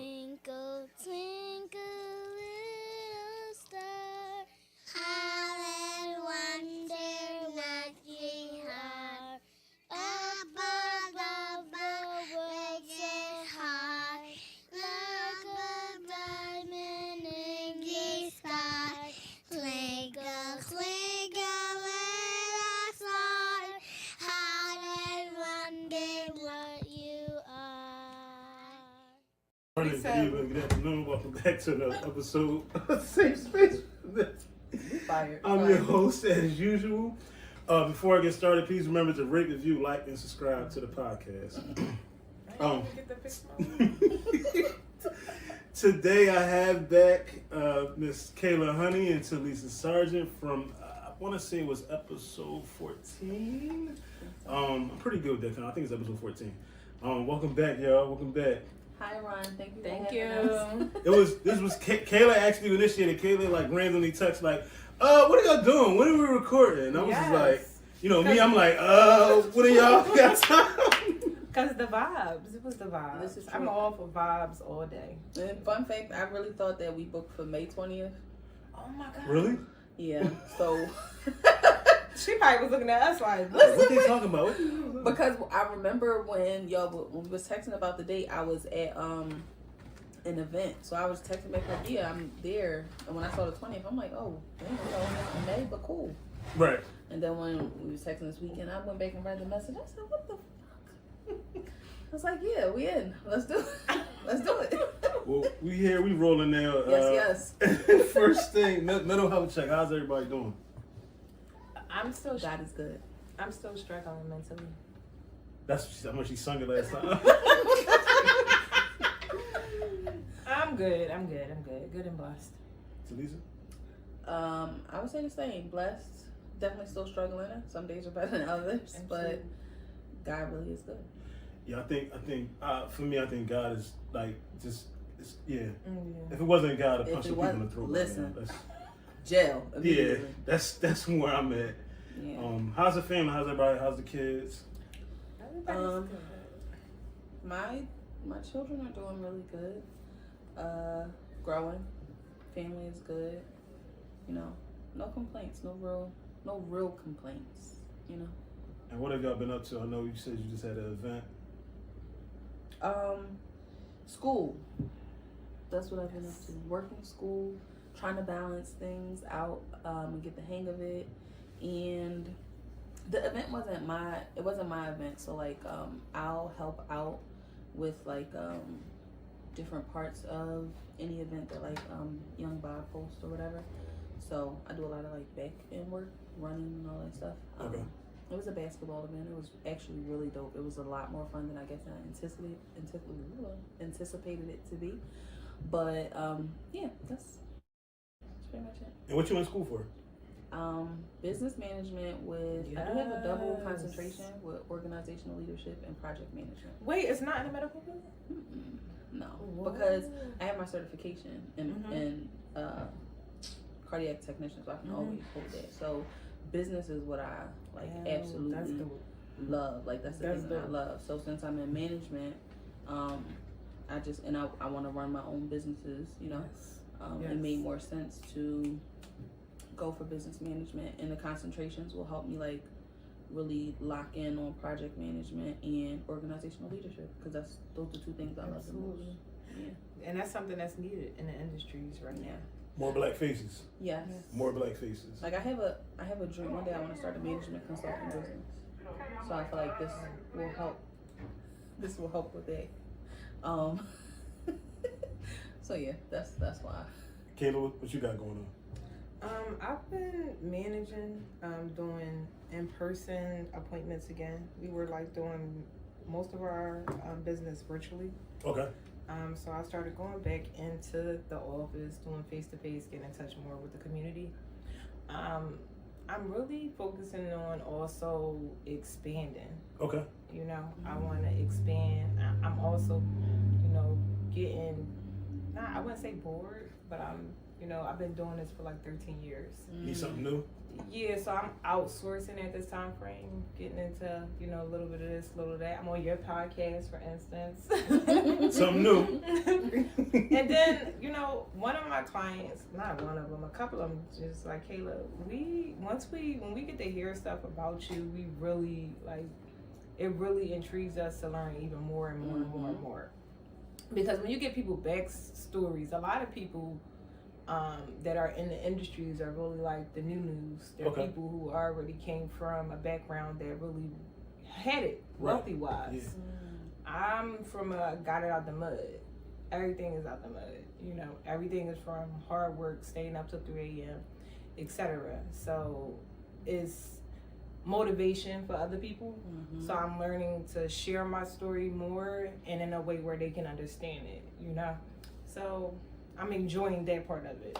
Twinkle, twinkle, little star, how I wonder what you are. Up above the world so high, like a diamond in the sky. Twinkle, twinkle, little star, how I wonder what you are. Morning, good evening, good afternoon. Welcome back to another episode of Safe Space. I'm your host, as usual. Before I get started, please remember to rate, review, like, and subscribe to the podcast. Today I have back Miss Kayla Honey and Talisa Sargent from, I want to say it was episode 14. I'm pretty good with that time. I think it's episode 14. Welcome back, y'all. Welcome back. Hi, Ron. Thank you. This was Kayla actually initiated. Kayla like randomly texted like, what are y'all doing? When are we recording? And I was just like, me, I'm like, what are y'all got time? Because the vibes. It was the vibes. This is true. I'm all for vibes all day. And fun fact, I really thought that we booked for May 20th. Oh my God. Really? Yeah. So She probably was looking at us like, What they talking about? because I remember when we was texting about the date, I was at an event. So I was texting back like, yeah, I'm there. And when I saw the 20th, I'm like, oh, damn, in May, but cool. Right. And then when we was texting this weekend, I went back and read the message. I said, what the fuck? I was like, yeah, we in. Let's do it. Let's do it. Well, we here, we rolling now. Yes. First thing, mental health check. How's everybody doing? God is good. I'm still struggling mentally. That's how much she sung it last time. I'm good. Good and blessed. Talisa? I would say the same. Blessed. Definitely still struggling. Some days are better than others, but God really is good. Yeah, I think for me, I think God is like yeah. Yeah. If it wasn't God, I'd If punch it some people in the wasn't- throat. listen. Right now. Jail. Yeah, Immediately. that's where I'm at. Yeah. How's the family? How's everybody? How's the kids? Everybody's good. My children are doing really good. Growing. Family is good. No complaints. No real complaints. And what have y'all been up to? I know you said you just had an event. School. That's what I've been up to. Working school, trying to balance things out, and get the hang of it. And the event wasn't my event. So like, I'll help out with like, different parts of any event that like, Young Bob hosts or whatever. So I do a lot of like back end work, running and all that stuff. Okay. It was a basketball event. It was actually really dope. It was a lot more fun than I guess I anticipated it to be. But yeah, that's pretty much it. And what you in school for? Business management with I do have a double concentration with organizational leadership and project management. Wait, it's not in the medical field? No, Whoa. because I have my certification in cardiac technician, so I can always hold that. So business is what I like absolutely That's dope. love. Like that's the That's thing that I dope. love. So since I'm in management, I want to run my own businesses. Yes. It made more sense to go for business management, and the concentrations will help me like really lock in on project management and organizational leadership, because those are the two things I love the most. Yeah. And that's something that's needed in the industries right now. More black faces. Yes. More black faces. Like I have a dream one day. I want to start a management consulting business. So I feel like this will help. This will help with that. So yeah, that's why. Kayla, what you got going on? I've been managing, doing in-person appointments again. We were like doing most of our business virtually. Okay. So I started going back into the office, doing face-to-face, getting in touch more with the community. I'm really focusing on also expanding. Okay. I want to expand. I'm also, getting, I wouldn't say bored, but I'm, You know, I've been doing this for like 13 years. Need something new? Yeah, so I'm outsourcing at this time frame, getting into, you know, a little bit of this, a little of that. I'm on your podcast, for instance. Something new. And then, you know, one of my clients, not one of them, a couple of them, just like, Kayla, when we get to hear stuff about you, we really, like, it really intrigues us to learn even more and more and more and more. Because when you get people backstories, a lot of people that are in the industries are really like the news. They're people who already came from a background that really had it, wealthy wise. Yeah. I'm from got it out the mud. Everything is out the mud. You know, everything is from hard work, staying up till 3 a.m., etc. So it's motivation for other people. So I'm learning to share my story more and in a way where they can understand it, you know? So I'm enjoying that part of it.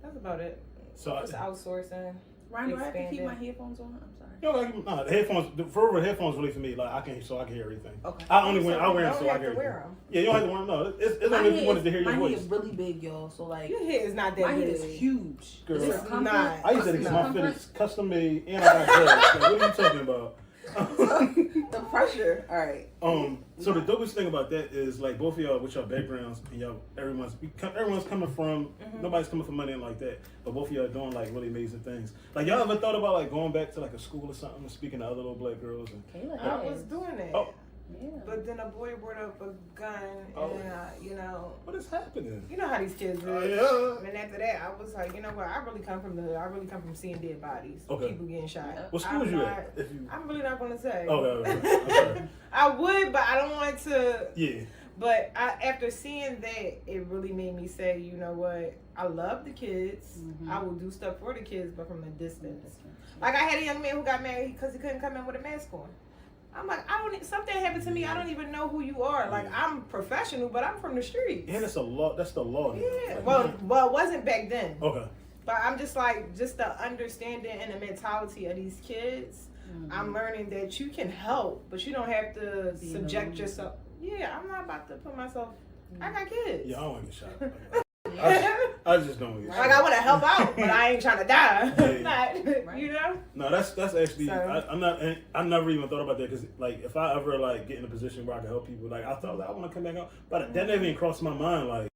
That's about it. So just outsourcing. Ryan, do I have to keep my headphones on? I'm sorry. No, like, the headphones. For headphones really for me. Like I can hear everything. Okay. I wear them so I can hear everything. Them. Yeah, you don't have to wear them. No, it's only if you wanted to hear your voice. My head is really big, y'all. So like, your head is not that big. My head is huge. Girl, it's not. I used to get my fit is custom made and I got dreads. Like, what are you talking about? The pressure. All right. So the dopest thing about that is like both of y'all with your backgrounds and y'all everyone's coming from nobody's coming from money and like that, but both of y'all are doing like really amazing things. Like y'all ever thought about like going back to like a school or something and speaking to other little black girls? And, I was doing that. Oh. Yeah. But then a boy brought up a gun, and you know, what is happening? You know how these kids are. Yeah. And after that, I was like, you know what? I really come from the hood. I really come from seeing dead bodies, people getting shot. What school was you at? I'm really not going to say. Okay. I would, but I don't want to. Yeah. But after seeing that, it really made me say, you know what? I love the kids. I will do stuff for the kids, but from a distance. Like I had a young man who got married because he couldn't come in with a mask on. I'm like, something happened to me. I don't even know who you are. Like, I'm professional, but I'm from the streets. And it's a law. That's the law. Yeah. Well, it wasn't back then. Okay. But I'm just like, just the understanding and the mentality of these kids. I'm learning that you can help, but you don't have to subject yourself. Yeah, I'm not about to put myself. I got kids. Yeah, I don't want to get shot. I just don't want to get shot. Like, I want to help out, but I ain't trying to die. Yeah. You know? No, that's actually, I never even thought about that because, like, if I ever, like, get in a position where I can help people, like, I thought, like, I want to come back out. But that never even crossed my mind, like,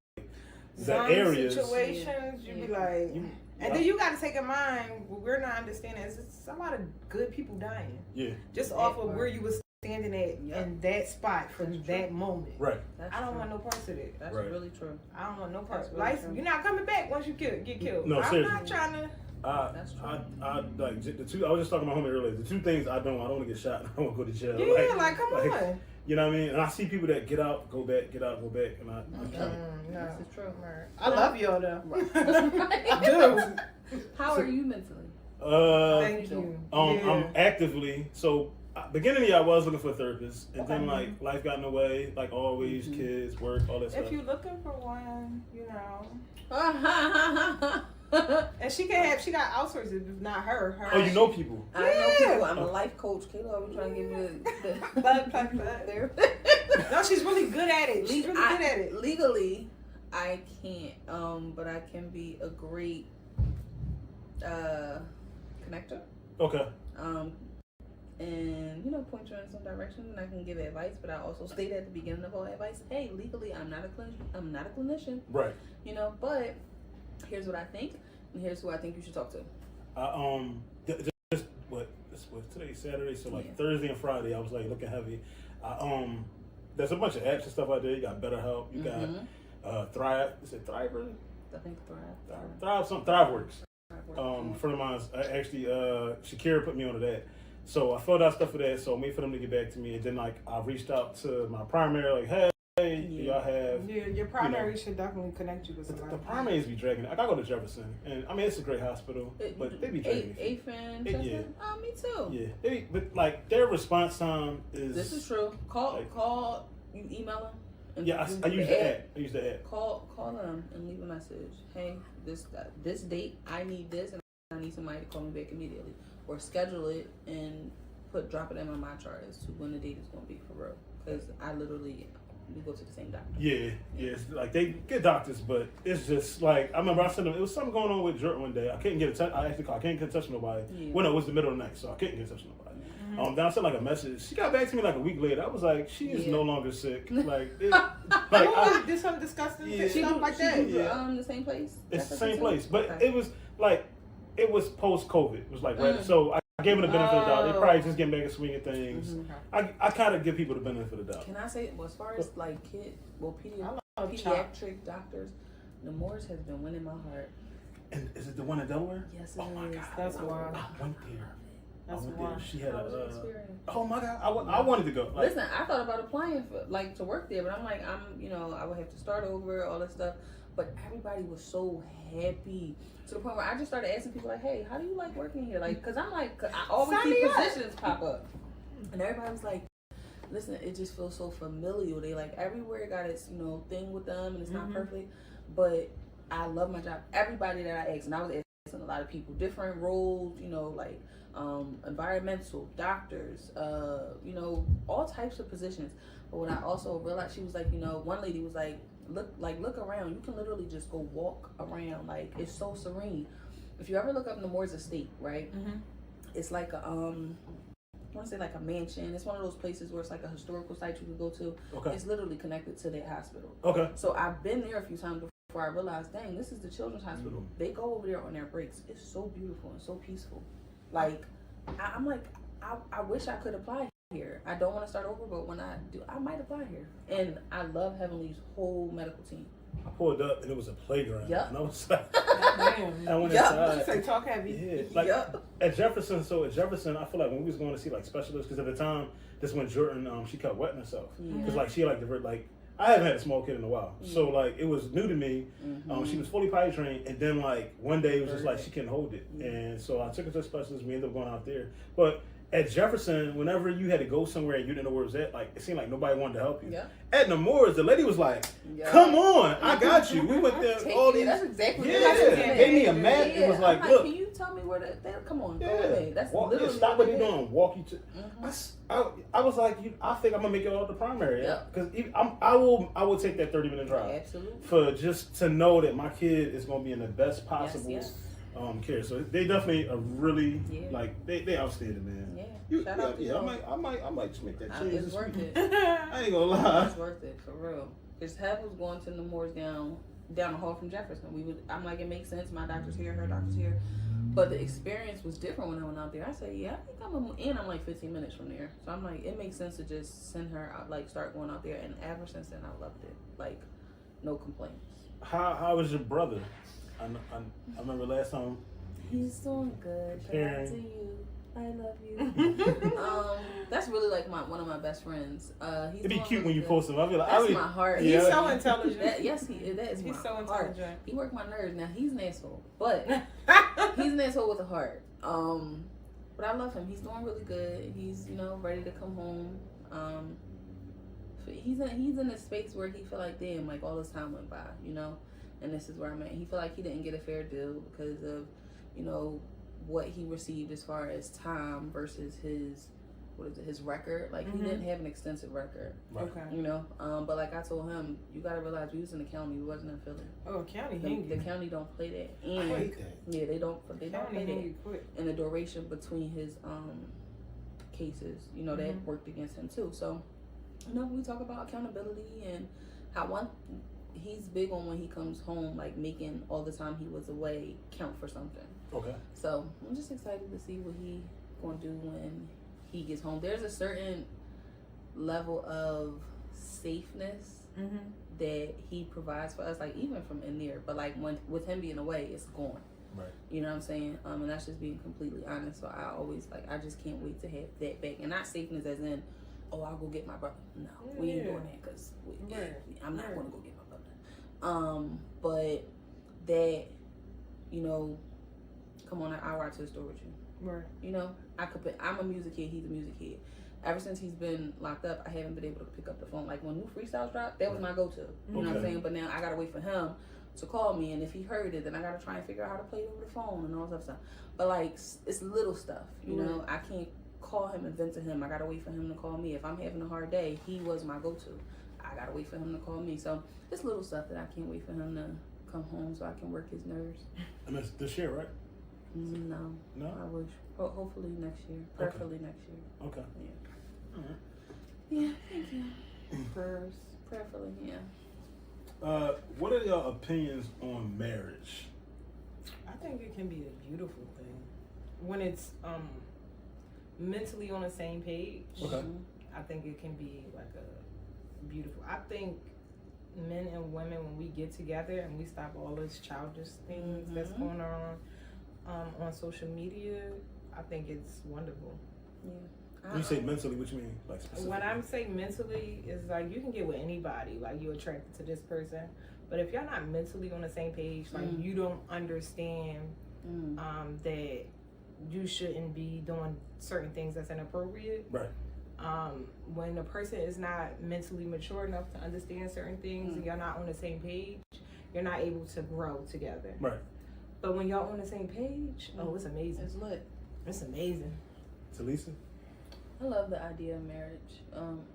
the areas. Situations, you be like... And then you got to take in mind, what we're not understanding is it's a lot of good people dying. Yeah. Just off of where you was standing at in that spot from that moment. Right. I don't want no parts of it. That's really true. I don't want no parts. Really you're not coming back once you get killed. No, I'm seriously. not trying to. That's true. I like the two. I was just talking about homie earlier. The two things I don't want to get shot and I don't want to go to jail. Yeah, come on. You know what I mean? And I see people that get out, go back, get out, go back, and no, this is true. I love y'all though. I do. How are you mentally? Thank you. I'm actively beginning of the year I was looking for a therapist, and then like life got in the way, like always, kids, work, all that stuff. If you're looking for one, you know. And she got outsourced. If not her. Oh, you know people. I know people. I'm a life coach. Kayla, are we trying to give you the blood. No, she's really good at it. She's really good at it. Legally, I can't. But I can be a great connector. Okay. And point you in some direction, and I can give advice. But I also state at the beginning of all advice, hey, legally, I'm not a clinician. Right. But here's what I think, and here's who I think you should talk to. Today's Saturday, so Thursday and Friday, I was like looking heavy. There's a bunch of apps and stuff out there. You got BetterHelp. You got Thrive. Is it Thrive? Really? I think Thrive. ThriveWorks. Friend of mine, actually, Shakira put me onto that. So I filled out stuff for that. So I'm waiting for them to get back to me, and then I reached out to my primary, like, hey. Y'all have your primary should definitely connect you with somebody. The primaries be dragging it. I gotta go to Jefferson, and I mean it's a great hospital, but they be dragging it. Yeah. Me too. Yeah, but like their response time is. This is true. Call. You email them. Yeah, I use the app. Call them and leave a message. Hey, this date I need this, and I need somebody to call me back immediately, or schedule it and drop it in my chart as to when the date is gonna be for real. Because I literally we go to the same doctor. Yeah. It's like they get doctors, but it's just like I remember I said it was something going on with Jordan one day. I couldn't get a touch. I actually called. I couldn't get in touch with nobody. Yeah. Well, no, it was the middle of the night, so I couldn't get in touch with nobody. Then I sent like a message. She got back to me like a week later. I was like, she is no longer sick. Like, did something disgusting Yeah. stuff like that. The same place. It's the same place, but it was like it was post COVID. It was like right. So I gave them the benefit of the doubt. They probably just getting back in swing of things. I kind of give people the benefit of the doubt. Can I say, well, as far as like pediatric doctors, Nemours has been winning my heart. And is it the one in Delaware? Yes, it oh my is. God. That's wild. I went there. That's I went wild. there. She had How was your a. experience? Oh my God! I wanted to go. Like, Listen, I thought about applying for to work there, but I'm like, I would have to start over, all that stuff. But everybody was so happy to the point where I just started asking people like, "Hey, how do you like working here?" Like, cause I'm like, I always see positions pop up, and everybody was like, "Listen, it just feels so familial." They like everywhere got its thing with them, and it's not perfect, but I love my job. Everybody that I asked, and I was asking a lot of people, different roles, like. Environmental, doctors, all types of positions. But what I also realized, she was like, one lady was like, look around. You can literally just go walk around. Like, it's so serene. If you ever look up Nemours Estate, right? It's like a, I want to say like a mansion. It's one of those places where it's like a historical site you can go to. Okay. It's literally connected to that hospital. Okay. So I've been there a few times before I realized, dang, this is the children's hospital. They go over there on their breaks. It's so beautiful and so peaceful. Like, I'm like, I wish I could apply here. I don't want to start over, but when I do, I might apply here. And I love Heavenly's whole medical team. I pulled up and it was a playground. Yep. And I was like, Damn. I went Yep. inside. Say talk heavy. Yeah. Like at Jefferson, I feel like when we was going to see like specialists, because at the time, this when Jordan, she kept wetting herself. Because like she had like I haven't had a small kid in a while, so like it was new to me. She was fully potty trained, and then like one day it was just like she couldn't hold it, and so I took her to a specialist. We ended up going out there, but at Jefferson, whenever you had to go somewhere and you didn't know where it was at, like it seemed like nobody wanted to help you. At Nemours, the lady was like, "Come on, I got you." We went there, all these. That's exactly what gave me a map. It was like, look. Can you tell me where come on, go away. That's literally stop what you're doing. Walk you to. I was like, I think I'm gonna make it all the primary. Because I will take that 30-minute drive. Absolutely. For just to know that my kid is gonna be in the best possible. Care. So they definitely are really like they outstanding, man. Shout out to you. I might just make that change. It's worth it. I ain't gonna lie. It's worth it for real. Because Hev was going to Nemours down the hall from Jefferson. I'm like, it makes sense. My doctor's here, her doctor's here. But the experience was different when I went out there. I said, I think I'm like 15 minutes from there. So I'm like, it makes sense to just send her out, like start going out there. And ever since then, I loved it. Like, no complaints. How was your brother? I remember last time. He's doing good. Shout out to you. I love you. That's really like one of my best friends. It'd be cute when you post him. I feel like that's my heart. He's so intelligent. That is he's my so heart. intelligent. He worked my nerves. Now he's an asshole, but he's an asshole with a heart. But I love him. He's doing really good. He's ready to come home. He's in a space where he feel like damn, like all this time went by, and this is where I'm at. He feel like he didn't get a fair deal because of what he received as far as time versus his record. Like he didn't have an extensive record. Okay. But like I told him, you gotta realize we was in the county, we wasn't in Philly. Oh, county The county don't play that. And I hate that. Yeah, they don't play that. And the duration between his cases, that worked against him too. So, we talk about accountability and how he's big on when he comes home, like making all the time he was away count for something. Okay. So I'm just excited to see what he gonna do when he gets home. There's a certain level of safeness that he provides for us, like even from in there. But like with him being away, it's gone. Right. You know what I'm saying? And that's just being completely honest. So I always I just can't wait to have that back. And not safeness as in, I'll go get my brother. No, we ain't doing that because I'm not going to go get my brother. But that, come on, I'll ride to the store with you. Right. I'm a music kid, he's a music kid. Ever since he's been locked up, I haven't been able to pick up the phone. Like when new freestyles dropped, that was my go-to. You know what I'm saying? But now I gotta wait for him to call me, and if he heard it, then I gotta try and figure out how to play it over the phone and all that stuff. But like, it's little stuff, I can't call him and vent to him. I gotta wait for him to call me. If I'm having a hard day, he was my go-to. I gotta wait for him to call me. So it's little stuff that I can't wait for him to come home so I can work his nerves. And that's this year, right? No. No? I wish. Hopefully next year. Preferably next year. Okay. Yeah. All right. Yeah, thank you. Prayers. Prayerfully, yeah. What are your opinions on marriage? I think it can be a beautiful thing when it's mentally on the same page. Okay. I think it can be like a beautiful. I think men and women, when we get together and we stop all this childish things that's going on social media, I think it's wonderful. Yeah. When you say mentally, what you mean? Like specifically? When I'm saying mentally, is like you can get with anybody, like you're attracted to this person, but if y'all not mentally on the same page, like you don't understand that you shouldn't be doing certain things that's inappropriate. Right. When a person is not mentally mature enough to understand certain things and y'all not on the same page, you're not able to grow together. Right. But when y'all on the same page, oh, it's amazing. It's lit. It's amazing. Talisa? I love the idea of marriage.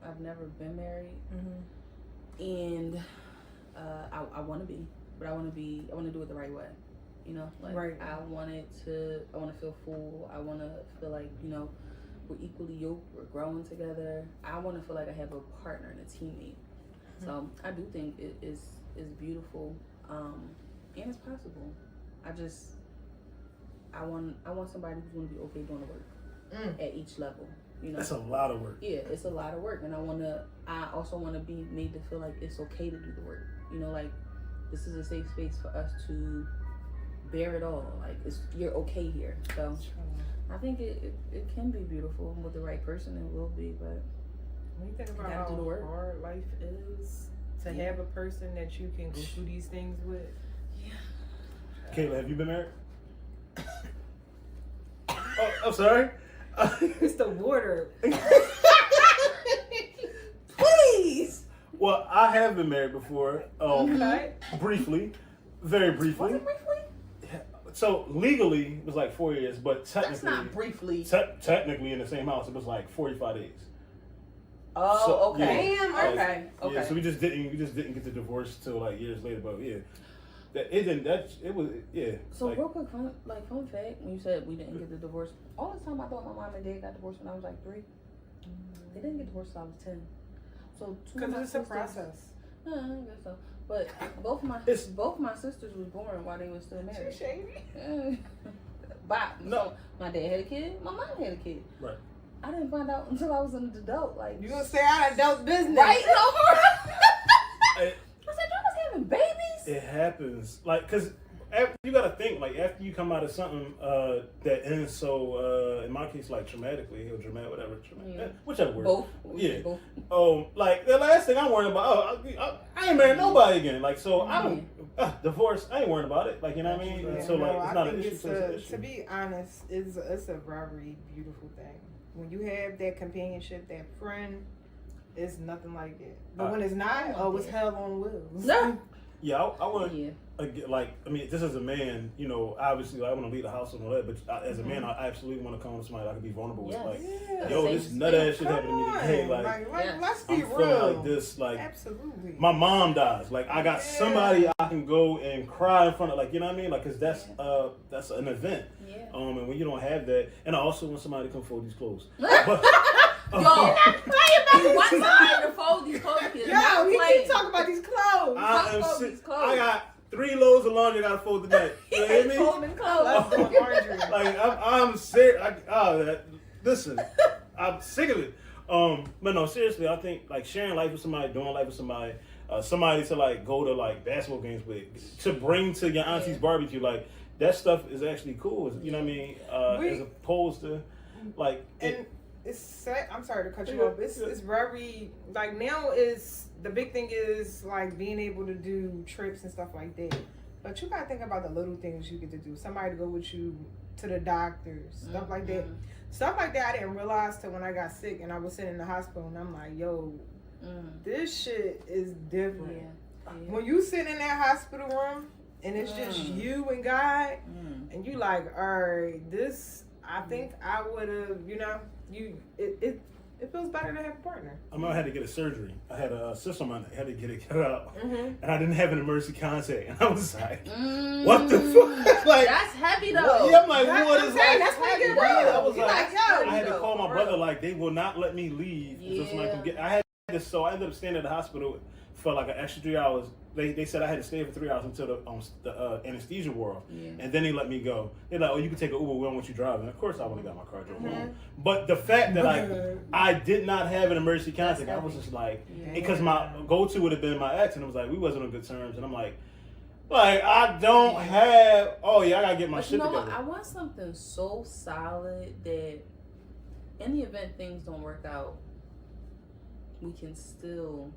I've never been married, and I want to be, but I want to do it the right way. You know, like I want to feel full. I want to feel like, you know, we're equally yoked. We're growing together. I want to feel like I have a partner and a teammate. So I do think it is beautiful, and it's possible. I want somebody who's going to be okay doing the work at each level. You know, That's a lot of work. Yeah, it's a lot of work, and I also want to be made to feel like it's okay to do the work. You know, like this is a safe space for us to bear it all. Like you're okay here. So I think it can be beautiful with the right person. It will be, but when you think about how hard life is, to have a person that you can go through these things with. Yeah. Kayla, have you been married? Oh, I'm sorry. It's the water. Please. Well, I have been married before. Briefly, very briefly. Was it briefly? So legally, it was like 4 years, but technically, That's not briefly. Technically, in the same house, it was like 45 days. Oh, So, okay. Damn, Okay. Yeah, so we just didn't get the divorce till like years later. But yeah, it was. So like, real quick, fun fact, when you said we didn't get the divorce, all this time I thought my mom and dad got divorced when I was like 3. They didn't get divorced until I was 10. So because it's a process. I guess so. But both my sisters was born while they were still married. She's shady. But No. so my dad had a kid, my mom had a kid. Right. I didn't find out until I was an adult. Like You gonna stay out of adult business, right? No more. I said, y'all was having babies. It happens, like, cause you gotta think, like, after you come out of something that ends so, in my case, like traumatically or dramatic, whatever, whichever word. Both. Yeah. Both. Like the last thing I'm worried about, I ain't married nobody again. Like, so I don't divorce. I ain't worried about it. Like, you know what I mean? Yeah, So like, no, it's I not an think issue. it's So it's an issue. to be honest, it's a very beautiful thing. When you have that companionship, that friend, it's nothing like it. But when it's not, it's hell on wheels. Yeah, I want to, like, I mean, just as a man, you know, obviously, I want to leave the house and all that, but as a man, I absolutely want to come to somebody I can be vulnerable with. Like, yo, this nut ass shit happened to me today. Like, let's be I'm real. feeling like this. Like, absolutely. My mom dies. Like, I got somebody I can go and cry in front of. Like, you know what I mean? Like, cause that's an event. Yeah. And when you don't have that, and I also want somebody to come fold these clothes. Yo, you're not playing about one side to fold these clothes. Yo, we keep talking about these clothes. I got 3 loads of laundry I gotta fold tonight. You hear me? Folding clothes. Like I'm serious. Listen, I'm sick of it. But no, seriously, I think like sharing life with somebody, doing life with somebody, somebody to like go to like basketball games with, to bring to your auntie's barbecue, like that stuff is actually cool. You know what I mean? As opposed to like. I'm sorry to cut you off. It's very like now is the big thing is like being able to do trips and stuff like that. But you gotta think about the little things you get to do. Somebody to go with you to the doctors, stuff like that. Stuff like that I didn't realize till when I got sick and I was sitting in the hospital and I'm like, yo, this shit is different. Yeah. When you sit in that hospital room and it's just you and God and you like, all right, this I think I would have, you know. It's It feels better to have a partner. I had to get a surgery. I had a cyst on my neck. I had to get it cut out. Mm-hmm. And I didn't have an emergency contact. And I was like, what the fuck? Like, that's heavy though. Yeah, I'm like, That's what what is I'm saying. that? That's why you get Yeah, real. I was You're like, yo, I had to call my for brother, real. like, they will not let me leave until somebody Yeah. can get. I had this, so I ended up staying at the hospital for like an extra 3 hours. They said I had to stay for 3 hours until the anesthesia wore off. Yeah. And then they let me go. They're like, oh, you can take an Uber, we don't want you driving. Of course I would have got my car drove home. But the fact that I did not have an emergency contact, I was just like, because my go-to would have been my ex, and it was like, we wasn't on good terms. And I'm like, I don't have, I gotta get my But shit you know together. what? I want something so solid that in the event things don't work out, we can still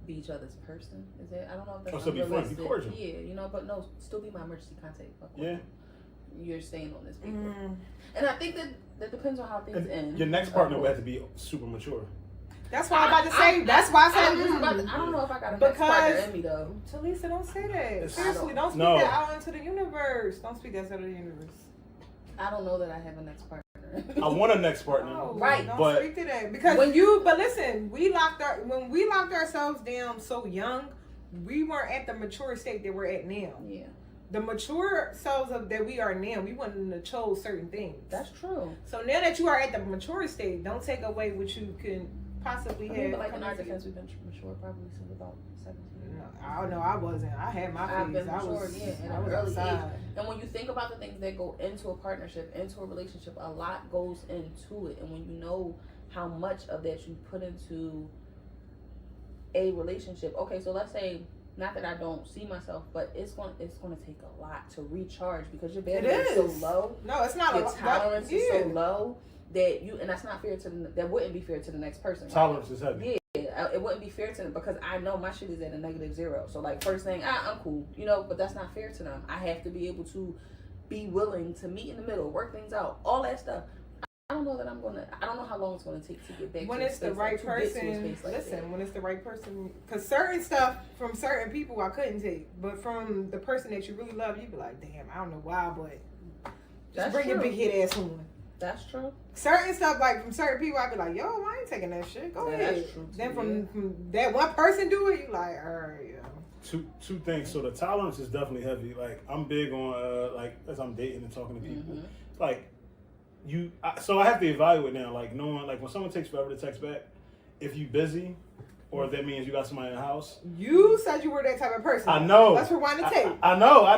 be each other's person. Is it? I don't know if that's still be friends, be cordial. Yeah, but no, still be my emergency contact. Yeah. You're staying on this paper. And I think that depends on how things end. Your next partner would have to be super mature. That's why I'm about to say. That's why I said. I don't know if I got a next partner in me though. Talisa, don't say that. Seriously, don't speak No. that out into the universe. Don't speak that out into the universe. I don't know that I have a next partner. I want a next partner. No, Right. Don't But- speak to that because But listen, when we locked ourselves down so young, we weren't at the mature state that we're at now. Yeah, The mature selves that we are now, we wouldn't have chose certain things. that's true. So now that you are at the mature state, don't take away what you can possibly I have. mean, but like in our defense, we've been mature probably since about 17. No, I don't know. I wasn't. I had my I've phase. been I mature, was. yeah, in I an was early outside. And when you think about the things that go into a partnership, into a relationship, a lot goes into it. And when you know how much of that you put into a relationship, okay, so let's say, not that I don't see myself, but it's going to take a lot to recharge because your It bandwidth is so is. low. No, it's not. Your a tolerance is yeah. so low that and that's not fair to that wouldn't be fair to the next person. Right? Tolerance is heavy. Yeah, it wouldn't be fair to them because I know my shit is at a -0. So like first thing, I'm cool, but that's not fair to them. I have to be able to be willing to meet in the middle, work things out, all that stuff. I don't know that I don't know how long it's gonna take to get back When to it's the right person, listen, when it's the right person, because certain stuff from certain people I couldn't take, but from the person that you really love, you be like, damn, I don't know why, but just bring your big head ass on. That's true. Certain stuff, like from certain people, I be like, yo, I ain't taking that shit. Go ahead. That's true. Then from that one person do it, you like, alright, yeah. Two things. So the tolerance is definitely heavy. Like I'm big on like as I'm dating and talking to people, like so I have to evaluate now. Like knowing like when someone takes forever to text back, if you busy, or if that means you got somebody in the house. You said you were that type of person. I know. Let's rewind the tape. I know. I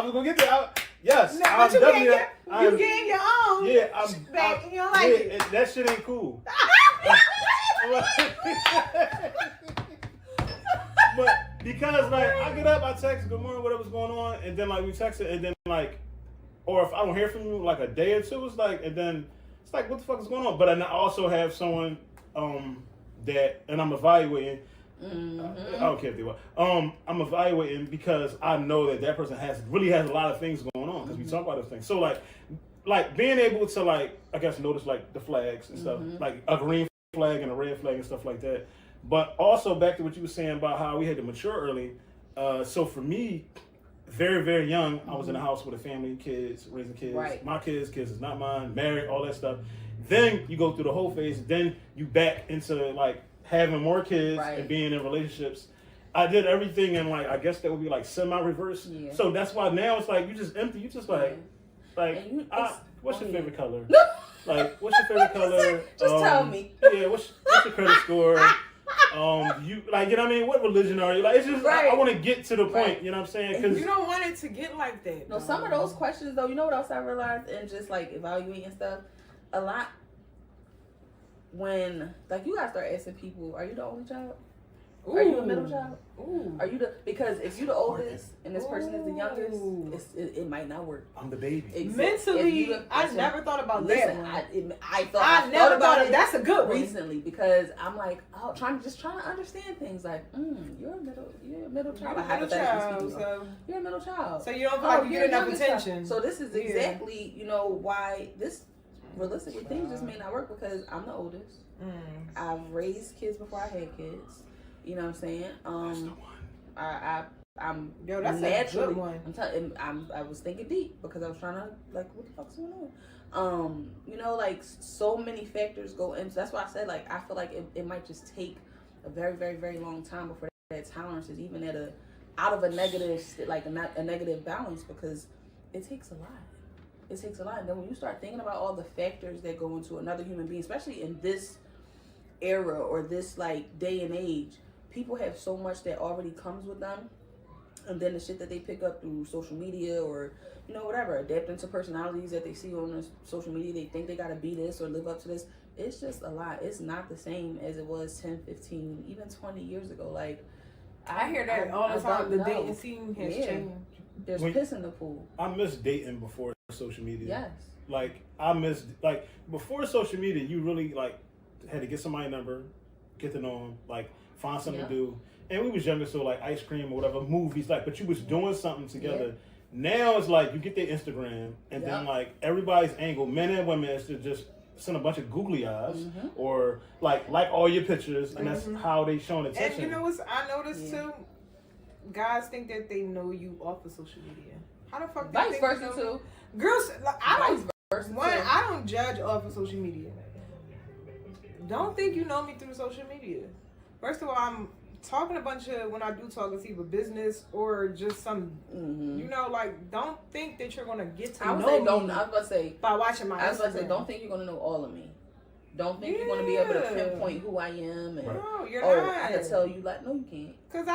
was gonna get there. Yes, No, I'm but you definitely. getting your own. Yeah, I'm. Back, you don't like it. That shit ain't cool. But because like I get up, I text good morning, whatever's going on, and then like we text it, and then like, or if I don't hear from you like a day or two, it's like, and then it's like, what the fuck is going on? But I also have someone that, and I'm evaluating. I don't care if they were. I'm evaluating because I know that person really has a lot of things going on because we talk about those things. So like being able to like I guess notice like the flags and stuff, like a green flag and a red flag and stuff like that. But also back to what you were saying about how we had to mature early. So for me, very very young, I was in a house with a family, kids, raising kids. Right. My kids is not mine. Married, all that stuff. Then you go through the whole phase. Then you back into like having more kids and being in relationships. I did everything in like I guess that would be like semi-reverse. Yeah. So that's why now it's like you just empty. You just like what's your favorite color? Like what's your favorite color? Just tell me. Yeah, what's your credit score? You like you know what I mean? What religion are you? Like it's just I want to get to the point. You know what I'm saying? Because you don't want it to get like that. No, some of those questions though. You know what else I realized and just like evaluating stuff, a lot. When like you gotta start asking people, are you the only child? Ooh. Are you a middle child? Ooh. Are you because if you the oldest and this person is the youngest, it might not work. I'm the baby. Mentally, I never thought about that. I thought about it. That's a good one. Recently because I'm like trying to understand things like you're a middle child. You're a middle child. So you don't feel like you get enough attention. Child. So this is exactly why this. Realistically, things just may not work because I'm the oldest. I've raised kids before I had kids. You know what I'm saying? I I'm that's naturally. a good one. I was thinking deep because I was trying to like, what the fuck's going on? You know, like so many factors go into. That's why I said like I feel like it might just take a very, very, very long time before that tolerance is even at out of a negative, like a negative balance, because it takes a lot. It takes a lot. And then when you start thinking about all the factors that go into another human being, especially in this era or this like day and age, people have so much that already comes with them. And then the shit that they pick up through social media or, you know, whatever, adapting to personalities that they see on the social media, they think they gotta be this or live up to this. It's just a lot. It's not the same as it was 10, 15, even 20 years ago. Like, I hear that all the time. The dating scene has changed. There's piss in the pool. I miss dating before social media. Yes. Like, I miss, like, before social media, you really, like, had to get somebody's number, get to know them, like, find something to do. And we was younger, so like ice cream or whatever, movies, like, but you was doing something together. Yeah. Now it's like you get their Instagram, and then like everybody's angle, men and women, is to just send a bunch of googly eyes or like all your pictures, and that's how they showing attention. And you know what I noticed too? Guys think that they know you off of social media. How the fuck? Vice versa too. Girls, like, I don't judge off of social media. Don't think you know me through social media. First of all, I'm talking a bunch of, when I do talk, it's either business or just some, you know, like, don't think that you're going to get to know me. I was about to say, by watching my Instagram. I was about to say, don't think you're going to know all of me. Don't think you're going to be able to pinpoint who I am. And, no, you're not. I can tell you, like, no, you can't. Because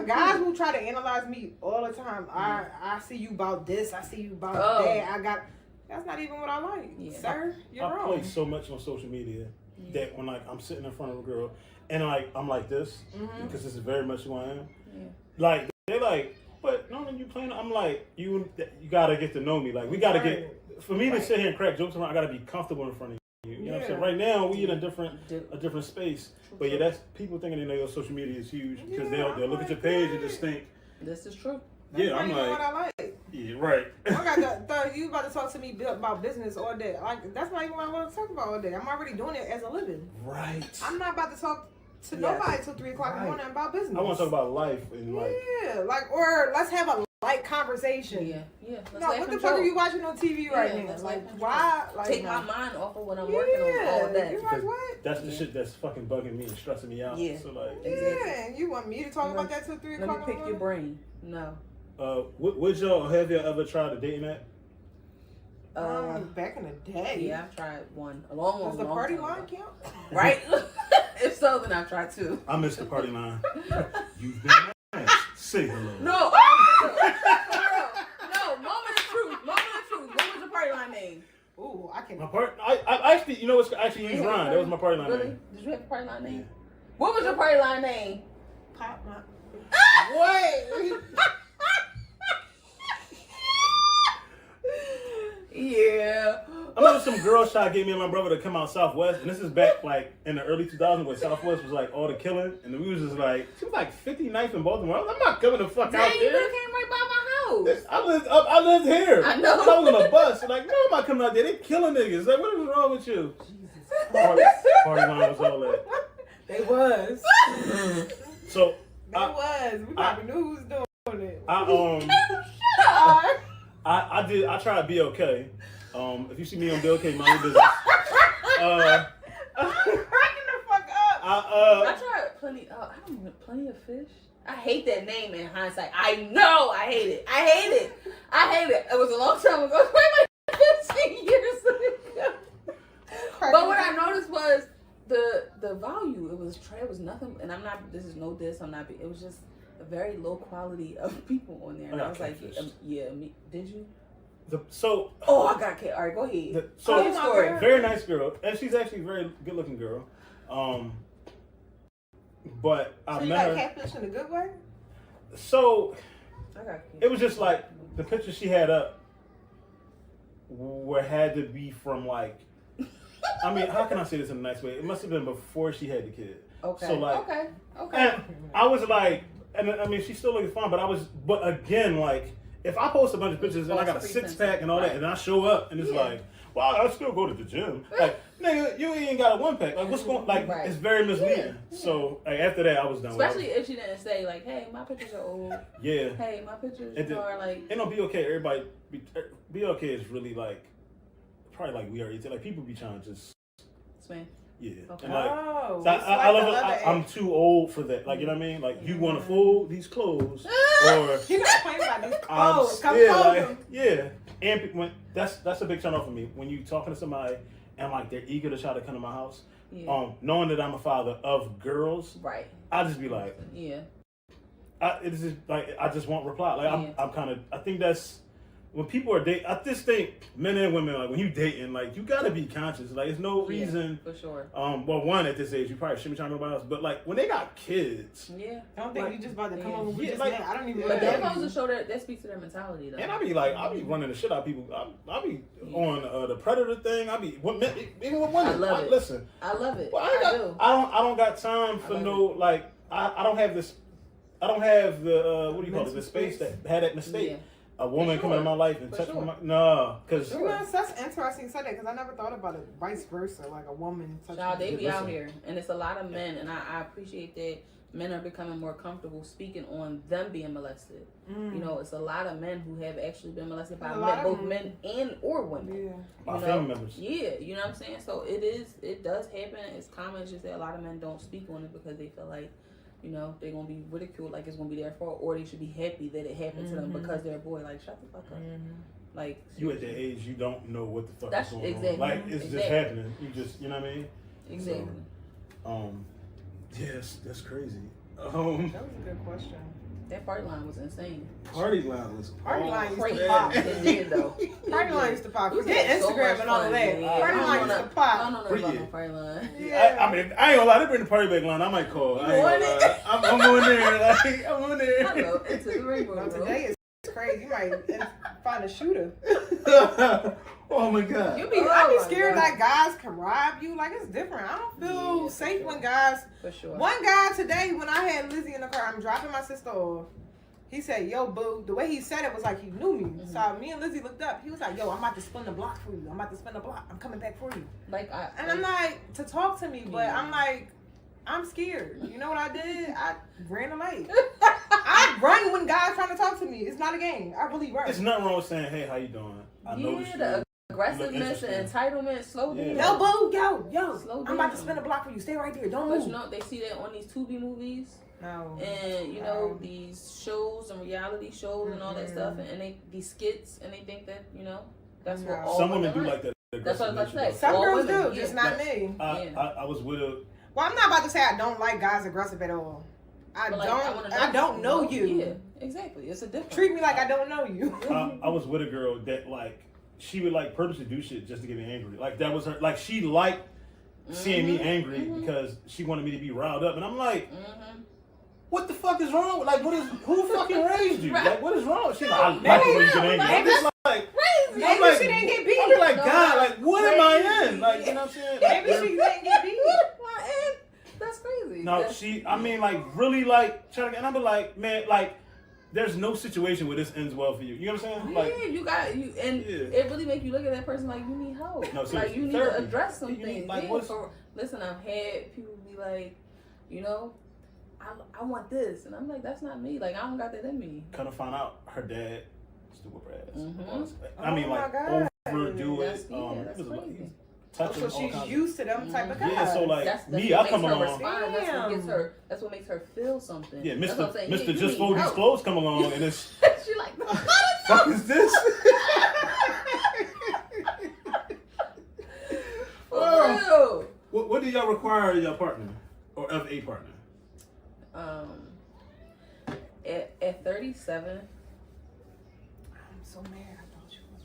guys who try to analyze me all the time, I see you about this, I see you about that, that's not even what I like. Yeah. Sir, you're wrong. I play so much on social media that when like I'm sitting in front of a girl, and like I'm like this because this is very much who I am. Yeah. Like they're like, but no, when you playing, I'm like, you gotta get to know me. Like we gotta get. For me to sit here and crack jokes around, I gotta be comfortable in front of you. You know what I'm saying? Right now we in a different space. But yeah, that's people thinking they know your social media is huge because they'll look at your page and just think this is true. Yeah, I'm like, what I like. Yeah, right. I got you about to talk to me about business all day. Like that's not even what I want to talk about all day. I'm already doing it as a living. Right. I'm not about to talk to nobody till 3 o'clock in the morning about business. I want to talk about life and or let's have a light conversation. Yeah. No, what the fuck are you watching on TV right now? Like why? Like, take my mind off of what I'm working on all day. You're like, what? That's the shit that's fucking bugging me and stressing me out. Yeah. So like, and you want me to talk about that till 3 o'clock? Let me pick your brain. No. Have y'all ever tried a dating app? Back in the day. Yeah, I've tried one. A long one. Does the party line count? Right? If so, then I've tried two. I missed the party line. You've been nice. Say hello. No. No, moment of truth. What was your party line name? Ooh, I can't. I actually, you know what's actually used Ryan. That was my party line name. Did you have a party line name? Yeah. What was your party line name? Pop my. Wait. Yeah. I remember some girl shot gave me and my brother to come out Southwest, and this is back like in the early 2000s when Southwest was like all the killing, and we was just like, she was like 59th in Baltimore. I'm not coming the fuck out you there. You came right by my house. I lived here. I know. I was on a bus. Like, no, I'm not coming out there. They killing niggas. Like, what is wrong with you? Jesus. Party line was all that. They was. So they was. We probably knew who was doing it. I tried to be okay. If you see me on Bill K, mind your business. I'm cracking the fuck up. I tried plenty of fish. I hate that name in hindsight. I know I hate it. It was a long time ago. Like 15 years ago. But what I noticed was the value. It was nothing, and I'm not. This is no diss. I'm not. It was just a very low quality of people on there, and I was like, did you? I got kicked. All right, go ahead. Very nice girl, and she's actually a very good looking girl. But I met her. Catfish in a good way. So it was just like the picture she had up had to be from like. I mean, how can I say this in a nice way? It must have been before she had the kid. Okay. So like, okay. And I was like, and I mean, she's still looking fine, but again, like, if I post a bunch of pictures and I got a six pack and all that, and I show up and it's like, well, I still go to the gym. Like, nigga, you ain't got a one pack. Like, what's going? Like, it's very misleading. Yeah. So like, after that, I was done. Especially if she didn't say like, hey, my pictures are old. Yeah. Hey, my pictures are like. It don't be okay. Everybody be okay is really like probably like we are. Like people be trying to just. Swing. Yeah. Okay. And like, Oh, so I love it. I'm too old for that. Like, you know what I mean? Like, you want to fold these clothes, or you not playing about these clothes. Come fold them. And when that's a big turn off for me when you talking to somebody and like they're eager to try to come to my house. Yeah. Knowing that I'm a father of girls, right? I just be like, it's just like I just want reply. Like I'm kind of. I think that's. When people are dating, I just think men and women, like when you dating, like you gotta be conscious. Like there's no reason. For sure. Well, one at this age, you probably shouldn't be trying to nobody else. But like when they got kids, I don't think you just about to come over. We just like, I don't even. But that goes to show that speaks to their mentality, though. And I be like, I be running the shit out of people. I be on the predator thing. I be even with women. I love it. Listen, I love it. Well, I don't got time for no like. I don't have this. I don't have the what do you call it? The space that had that mistake. Yeah. A woman come in my life and touch my because that's interesting you said that because I never thought about it vice versa, like a woman touching. Y'all, they be out here, and it's a lot of men, and I appreciate that men are becoming more comfortable speaking on them being molested. You know, it's a lot of men who have actually been molested by both men and or women. Yeah, my family members. Yeah, you know what I'm saying. So it does happen. It's common. It's just that a lot of men don't speak on it because they feel like, you know, they're going to be ridiculed like it's going to be their fault, or they should be happy that it happened to them because they're a boy. Like, shut the fuck up. Like, you at that age, you don't know what the fuck is going exactly. on. Like, it's just happening. You just, you know what I mean? Exactly. So, yes, that's crazy. That was a good question. That party line was insane. Party line was used to pop. It did though. Party line used to pop. Forget Instagram and all that. Party line used to pop. I don't know nothing about party line. Yeah. I mean, I ain't gonna lie. They bring the party back line. I might call. I'm on there. Like, I'm on there. I know. It's a rainbow. Today is crazy. You might find a shooter. Oh my god. I be scared that guys can rob you. Like, it's different. I don't feel safe when guys. For sure. One guy today, when I had Lizzie in the car, I'm dropping my sister off. He said, yo, boo. The way he said it was like he knew me. So me and Lizzie looked up. He was like, yo, I'm about to spin the block for you. I'm about to spin the block. I'm coming back for you. I'm like, to talk to me, but I'm like, I'm scared. You know what I did? I ran away. I run when guys trying to talk to me. It's not a game. I really run. There's nothing wrong with saying, hey, how you doing? I noticed you. Aggressiveness and entitlement, slow down. Yo, boo, yo, slow down. I'm about to spin a block for you. Stay right there. Don't move. But you know, they see that on these Tubi movies. No. And, you know, these shows and reality shows and all that stuff. And these skits, and they think that, you know, that's what all some women do like that. That's what I was about to say. Some girls do, just not me. I was with a... Well, I'm not about to say I don't like guys aggressive at all. I don't know you. Yeah, exactly. It's a difference. Treat me like I don't know you. I was with a girl that, like, she would like purposely do shit just to get me angry. Like that was her. Like she liked seeing me angry because she wanted me to be riled up. And I'm like, what the fuck is wrong? Like, who fucking raised you? Like, what is wrong? She's like, I like the way you get angry. I'm just like, crazy. Maybe she didn't get beat. I'm like, God, like, what am I in? Like, you know what I'm saying? Maybe she didn't get beat. That's crazy. No, I mean, like, really, like, trying to get, and I'm like, man, like, there's no situation where this ends well for you. You know what I'm saying? Like, it really make you look at that person like you need help. No, like you need to address some things. Like, listen, I've had people be like, you know, I want this, and I'm like, that's not me. Like, I don't got that in me. Kind of find out her dad used to whip her ass. Mm-hmm. I mean, like, overdo it. That's crazy. So she's used to them type of guys. Yeah, so like that's me, I come along. That's what makes her feel something. Yeah, Mr. Just Fold These Clothes come along and it's she like, what the fuck is this? For real. What do y'all require of your partner or of a partner? At 37. I'm so mad. I thought you was.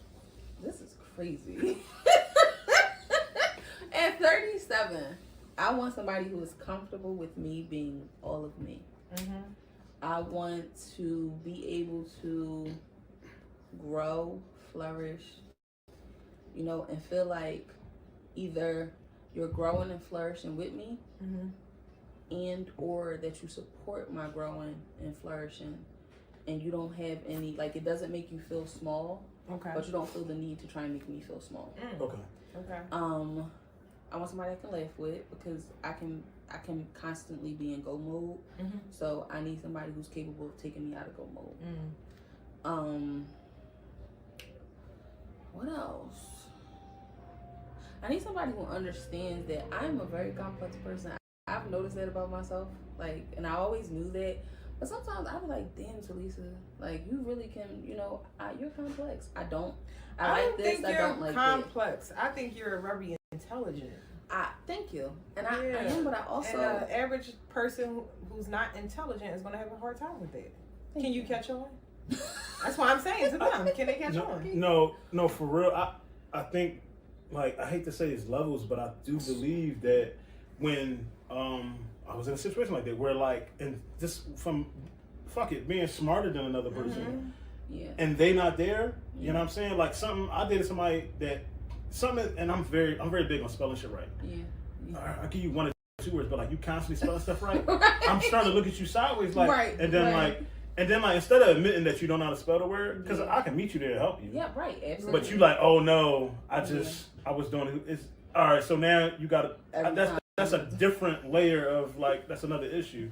This is crazy. At 37, I want somebody who is comfortable with me being all of me. I want to be able to grow, flourish, you know, and feel like either you're growing and flourishing with me and or that you support my growing and flourishing and you don't have any, like, it doesn't make you feel small, Okay. but you don't feel the need to try and make me feel small. Okay. Okay. I want somebody I can laugh with, because I can constantly be in go mode. So I need somebody who's capable of taking me out of go mode. What else? I need somebody who understands that I'm a very complex person. I've noticed that about myself, like, and I always knew that. But sometimes I be like, damn, Talisa, like, you really can, you know, you're complex. I like don't this, think I you're don't like complex. I think you're very intelligent. Thank you. And I am, but I also... And an average person who's not intelligent is going to have a hard time with it. Can you catch on? That's what I'm saying to them. Can they catch on? No, for real. I think, like, I hate to say it's levels, but I do believe that when I was in a situation like that, where, like, and just from, being smarter than another person, and they not there, you know what I'm saying? Like, I dated somebody that, and I'm very big on spelling shit right. I'll give you one or two words, but, like, you constantly spelling stuff right. I'm starting to look at you sideways, like, and then, like, instead of admitting that you don't know how to spell the word, because I can meet you there to help you. Yeah, right, absolutely. But you like, oh no, I was doing it. It's all right. So now you got to. That's a different layer of, like, that's another issue.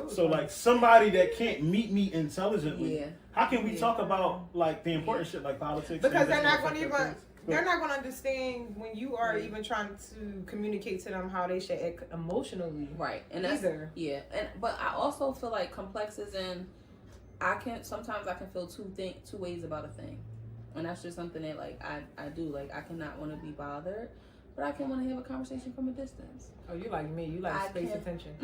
So, like, somebody that can't meet me intelligently, how can we talk about, like, the important shit like politics? Because they're not going to understand when you are even trying to communicate to them how they should act emotionally. Right, and that's but I also feel like complex is in. Sometimes I can feel two ways about a thing, and that's just something that, like, I do. Like, I cannot want to be bothered, but I can want to have a conversation from a distance. Oh, you like me? You like space attention?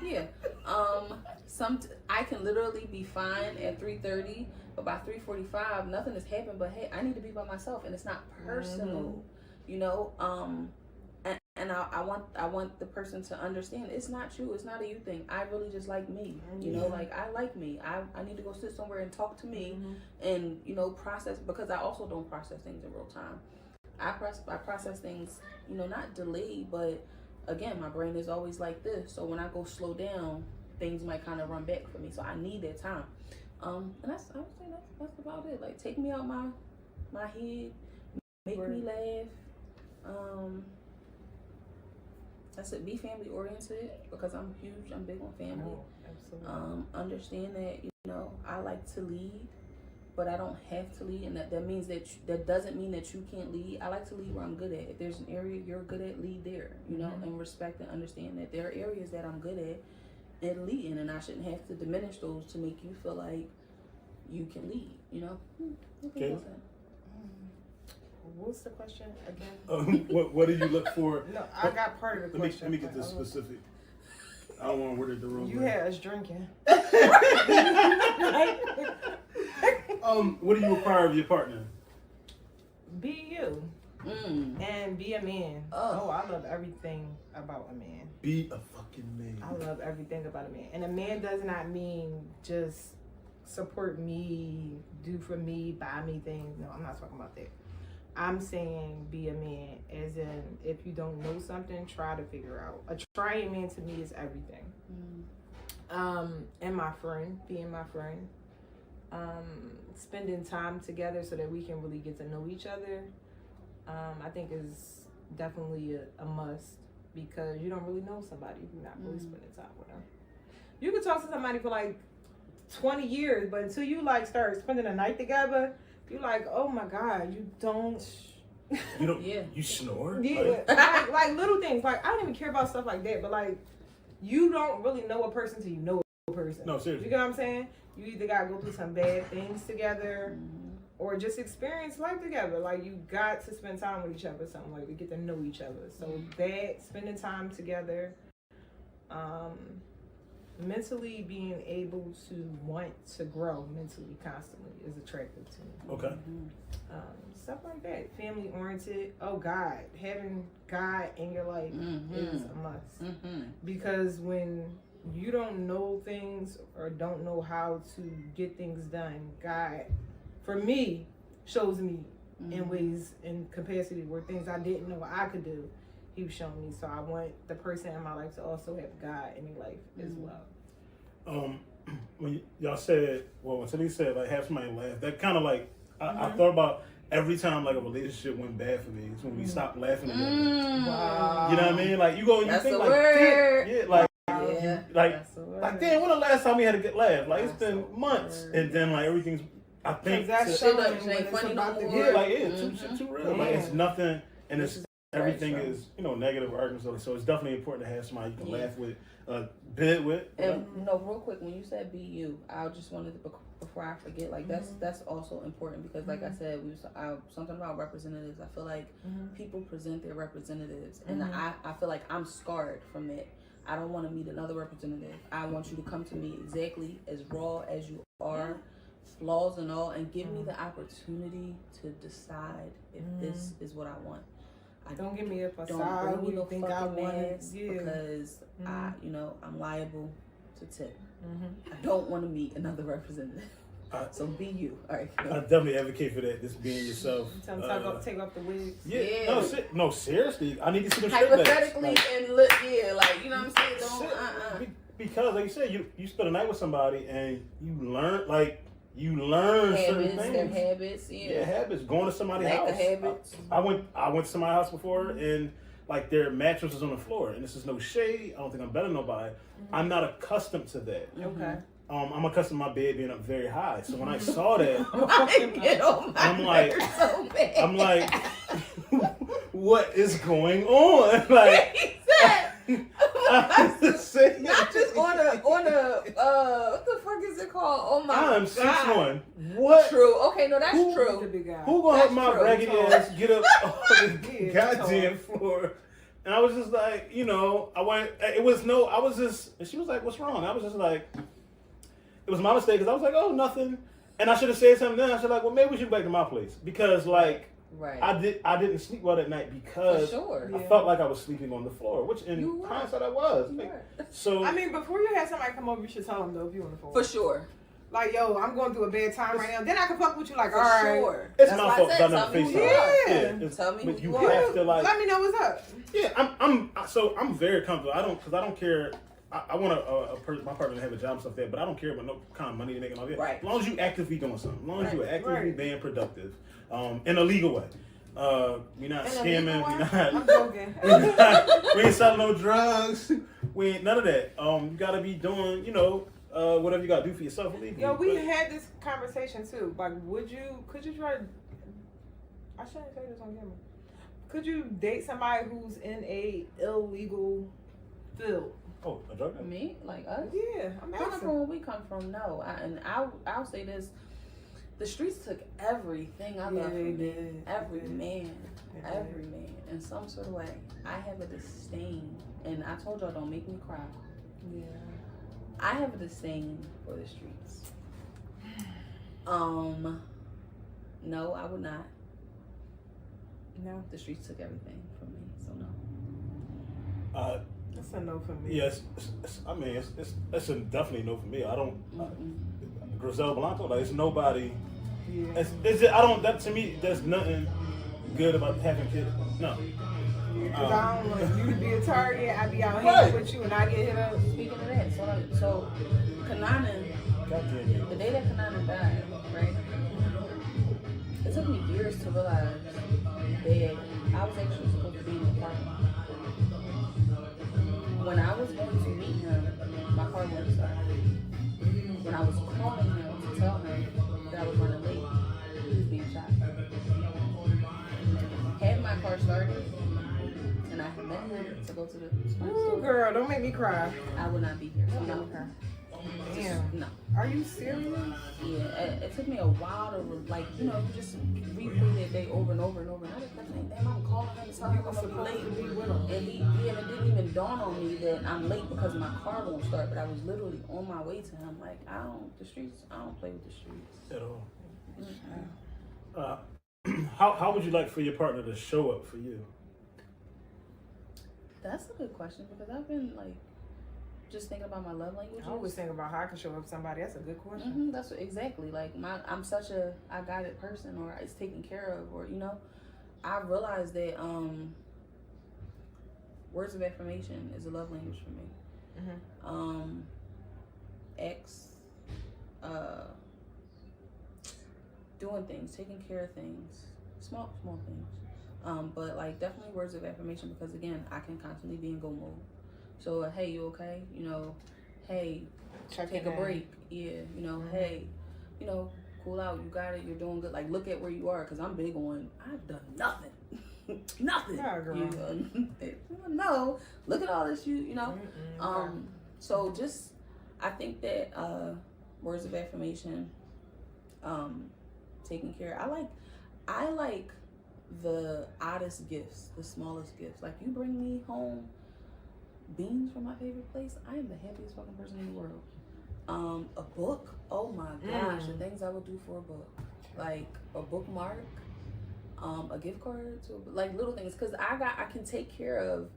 Yeah. I can literally be fine at 3:30, but by 3:45, nothing has happened. But hey, I need to be by myself, and it's not personal, you know. And I want the person to understand it's not you, it's not a you thing. I really just like me, you know, like, I like me. I need to go sit somewhere and talk to me and, you know, process, because I also don't process things in real time. I process things, you know, not delayed, but again, my brain is always like this. So when I go slow down, things might kind of run back for me. So I need that time. And I would say that's about it. Like, take me out my head, make me laugh. That's it. Be family oriented, because I'm huge. I'm big on family. Oh, absolutely. Understand that, you know, I like to lead, but I don't have to lead, and that means that doesn't mean that you can't lead. I like to lead where I'm good at. If there's an area you're good at, lead there. You know, and respect and understand that there are areas that I'm good at leading, and I shouldn't have to diminish those to make you feel like you can lead. You know. Okay. What's the question again? What do you look for? No, I got part of the question. Let me get this specific. I don't want to word it the wrong way. You had us drinking. What do you require of your partner? Be you. And be a man. Oh, I love everything about a man. Be a fucking man. I love everything about a man. And a man does not mean just support me, do for me, buy me things. No, I'm not talking about that. I'm saying be a man, as in, if you don't know something, try to figure out. A trying man to me is everything. And my friend, being my friend. Spending time together so that we can really get to know each other, I think is definitely a must, because you don't really know somebody if you're not really spending time with them. You could talk to somebody for like 20 years, but until you like start spending a night together, you're like, oh my God, you don't. You don't. You snore. Yeah, like little things. Like, I don't even care about stuff like that, but like, you don't really know a person till you know a person. No, seriously. You get what I'm saying? You either gotta go through some bad things together, or just experience life together. Like, you got to spend time with each other, something like to get to know each other. So that, spending time together, mentally being able to want to grow mentally constantly is attractive to me. Okay. Stuff like that. Family oriented. Oh, God. Having God in your life is a must. Because when you don't know things or don't know how to get things done, God, for me, shows me in ways, in capacity where things I didn't know I could do, he was showing me. So I want the person in my life to also have God in their life as well. when y'all said, well, when Talisa said like have somebody laugh, that kind of like I thought about every time like a relationship went bad for me. It's when we stopped laughing together. Wow. You know what I mean? Like you go, you That's think the like, word. damn, yeah, like. Yeah. That's the word. Like, damn, when the last time we had a good laugh? Like, it's been That's the months. word. And then, like, everything's, I think, that's Shit showing ain't when it's funny about no to more. yeah, get. like, yeah, too real. Like, it's Yeah. nothing, and it's, everything right. is, you know, negative arguments. So it's definitely important to have somebody you can Yeah. laugh with, bid with. And no, real quick, when you said be you, I just wanted to, before I forget, like that's also important because, like I said, something about representatives. I feel like people present their representatives, and I feel like I'm scarred from that. I don't want to meet another representative. I want you to come to me exactly as raw as you are, flaws and all, and give me the opportunity to decide if this is what I want. Don't give me a facade. Don't bring me who no you think I fucking want. mess because I'm liable to tip. I don't want to meet another representative. So be you. All right. I definitely advocate for that, just being yourself. Take off the wigs. Yeah. No, seriously. I need to see them strip backs. Hypothetically, Like, and look, like, you know what I'm saying? Don't, because, like you said, you spend a night with somebody and you learn certain habits, things. their habits, Yeah, habits. Going to somebody's Lack house. of habits. I went to somebody's house before and like their mattress was on the floor, and this is no shade. I don't think I'm better than nobody. I'm not accustomed to that. Okay. I'm accustomed to my bed being up very high. So when I saw that, I'm like, what is going on? Like, I'm just saying. Not just on a what the fuck is it called? Oh my I'm God. 6'1". What? True. Okay, no, that's Who- true. The big guy. Who gonna help my That's true. raggedy ass get up off the Yeah, goddamn floor? And I was just like, you know, I was just, and she was like, what's wrong? I was just like, it was my mistake because I was like, oh, nothing. And I should have said something then. I should like, well, maybe we should go back to my place because like, Right. I didn't sleep well that night because For sure. I felt like I was sleeping on the floor, which in You were. hindsight I was. You Like, were. so I mean, before you have somebody come over, you should tell them though if you want to fall. For sure. Like, yo, I'm going through a bad time right now. Then I can fuck with you. Like, For all right. sure. it's That's my why I fault. said, I tell never me who faced you it. are. It's- Tell me but who you you are. have to like. Let me know what's up. Yeah, I'm very comfortable. I don't care. I want my partner to have a job and stuff there, but I don't care about no kind of money they make and all that. Right. As long as you actively doing something, as long as you are actively Right. being productive, in a legal way. We're not In a scamming. legal We're way? not. I'm joking. We ain't selling no drugs. We ain't none of that. You gotta be doing, whatever you gotta do for yourself legally. Yo, we But- had this conversation too. Like, could you try? I shouldn't say this on camera. Could you date somebody who's in a illegal field? Oh, a drug addict? Me? Like us? Yeah, I'm Coming asking. from where we come from, no. I'll say this. The streets took everything I love they from me. did. Every They did. man. They did. Every man. In some sort of way. I have a disdain. And I told y'all, don't make me cry. Yeah. I have a disdain for the streets. No, I would not. No, The streets took everything from me, so no. that's a no for me. Yes, I mean, it's a definitely no for me. I don't. Mm-mm. Grizel Blanco, like it's nobody. Yeah. To me, there's nothing good about having kids. No. Because I don't want you to be a target. I be out Right. here with you and I get hit up. Speaking of that, so Kananan, Goddamn you. the day that Kananan died, right? It took me years to realize that I was actually supposed to be in the car. When I was going to meet him, my car wouldn't start. When I was calling him to tell him that I was running late, he was being shot. Had my car started, and I had met him to go to the Ooh, girl, don't make me cry. I would not be here. So no. Damn. No. Are you serious? Yeah, it took me a while to, you just replay that day over and over and over. And I just kept saying, damn, I'm calling him, telling You him were I'm gonna supposed be to late. be with him. And it didn't even dawn on me that I'm late because my car won't start. But I was literally on my way to him. Like, I don't play with the streets. At all. Mm-mm. How would you like for your partner to show up for you? That's a good question because I've been just thinking about my love languages. I always think about how I can show up for somebody. That's a good question. That's exactly I'm such I got it person, or it's taken care of, or I realized that words of affirmation is a love language for me. Acts doing things, taking care of things, small things. But like definitely words of affirmation, because again, I can constantly be in go mode. So hey, you okay? You know, hey, take a break. Yeah, you know, hey, you know, cool out. You got it. You're doing good. Like look at where you are, because I'm big on I've done nothing. Nothing. Yeah, girl. No, look at all this. You know. So just I think that words of affirmation, taking care. I like the oddest gifts, the smallest gifts. Like you bring me home beans from my favorite place, I am the happiest fucking person in the world. A book, oh my gosh, the things I would do for a book, like a bookmark, a gift card to like little things, because I can take care of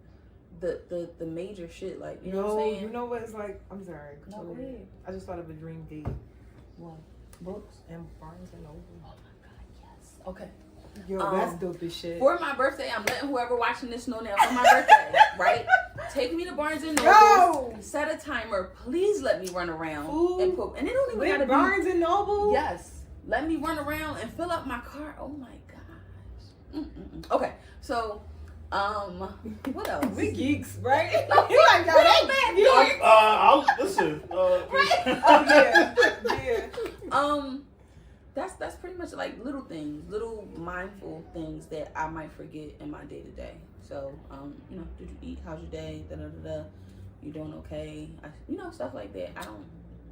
the major shit, like you know what I'm saying. You know what it's like? I'm sorry. No, go ahead. I just thought of a dream date. What? Books And Barnes and Noble. Oh my god, yes. Okay. Yo, that's dope as shit. For my birthday, I'm letting whoever watching this know now. For my birthday, right? Take me to Barnes and Noble. Go! Set a timer. Please let me run around Ooh, and put. And it don't even with gotta Barnes and Noble. Yes. Let me run around and fill up my car. Oh my gosh. Okay. So, what else? We geeks, right? You like yo, that geeks. I'll listen. Oh yeah. That's pretty much like little things, little mindful things that I might forget in my day to day. So, you know, did you eat? How's your day? Da da da da. You doing okay? You know, stuff like that.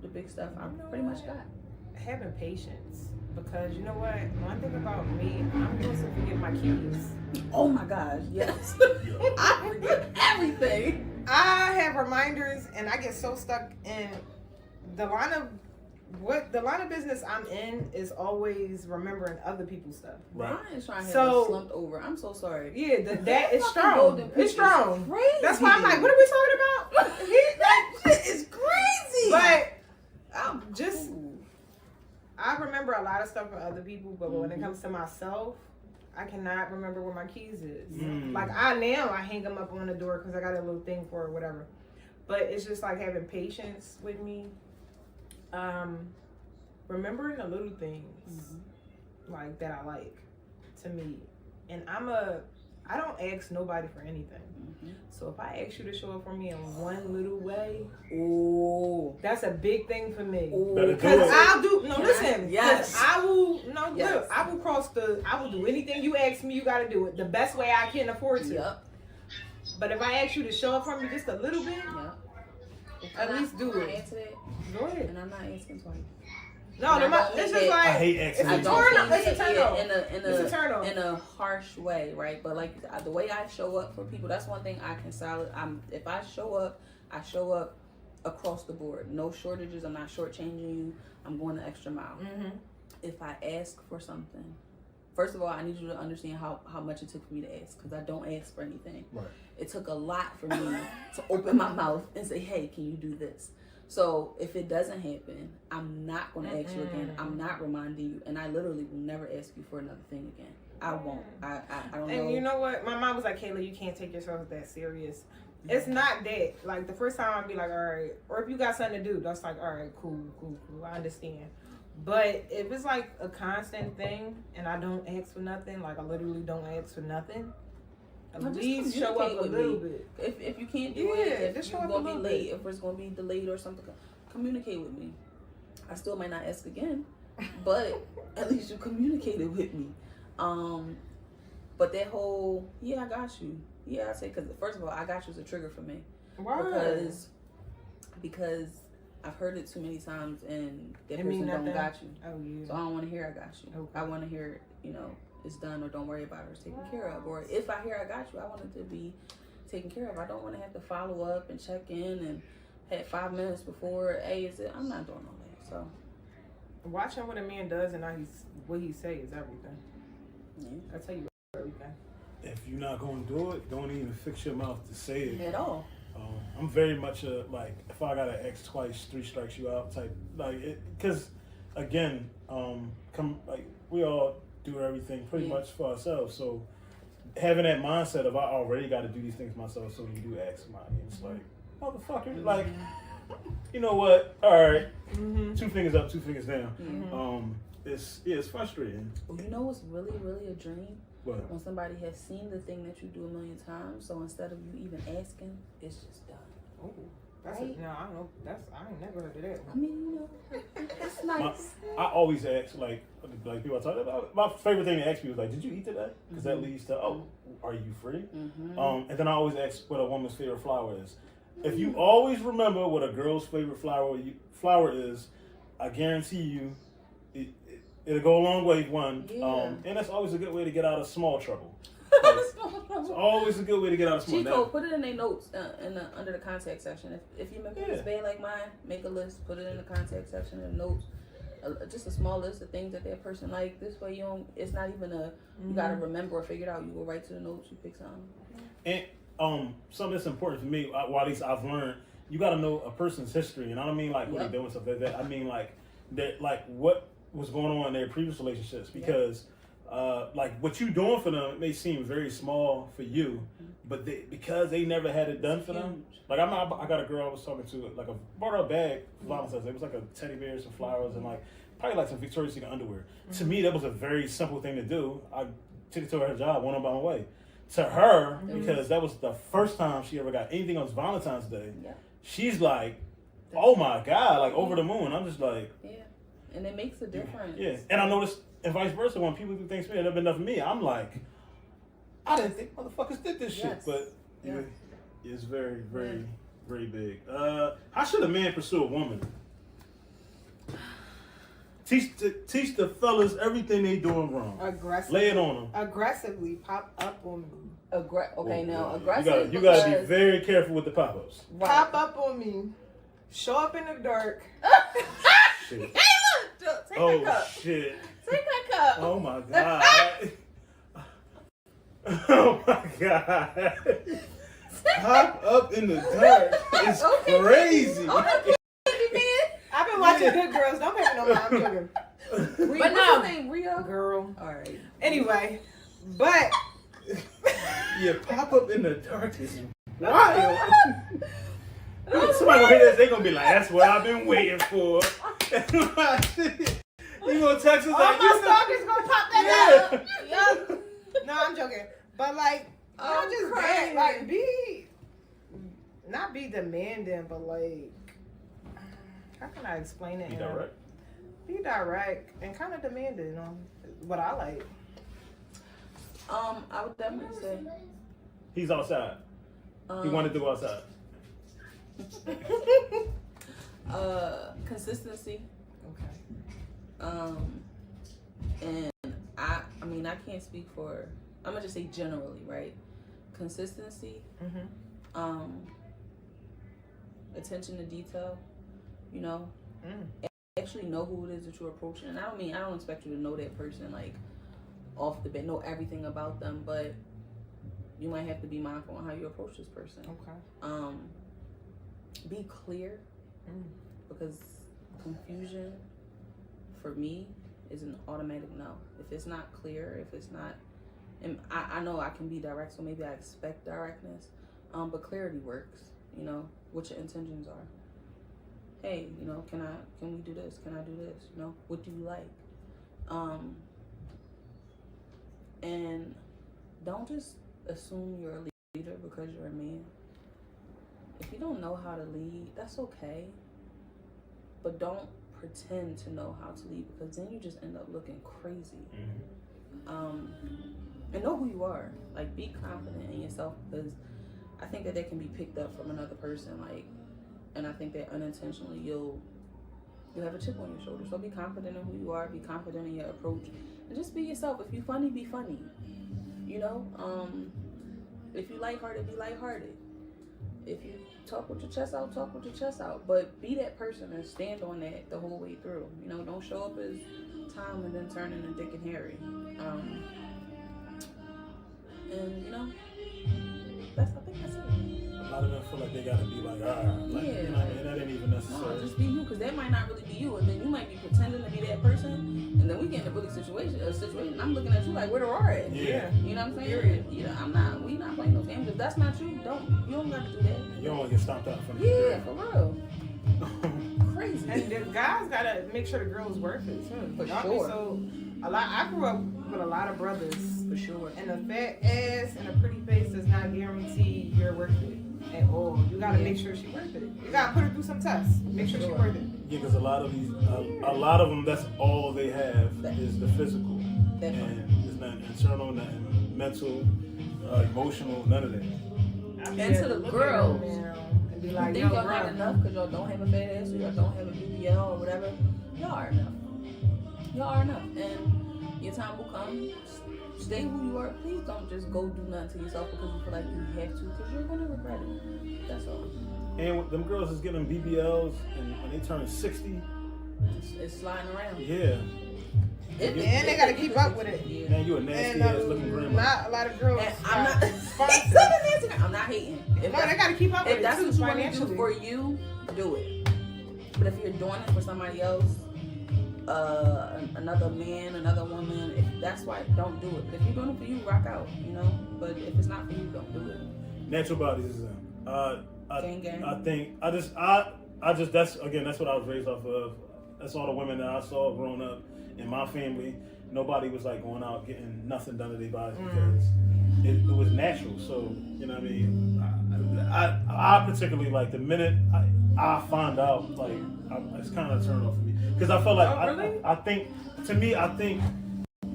The big stuff I pretty much got. Having patience, because you know what? One thing about me, I'm supposed to forget my keys. Oh my gosh, yes. I forget everything. I have reminders, and I get so stuck in the line of business I'm in is always remembering other people's stuff. Ryan is trying to So- slumped over. I'm so sorry. Yeah, that is fucking strong. golden It's strong. Crazy. That's why I'm like, what are we talking about? That shit is crazy. But I'm just, cool. I remember a lot of stuff from other people, but when it comes to myself, I cannot remember where my keys is. Like I hang them up on the door because I got a little thing for it, whatever. But it's just like having patience with me. Remembering the little things like that I like to me, and I don't ask nobody for anything. So if I ask you to show up for me in one little way, that's a big thing for me. Because I'll do listen. Yes. I will Yes. look. I will do anything you ask me. You got to do it the best way I can afford to. Yep. But if I ask you to show up for me just a little bit, at least do it. Answer it. Go ahead. And I'm not asking twice. No, it's just like I hate it's asking. a turn off. It's a turn Yeah, off. in a harsh way, right? But like the way I show up for people, that's one thing I can solid. If I show up across the board. No shortages. I'm not shortchanging you. I'm going the extra mile. If I ask for something, first of all, I need you to understand how much it took for me to ask, because I don't ask for anything. Right. It took a lot for me to open my mouth and say, hey, can you do this? So if it doesn't happen, I'm not going to ask you again. I'm not reminding you. And I literally will never ask you for another thing again. I won't. I don't know. And you know what? My mom was like, Kayla, you can't take yourself that serious. It's not that. Like, the first time I'd be like, all right. Or if you got something to do, that's like, all right, cool. I understand. But if it's like a constant thing and I don't ask for nothing, like I literally don't ask for nothing, at least show up a little bit. If you can't do it, if you're going to be late, if it's going to be delayed or something, communicate with me. I still might not ask again, but at least you communicated with me. But that whole, I got you. I say, because first of all, I got you is a trigger for me. Why? Because I've heard it too many times and that person don't got you. Oh, yeah. So I don't want to hear I got you. Okay. I want to hear, it's done, or don't worry about it, it's taken care of. Or if I hear I got you, I want it to be taken care of. I don't want to have to follow up and check in and have 5 minutes before, hey, is it? I'm not doing all that. So watching what a man does and what he say is everything. yeah. I tell you everything. If you're not going to do it, don't even fix your mouth to say it. At all. I'm very much a, like, if I got to X twice, 3 strikes you out type. Like, because, again, we all do everything pretty much for ourselves. So having that mindset of I already got to do these things myself, so when you do ask somebody, it's like, motherfucker, like, you know what? All right. Mm-hmm. 2 fingers up, 2 fingers down. Mm-hmm. It's frustrating. Well, you know what's really, really a dream? What? When somebody has seen the thing that you do a million times, so instead of you even asking, it's just done. Oh, that's Right? no, I don't know. I ain't never heard of that I one. mean, you know, it's nice. I always ask like people I talk about. My favorite thing to ask people is like, "Did you eat today?" Because that leads to, "Oh, are you free?" And then I always ask what a woman's favorite flower is. If you always remember what a girl's favorite flower is, I guarantee you, it'll go a long way. One, and that's always a good way to get out of small trouble. Like, it's always a good way to get out of small trouble. Chico, put it in their notes under the contact section. If you remember this bad like mine, make a list, put it in the contact section in the notes. Just a small list of things that person like. This way, you don't. It's not even you gotta remember or figure it out. You go right to the notes. You pick something. And something that's important for me, or at least I've learned, you got to know a person's history, and I don't mean like what they're doing stuff like that. I mean like what was going on in their previous relationships, because like what you doing for them, it may seem very small for you, but because they never had it done for them. Like I got a girl I was talking to, like bought her a bag for Valentine's Day. It was like a teddy bear, some flowers, and like probably like some Victoria's Secret underwear. To me, that was a very simple thing to do. I took it to her job, went on my way. To her, because that was the first time she ever got anything on Valentine's Day, she's like, "Oh my God," like over the moon. I'm just like, and it makes a difference. Yeah, and I noticed, and vice versa, when people do things for me, it never been enough for me. I'm like, I didn't think motherfuckers did this shit, but it's very, very, very big. How should a man pursue a woman? Teach the fellas everything they doing wrong. Aggressively. Lay it on them. Aggressively pop up on me. Aggressive. You gotta be very careful with the pop-ups. Right. Pop up on me. Show up in the dark. Shit. Hey, look! Take that cup. Shit. Take that cup. Oh my God. Oh my God. Pop up in the dark. It's crazy. I've been watching Good Girls. Don't pay me no mind. I'm joking. But no. Name Rio? Girl. All right. Anyway, but yeah, pop up in the dark is wild. Somebody gonna hear this, they gonna be like, "That's what I've been waiting for." You gonna text us all like, my stalkers gonna pop that up. Yup. No, I'm joking. But like, I'm just bad. Like, not be demanding, but like, how can I explain it? Be direct. Be direct and kind of demanding on what I like. I would definitely say he's outside. He wanted to go outside. Consistency. Okay. And I mean, I can't speak for. I'm gonna just say generally, right? Consistency. Attention to detail. You know. Actually know who it is that you're approaching. And I don't expect you to know that person like off the bat, know everything about them, but you might have to be mindful on how you approach this person. Okay. Be clear, because confusion for me is an automatic no. If it's not clear, if it's not, and I know I can be direct, so maybe I expect directness, but clarity works. You know what your intentions are. Hey, you know, can we do this? Can I do this? You know, what do you like? And don't just assume you're a leader because you're a man. If you don't know how to lead, that's okay. But don't pretend to know how to lead, because then you just end up looking crazy. And know who you are. Like, be confident in yourself, because I think that can be picked up from another person. Like, and I think that unintentionally you'll have a chip on your shoulder. So be confident in who you are. Be confident in your approach, and just be yourself. If you're funny, be funny. You know, if you lighthearted, be lighthearted. If you talk with your chest out, talk with your chest out. But be that person and stand on that the whole way through. You know, don't show up as Tom and then turn into Dick and Harry. And you know, I think that's it. A lot of them feel like they gotta be like, you know, that ain't even necessary. No, just be you, because that might not really be you, and then you might be pretending to be that person, and then we get in a really situation. I'm looking at you like, where the R at? Yeah. You know what I'm saying? Period. You know, we not playing those games. If that's not you, you don't got to do that. You don't want to get stomped out in front of Yeah, for real. Crazy. And the guys gotta make sure the girl's worth it too. For Y'all sure. be so I grew up with a lot of brothers. For sure. And a fat ass and a pretty face does not guarantee you're worth it at all. You gotta make sure she's worth it. You gotta put her through some tests. Make sure she's worth it. Yeah, because a lot of them, that's all they have is the physical, and it's not internal, nothing mental, emotional, none of that. And to the girls, and be like, you think y'all not enough because y'all don't have a fat ass or y'all don't have a BBL or whatever. Y'all are enough. Y'all are enough, and your time will come. Stay who you are. Please don't just go do nothing to yourself because you feel like you have to, because you're gonna regret it. That's all. And them girls is getting BBLs, and when they turn 60, it's sliding around. Yeah. And they gotta keep up with it. Yeah. Man, you a nasty ass looking grandma. Not a lot of girls. And I'm not. I'm not hating. If they gotta keep up with it. If that's too, what you want to financially. do for you, do it. But if you're doing it for somebody else, another man, another woman, if that's why, don't do it. But if you're doing it for you, rock out, you know. But if it's not for you, don't do it. Natural bodies is Gang. I think I just that's what I was raised off of. That's all the women that I saw growing up in my family. Nobody was like going out getting nothing done to their bodies because it was natural. So you know what I mean. I particularly like the minute I find out, like it's kind of a turn off for me because I felt like I think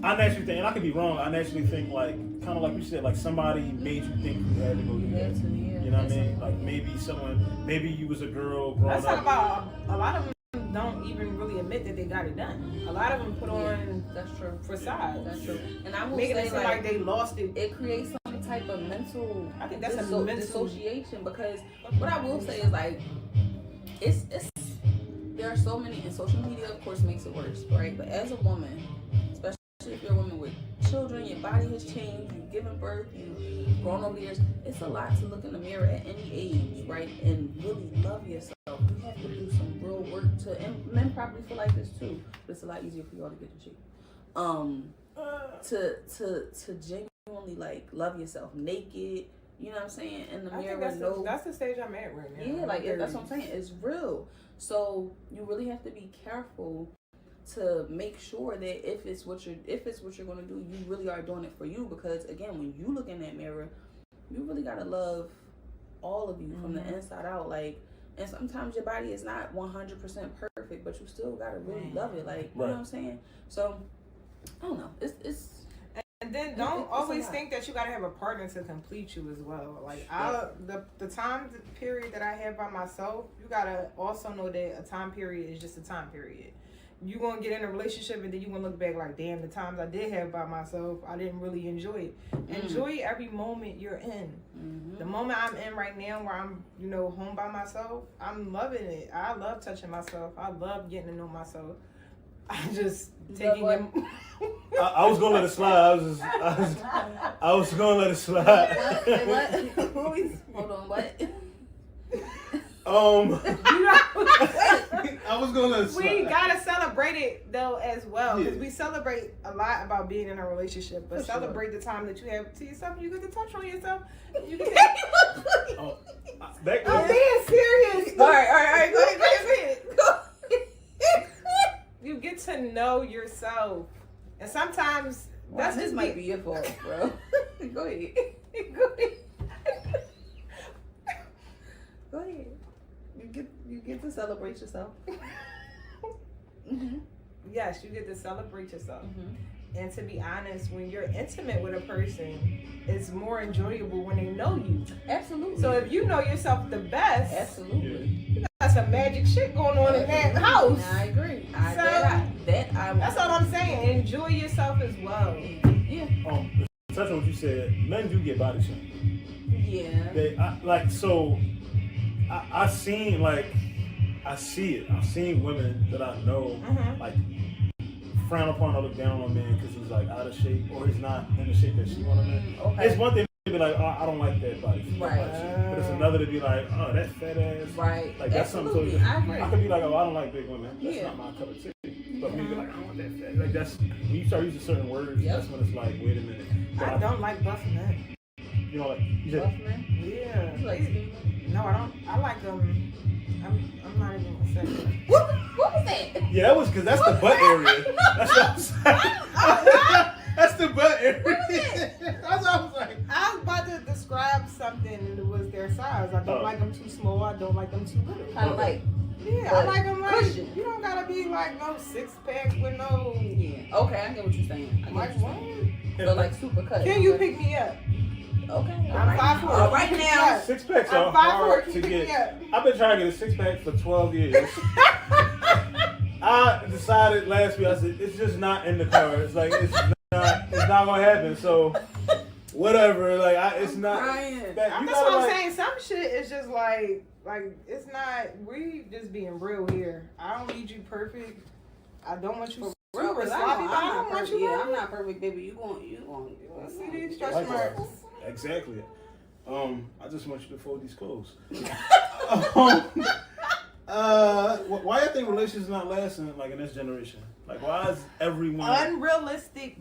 I naturally think, and I could be wrong. I naturally think like kind of like you said, like somebody made you think you had to go do that. You know what I mean? Like maybe you was a girl growing Let's up. talk about a lot of them don't even really admit that they got it done. A lot of them put on that's true facades. That's true. And I will making say it seem like they lost it. It creates some type of mental. I think that's a mental dissociation because what I will say is like it's there are so many, and social media of course makes it worse, right? But as a woman, especially if you're a woman with children, your body has changed, you've given birth, you've grown over the years, it's a lot to look in the mirror at any age, right? And really love yourself. You have to do some real work to, and men probably feel like this too, but it's a lot easier for y'all to get in shape. To genuinely like love yourself naked, you know what I'm saying? In the mirror, that's the stage I'm at right now. Yeah, like that's what I'm saying. It's real. So you really have to be careful to make sure that if it's what you're gonna do, you really are doing it for you. Because again, when you look in that mirror, you really gotta love all of you from the inside out. Like, and sometimes your body is not 100% perfect, but you still gotta really love it. Like, you know what I'm saying? So I don't know. It's. And then don't always think that you gotta have a partner to complete you as well. Like the time period that I have by myself, you gotta also know that a time period is just a time period. You gonna get in a relationship and then you gonna look back like, damn, the times I did have by myself, I didn't really enjoy it. Enjoy every moment you're in. The moment I'm in right now, where I'm, home by myself, I'm loving it. I love touching myself. I love getting to know myself. I just taking him. I was gonna let it slide. I was gonna let it slide. What? Hold on. What? I was gonna let it slide. We gotta celebrate it though as well, because we celebrate a lot about being in a relationship, but celebrate the time that you have to yourself. You get to touch on yourself. You get to. I'm being serious. All right. Go ahead. You get to know yourself, and sometimes this might be your fault, bro. Go ahead. Go ahead. You get to celebrate yourself. Yes, you get to celebrate yourself. And to be honest, when you're intimate with a person, it's more enjoyable when they know you. Absolutely. So if you know yourself the best, absolutely, you got some magic shit going on in that house. I agree. That's all I'm saying. Enjoy yourself as well. Yeah. Touch on what you said. Men do get body shamed. Yeah. I see it. I've seen women that I know like frown upon or look down on a man because he's like out of shape or he's not in the shape that she want him in. Okay. It's one thing to be like, oh, I don't like that body shape. Right. But it's another to be like, oh, that fat ass. Right. Like that's absolutely. something totally I agree. I could be like, oh, I don't like big women. That's not my cup of tea. But me be like, I don't want that fat. Like that's when you start using certain words. That's when it's like, wait a minute. I don't like buff men. You know, like you said. Buffman? Yeah. You like skinny? No, I don't. I like them. I'm not even gonna say that. What was that? Yeah, that was because that's the butt area. That's what I'm saying. That's the butt area. That's what I was like. I was about to describe something and it was their size. I don't like them too small. I don't like them too little. Kind of like. Yeah, I like them like cushion. you don't gotta be like no 6-pack with no. Yeah. Okay, I get what you're saying. Like what? But like super cut. Can you pick me up? Okay. I'm 5'4". All right now. 6-packs I'm are 5'4". hard Can to you pick me get. up? I've been trying to get a 6-pack for 12 years. I decided last week. I said it's just not in the cards. Like it's not gonna happen. So whatever. Like it's not. Crying. That, you That's what gotta, I'm like, saying. Some shit is just like it's not. We just being real here. I don't need you perfect. I don't want you Real, super 'cause sloppy. I'm But I not don't want perfect. you. Yeah, I'm perfect. not perfect, baby. You going. See these stretch Likewise. marks. Exactly. I just want you to fold these clothes. Why do you think relationships not lasting like in this generation? Like why is everyone Unrealistic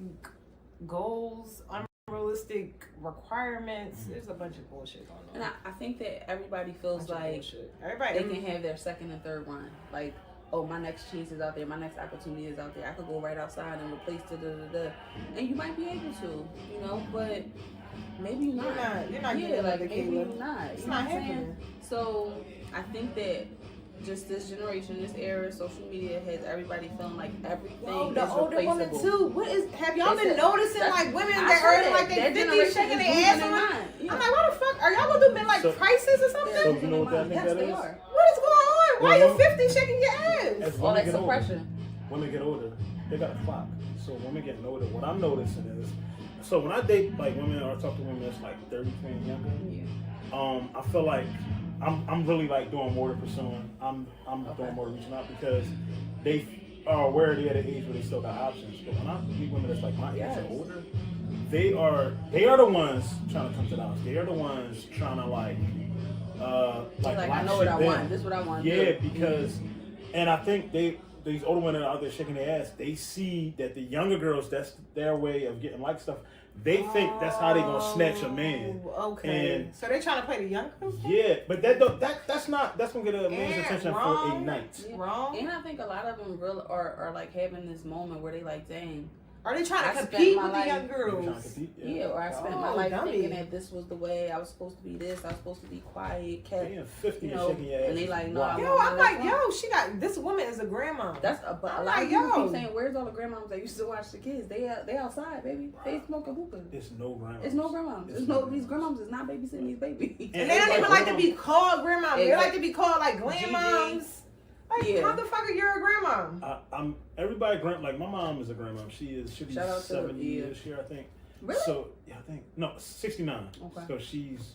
goals, unrealistic requirements. There's a bunch of bullshit going on. And I think that everybody feels like Everybody they can have their second and third run. Like, oh, my next chance is out there. My next opportunity is out there. I could go right outside and replace da. And you might be able to, but maybe you're not. You're not yeah, getting like another maybe Kayla. you're not. It's You know not what I'm saying? happening. So I think that just this generation, this era, social media has everybody feeling like everything The is older woman replaceable. too. What is? Have y'all It's been a- noticing that's- like women I that said are like they that 50 generation shaking is their losing ass their on? mind. Yeah. I'm like, why the fuck are y'all gonna do men like So- prices or something? So you know what that means? Yes, That they is? are. What is going on? Why Well, you 50 shaking your ass? As All women that get older, suppression. women get older, they got a clock. So women getting older, what I'm noticing is, so when I date like women or talk to women that's like 30, 20 and younger, Yeah. I feel like I'm really like doing more to pursuing. I'm doing more to reaching out because they are aware they're at an age where they still got options. But when I meet women that's like my age or older, they are the ones trying to come to the house. They are the ones trying to like Like I lock know what shit I down. want. This is what I want. Yeah, because, and I think these older women out there shaking their ass, they see that the younger girls, that's their way of getting like stuff. They think that's how they gonna snatch a man. Okay. And so they're trying to play the young girls? yeah, but that's gonna get a man's And attention for a wrong. night. Yeah. Wrong. And I think a lot of them are like having this moment where they like, dang, Are they trying I to spent compete my with the life- young They trying to girls? compete, yeah, or I spent my Oh, life dummy. thinking that this was the way I was supposed to be this, I was supposed to be quiet, kept, Being 50 you and know, shaking your ass. and they like, no, wow. I Yo, I'm like, yo, she got this woman is a grandma. That's but a I'm lot like, of people yo. keep saying, "Where's all the grandmoms that used to watch the kids? They outside, baby. They smoking hookah. It's no grandma. It's no grandmoms. It's no these grandmoms is not babysitting these babies. and they don't even like to be called grandma. They like to be called like GG. grandmoms. Like, Yeah. motherfucker, you're a grandma. I'm everybody like my mom is a grandma. She'll be Shout out to 70 her, years here, I think. Really? So yeah, I think no 69. Okay. So she's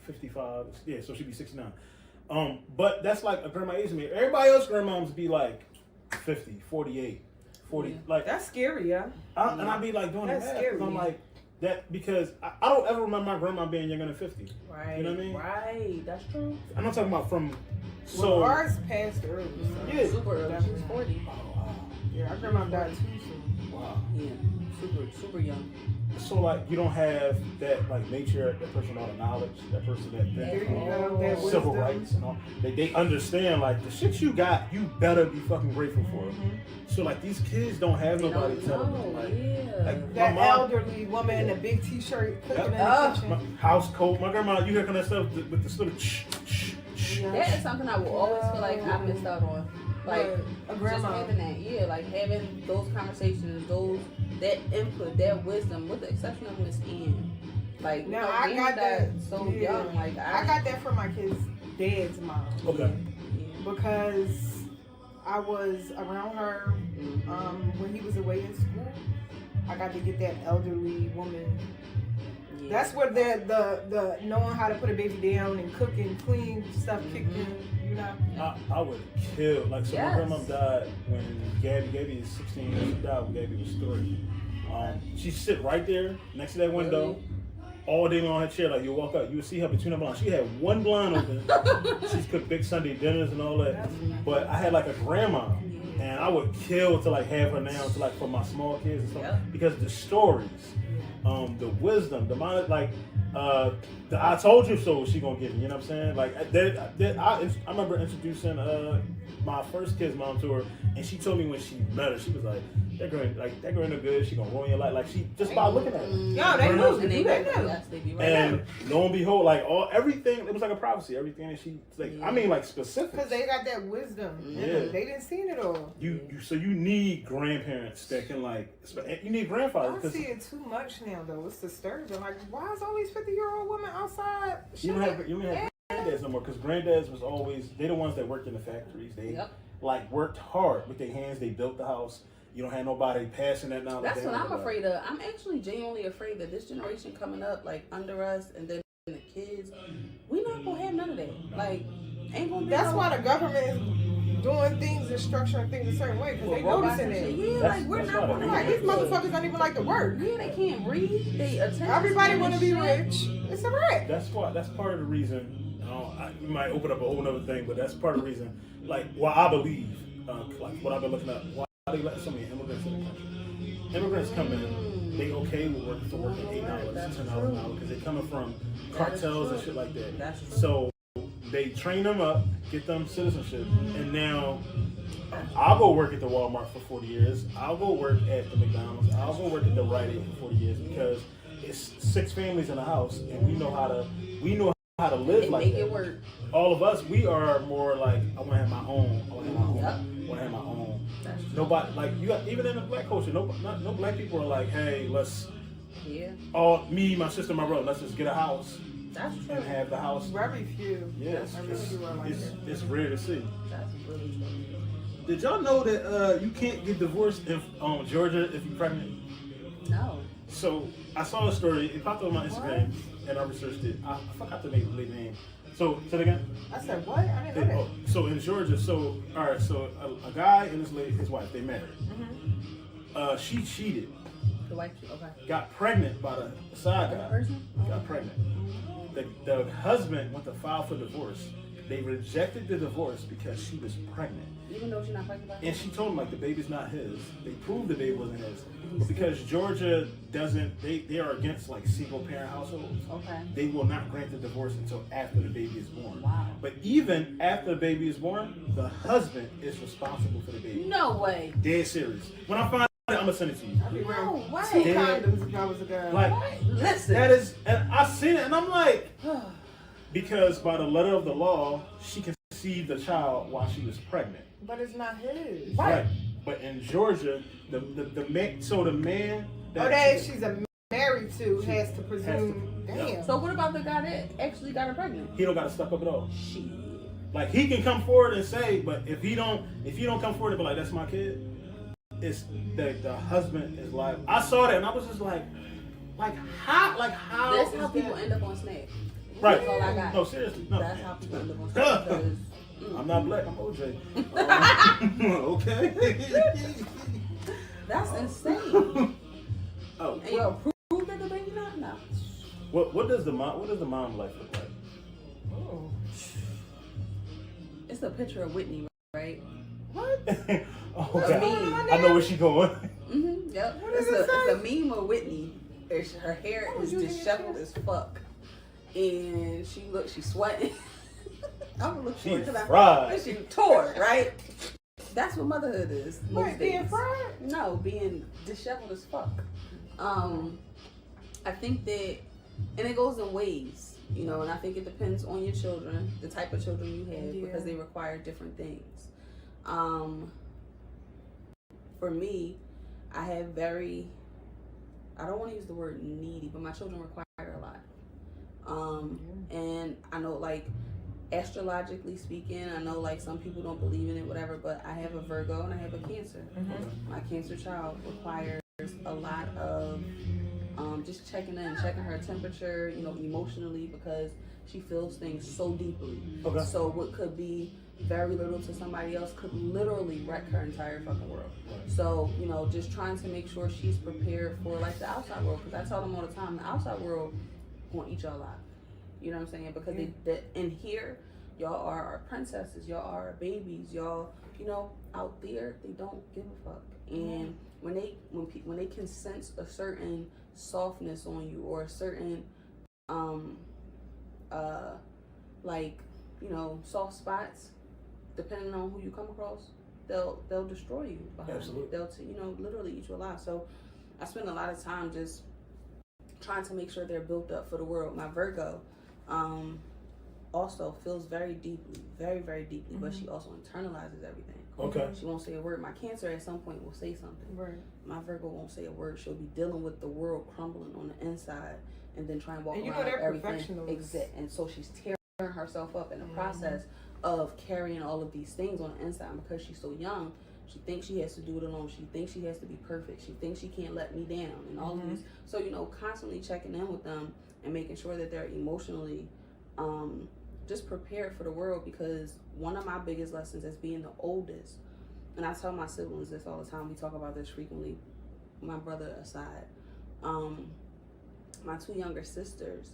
55. Yeah, so she'd be 69. But that's like a grandma age to me. Everybody else grandmoms be like 50, 48, 40. Yeah. Like That's scary, yeah. and I'd be like doing That's the math. scary. I'm like that because I don't ever remember my grandma being younger than 50. Right. You know what I mean? Right. That's true. I'm not talking about from Well, so ours passed early. So. Yeah. Super early. She was 40. Yeah, our grandma died too soon. wow. Yeah. Super young. So like you don't have that like nature, that person all the knowledge, that person that There you go, that civil wisdom. rights and all. They understand like the shit you got, you better be fucking grateful for it. So like these kids don't have They nobody don't telling know. them like, Yeah. like That my mom, elderly woman in a big t-shirt cooking in the my kitchen. house coat. My grandma, you hear kind of stuff with this little That is something I will always feel like I missed out on. Like a just grandma. having that, yeah, like having those conversations, that input, that wisdom, with the exception of Miss Ann. Like Now, you know, I Ann got died that- so yeah. young. Like I got that from my kid's dad's mom. Okay. Because I was around her when he was away in school. I got to get that elderly woman. Yeah. That's where the knowing how to put a baby down and cook and clean stuff kicked in, you know. I would kill like so. Yes. My grandma died when Gabby is 16 years. She died when Gabby was 3. She sit right there next to that window. All day long on her chair, like you walk up, you would see her between her blinds. She had one blind open. She's cooked big Sunday dinners and all that. But I had like a grandma, and I would kill to like have her now to like for my small kids and stuff because the stories, the wisdom, the amount of like I told you so. She gonna get me. You know what I'm saying? Like I remember introducing my first kid's mom to her, and she told me when she met her, she was like, that girl ain't no good. She gonna ruin your life. Like she just by looking at her. Yo, they move. They do. Yes, they be right And now. lo and behold, like everything, it was like a prophecy. Everything that she like, I mean, like specific. Because they got that wisdom. Yeah. They didn't see it all. So you need grandparents that can like. You need grandfathers. I see it too much now though. It's disturbing. Like, why is all these 50-year-old women outside? You don't have granddads no more because granddads was always they the ones that worked in the factories. They like worked hard with their hands. They built the house. You don't have nobody passing that knowledge. That's what I'm afraid of. I'm actually genuinely afraid that this generation coming up, like under us, and then the kids, we not gonna have none of that. Like, ain't gonna be. That's why the government is doing things and structuring things a certain way because they noticing it. Yeah, like we're not gonna like these motherfuckers don't even like to work. Yeah, they can't read. They attend. Everybody want to be rich. It's a wreck. That's part of the reason. You might open up a whole other thing, but that's part of the reason. Like, well, I believe, like what I've been looking at. Why they let so many immigrants in the country? Immigrants come in, they okay with working $8, $10 an hour because they're coming from cartels and shit like that. That's true. So they train them up, get them citizenship, and now I'll go work at the Walmart for 40 years. I'll go work at the McDonald's. I'll go work at the Rite Aid for 40 years because it's 6 families in a house, and we know how to live they like make that. it work. All of us, we are more like I want to have my own. I want to have my own. I want to have my own. Nobody like you got even in the black culture. No black people are like, hey, let's me, my sister, my brother, let's just get a house. That's true. And have the house. Very few. Yes, it's rare to see. That's really true. Did y'all know that you can't get divorced in Georgia if you're pregnant? No. So I saw a story. It popped up on my Instagram, and I researched it. I forgot the name. So say it again. I said what? I didn't know that. So in Georgia, a guy and his wife, they met her. Mm-hmm. She cheated. The wife, okay. Got pregnant by the side guy. Person? Got pregnant. The husband went to file for divorce. They rejected the divorce because she was pregnant. Even though she's not pregnant by him? And she told him like the baby's not his. They proved the baby wasn't his. But because Georgia doesn't, they are against like single parent households. Okay. They will not grant the divorce until after the baby is born. Wow. But even after the baby is born, the husband is responsible for the baby. No way. Dead serious. When I find it, I'm gonna send it to you. I'd be wearing No way. 2 condoms if I was a girl. Like, listen. that is, and I seen it, and I'm like, because by the letter of the law, she conceived the child while she was pregnant. But it's not his. Right. But in Georgia, the man that she's married to has to presume. Damn. Yep. So what about the guy that actually got her pregnant? He don't got to step up at all. Shit. Like he can come forward and say, but if you don't come forward and be like, that's my kid, it's the husband is liable. I saw that and I was just like how? That's how people end up on Snap. Right. That's all I got. No, seriously. No. That's how people end up on Snap. Because, I'm not black. I'm OJ. Okay. That's insane. Oh. And you approve that the baby not? No. What does the mom life look like? Oh. It's a picture of Whitney, right? What? Oh, What's God. going I know where she going. Mm-hmm. Yep. What It's does it a meme of Whitney. Her hair is disheveled as fuck, and she's sweating. I'm gonna look for it. She's fried. She tore, right? That's what motherhood is. What, being fried? No, being disheveled as fuck. I think that, and it goes in ways, and I think it depends on your children, the type of children you have, because they require different things. For me, I have I don't want to use the word needy, but my children require a lot. And I know, like, astrologically speaking, I know like some people don't believe in it, whatever, but I have a Virgo and I have a Cancer. Mm-hmm. My Cancer child requires a lot of just checking her temperature, emotionally, because she feels things so deeply. Okay. So what could be very little to somebody else could literally wreck her entire fucking world. Right. So, just trying to make sure she's prepared for like the outside world, because I tell them all the time, the outside world won't eat y'all out. You know what I'm saying? Because they in here, y'all are our princesses, y'all are our babies, y'all, out there, they don't give a fuck. And when they can sense a certain softness on you or a certain like, you know, soft spots, depending on who you come across, they'll destroy you behind Absolutely. it. They'll you know, literally eat you alive. So I spend a lot of time just trying to make sure they're built up for the world. My Virgo also feels very deeply, very, very deeply, but she also internalizes everything. Okay. She won't say a word. My Cancer at some point will say something. Right. My Virgo won't say a word. She'll be dealing with the world crumbling on the inside and then try and walk And you know around they're everything. professionals. Exact. And so she's tearing herself up in the process of carrying all of these things on the inside. And because she's so young, she thinks she has to do it alone. She thinks she has to be perfect. She thinks she can't let me down and all of these. So, you know, constantly checking in with them and making sure that they're emotionally just prepared for the world, because one of my biggest lessons as being the oldest, and I tell my siblings this all the time, we talk about this frequently, my brother aside, my two younger sisters,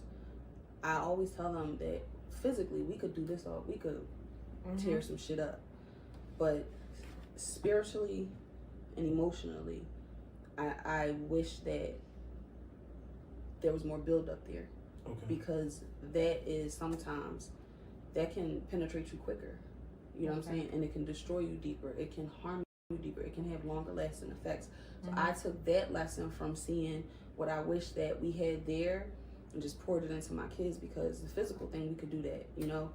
I always tell them that physically we could do this all, we could tear some shit up, but spiritually and emotionally, I wish that there was more build up there. Okay. Because that is sometimes, that can penetrate you quicker. You know what I'm saying? And it can destroy you deeper. It can harm you deeper. It can have longer lasting effects. So I took that lesson from seeing what I wish that we had there and just poured it into my kids, because the physical thing, we could do that, you know?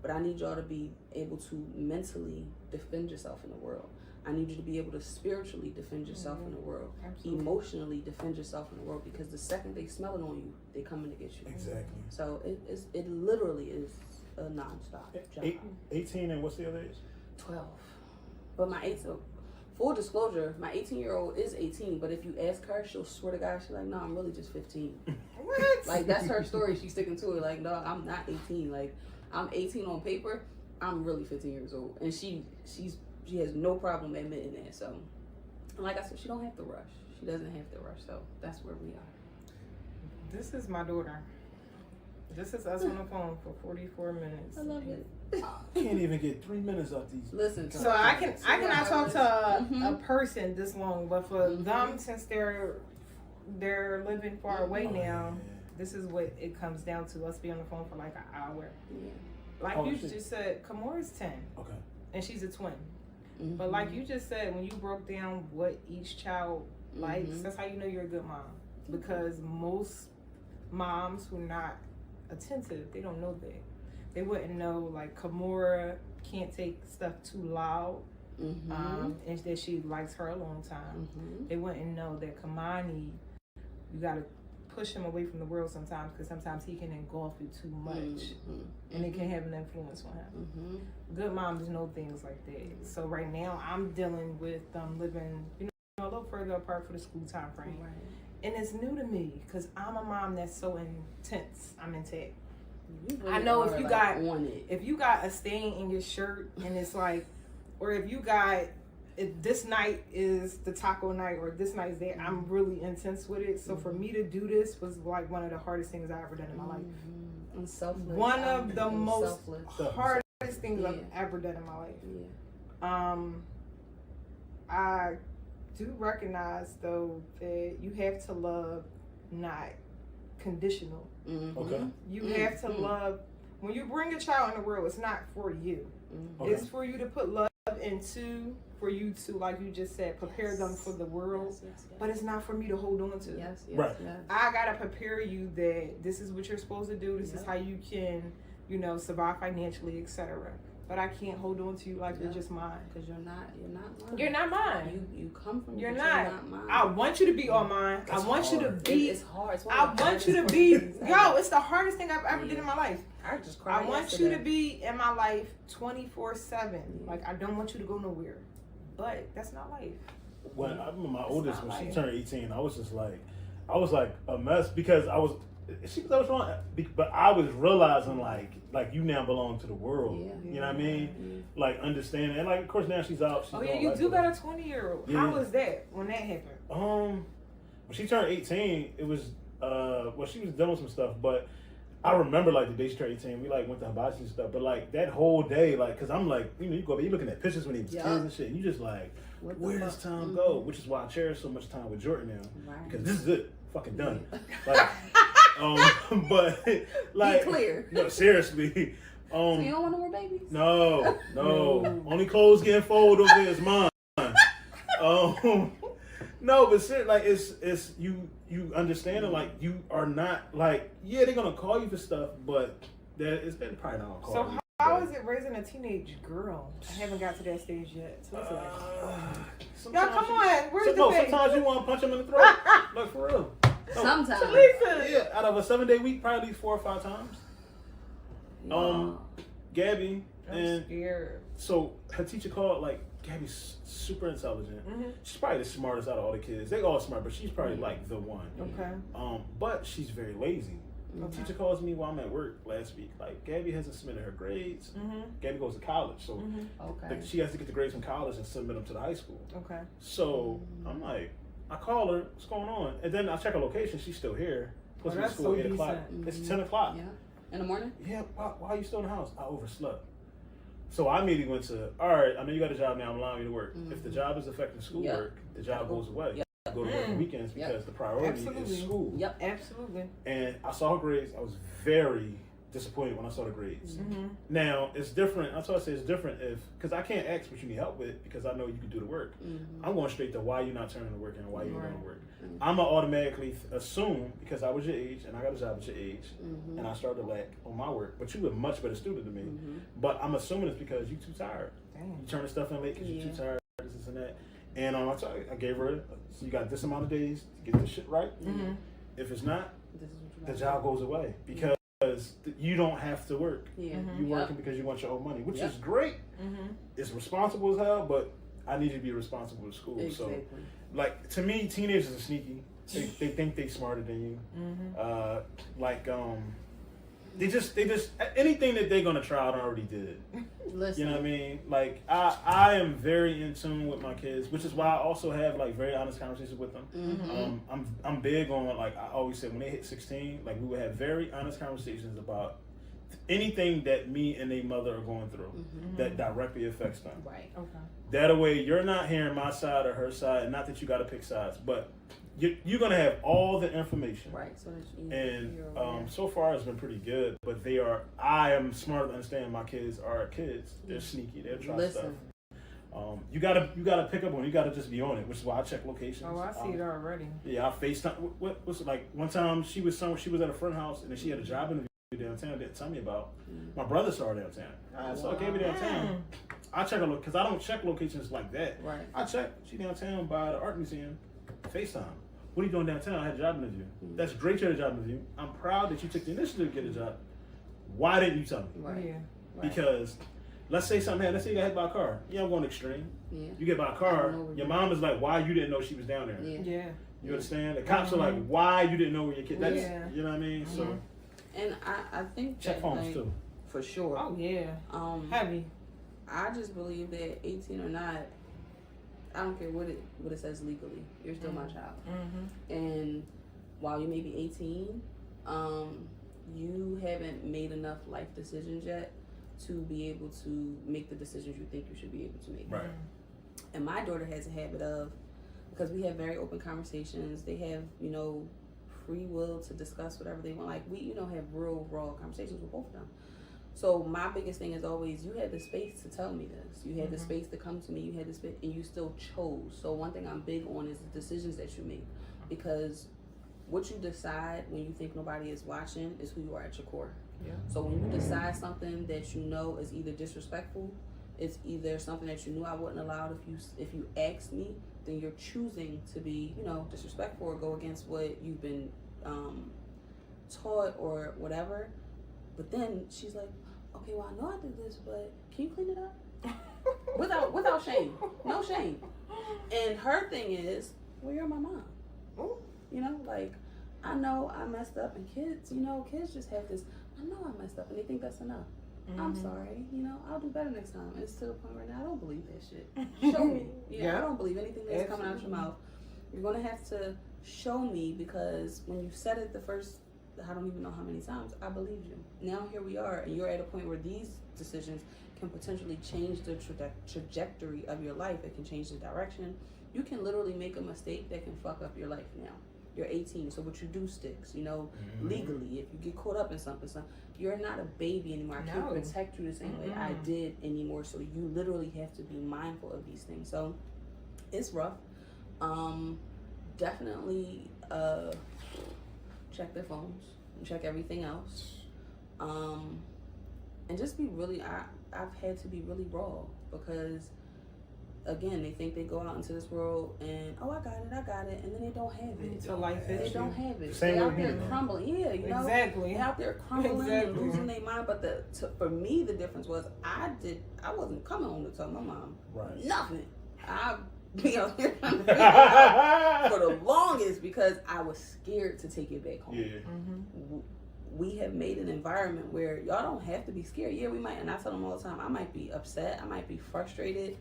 But I need y'all to be able to mentally defend yourself in the world. I need you to be able to spiritually defend yourself in the world. Absolutely. Emotionally defend yourself in the world, because the second they smell it on you, they coming to get you. Exactly. So it literally is a nonstop job. 18 and what's the other age? 12. But my 18, full disclosure, my 18-year-old is 18, but if you ask her, she'll swear to God, she's like, no, I'm really just 15. What? Like, that's her story. She's sticking to it. Like, no, I'm not 18. Like, I'm 18 on paper. I'm really 15 years old. And she has no problem admitting that. So, and like I said, she don't have to rush. She doesn't have to rush. So that's where we are. This is my daughter. This is us on the phone for 44 minutes. I love it. I can't even get 3 minutes out these. Listen. So I cannot talk to a person this long, but for them, since they're living far away now, this is what it comes down to. Us be on the phone for like an hour. Yeah. Like you just said, Kamora's 10. Okay. And she's a twin. But like you just said, when you broke down what each child likes, that's how you know you're a good mom. Because most moms who are not attentive, they don't know that. They wouldn't know, like, Kamora can't take stuff too loud, and that she likes her alone time. They wouldn't know that Kamani, you gotta push him away from the world sometimes, because sometimes he can engulf you too much, and it can have an influence on him. Good moms know things like that. So right now, I'm dealing with living, you know, a little further apart for the school time frame. Right. And it's new to me, because I'm a mom that's so intense. I'm intact. Really I know if are, you like, got on it. if you got a stain in your shirt and it's like, or if you got, if this night is the taco night or this night is that, I'm really intense with it. So for me to do this was like one of the hardest things I ever done in my life. I'm selfless. One of the most selfless. hardest things I've ever done in my life. Yeah. I do recognize though that you have to love, not conditional. Okay. You have to love. When you bring a child in the world, it's not for you. Okay. It's for you to put love into, for you to, like you just said, prepare them for the world. Yes. But it's not for me to hold on to. Yes. Right. I gotta prepare you that this is what you're supposed to do. This is how you can, you know, survive financially, etc. But I can't hold on to you like you're just mine. Because you're not mine. You're not mine. You come from. You're but not. mine. I want you to be all mine. That's I want you to hard. be. It's hard. It's one I of the want you to hardest be. things Yo, ever. it's the hardest thing I've ever did in my life. I just cried. I want you to be in my life 24/7. Like, I don't want you to go nowhere. But that's not life. When I remember my oldest, when not she like- turned 18, I was like a mess, because I was wrong, but I was realizing like you now belong to the world. Yeah. You know what I mean? Like understanding, and like of course now she's out. She's Oh yeah, doing you life do with her. got a 20-year-old. Yeah. How was that when that happened? When she turned 18, it was well, she was dealing with some stuff, but I remember like the day she turned 18, we like went to hibachi and stuff, but like that whole day, like, cause I'm like, you know, you looking at pictures when he was kids and shit, and you just like, where does time go? Which is why I cherish so much time with Jordan now, because this is it, fucking done. Like, But like, Be clear. no, seriously. So you don't want no more babies? No. Only clothes getting folded over there is mine. No, but shit, like it's you understand it, like you are not like, yeah, they're gonna call you for stuff, but it's been probably not gonna call So you. how is it raising a teenage girl? I haven't got to that stage yet. So it's like, y'all, come on. Where's the baby? Sometimes you want to punch them in the throat. Like, for real. No, Sometimes. Talisa. Yeah, out of a 7-day week, probably at least 4 or 5 times. Gabby, I'm and scared. so her teacher called, like, Gabby's super intelligent. Mm-hmm. She's probably the smartest out of all the kids. They all smart, but she's probably like the one. Okay. But she's very lazy. The Okay. teacher calls me while I'm at work last week. Like, Gabby hasn't submitted her grades. Mm-hmm. Gabby goes to college, so Okay. she has to get the grades from college and submit them to the high school. Okay. So I'm like, I call her, what's going on? And then I check her location, she's still here. Supposed to be that's at school so 8 o'clock. decent. It's 10 o'clock. Yeah. In the morning? Yeah, why are you still in the house? I overslept. So I immediately went to, all right, I know you got a job now, I'm allowing you to work. If the job is affecting schoolwork, the job goes away. Yep. Go to work on weekends because the priority is school. Yep. Absolutely. And I saw her grades. I was very disappointed when I saw the grades. Mm-hmm. Now, it's different. That's why I say it's different because I can't ask what you need help with because I know you can do the work. I'm going straight to why you're not turning the work in and why you're not doing the work. I'm going to automatically assume because I was your age and I got a job at your age and I started to lack on my work. But you were a much better student than me. But I'm assuming it's because you're too tired. Dang. You turn the stuff in late because you're too tired, this and that. And I gave her, so you got this amount of days to get this shit right. Mm-hmm. If it's not, This is what you the got. job goes away because you don't have to work. Yeah. You're working because you want your own money, which Yep. is great. Mm-hmm. It's responsible as hell, but I need you to be responsible to school. Exactly. So, like, to me, teenagers are sneaky. They think they smarter than you. They just anything that they're gonna try, I already did. Listen. You know what I mean? Like, I am very in tune with my kids, which is why I also have like very honest conversations with them. I'm big on, like I always say, when they hit 16, like we would have very honest conversations about anything that me and their mother are going through that directly affects them. Right. Okay. That way, you're not hearing my side or her side. Not that you got to pick sides, but you're gonna have all the information. Right. So that you And so far, it's been pretty good. But I am smart to understand my kids are kids. They're sneaky. They'll try stuff. You gotta pick up on it. You gotta just be on it, which is why I check locations. Oh, I see it already. Yeah, I FaceTime. What's it like? One time she was at a friend house and then she had a job interview downtown. Didn't tell me about. My brother saw her downtown. I saw Gabby downtown. I check her because I don't check locations like that. Right. I check. She downtown by the art museum. FaceTime. What are you doing downtown? I had a job interview. That's great you had a job interview. I'm proud that you took the initiative to get a job. Why didn't you tell me? Right. Yeah. Right. Because let's say something happened. Let's say you got hit by a car. Yeah, I'm going extreme. Yeah. You get by a car. Your mom is like, why you didn't know she was down there? Yeah. Yeah. You understand? The cops are like, why you didn't know where your kid? That's you know what I mean. So And I think check that, phones like, too. for sure. Oh yeah. Heavy. I just believe that 18 or not, I don't care what it says legally. You're still my child. And while you may be 18, you haven't made enough life decisions yet to be able to make the decisions you think you should be able to make. Right. And my daughter has a habit of, because we have very open conversations, they have, free will to discuss whatever they want. Like, we, have real raw conversations with both of them. So my biggest thing is always, you had the space to tell me this. You had the space to come to me. You had the space, and you still chose. So one thing I'm big on is the decisions that you make, because what you decide when you think nobody is watching is who you are at your core. Yeah. So when you decide something that you know is either disrespectful, it's either something that you knew I wouldn't allow if you asked me, then you're choosing to be, disrespectful or go against what you've been taught or whatever. But then she's like, okay, well, I know I did this, but can you clean it up? without shame. No shame. And her thing is, well, you're my mom. Ooh. Like, I know I messed up, and kids, kids just have this, I know I messed up, and they think that's enough. I'm sorry, I'll do better next time. And it's to the point where now I don't believe that shit. Show me. I don't believe anything that's coming out of your mouth. You're going to have to show me, because when you said it the first, I don't even know how many times, I believed you. Now here we are, and you're at a point where these decisions can potentially change the trajectory of your life. It can change the direction. You can literally make a mistake that can fuck up your life now. You're 18, so what you do sticks. You know, legally, if you get caught up in something, you're not a baby anymore. I can't protect you the same way I did anymore. So you literally have to be mindful of these things. So it's rough. Definitely check their phones and check everything else. And just be really, I've had to be really raw because, again, they think they go out into this world and, I got it, and then they don't have it. So life They is don't have it. Same They're with out there me, crumbling. Yeah, you know. Exactly. They're out there crumbling and Exactly. losing their mind. But for me, the difference was I wasn't coming home to tell my mom nothing. I be out here trying to figure it out for the longest because I was scared to take it back home. Yeah. We have made an environment where y'all don't have to be scared. Yeah, we might, and I tell them all the time, I might be upset, I might be frustrated,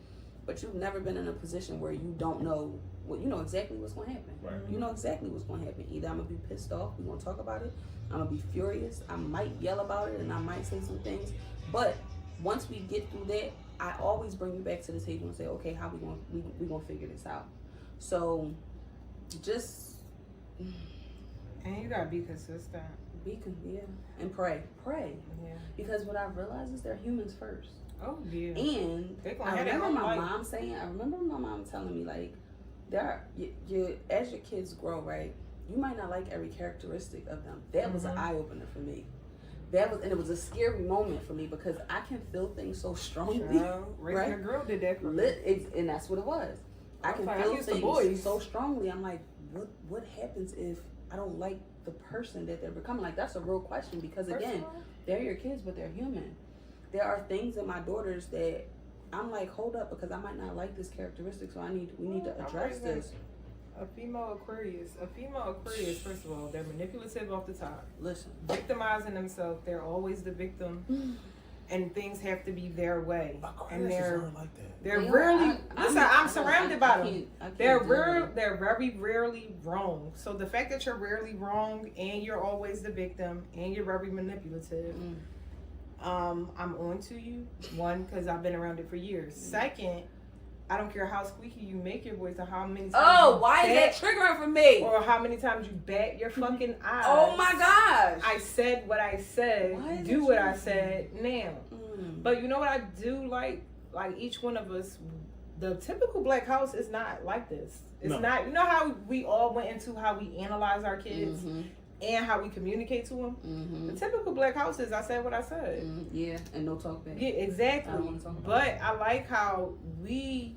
but you've never been in a position where you don't know you know exactly what's going to happen. Right. You know exactly what's going to happen. Either I'm going to be pissed off, we're going to talk about it, I'm going to be furious, I might yell about it, and I might say some things, but once we get through that, I always bring you back to the table and say, okay, how we going to figure this out? So, just... And you gotta be consistent. And pray. Yeah. Because what I've realized is they're humans first. Oh yeah. And I remember my mom telling me, like, as your kids grow, right, you might not like every characteristic of them. That was an eye opener for me. And it was a scary moment for me because I can feel things so strongly. Raising a girl did that for me. And that's what it was. I can feel things so strongly. I'm like, what happens if I don't like the person that they're becoming? Like, that's a real question because, again, they're your kids, but they're human. There are things in my daughters that I'm like, hold up, because I might not like this characteristic, so we need to address this. A female Aquarius, first of all, they're manipulative off the top. Listen. Victimizing themselves. They're always the victim. And things have to be their way. And they're like that. They're rarely. I'm surrounded by them. They're very rarely wrong. So the fact that you're rarely wrong and you're always the victim and you're very manipulative, I'm on to you. One, because I've been around it for years. Second, I don't care how squeaky you make your voice or how many times why is that triggering for me? Or how many times you bat your fucking eyes. Oh my gosh. I said what I said. Do what I said now. But you know what I do like each one of us, the typical black house is not like this. It's not, you know how we all went into how we analyze our kids and how we communicate to them? The typical black house is I said what I said. Yeah, and no talk back. Yeah, exactly. I don't want to talk about but I like how we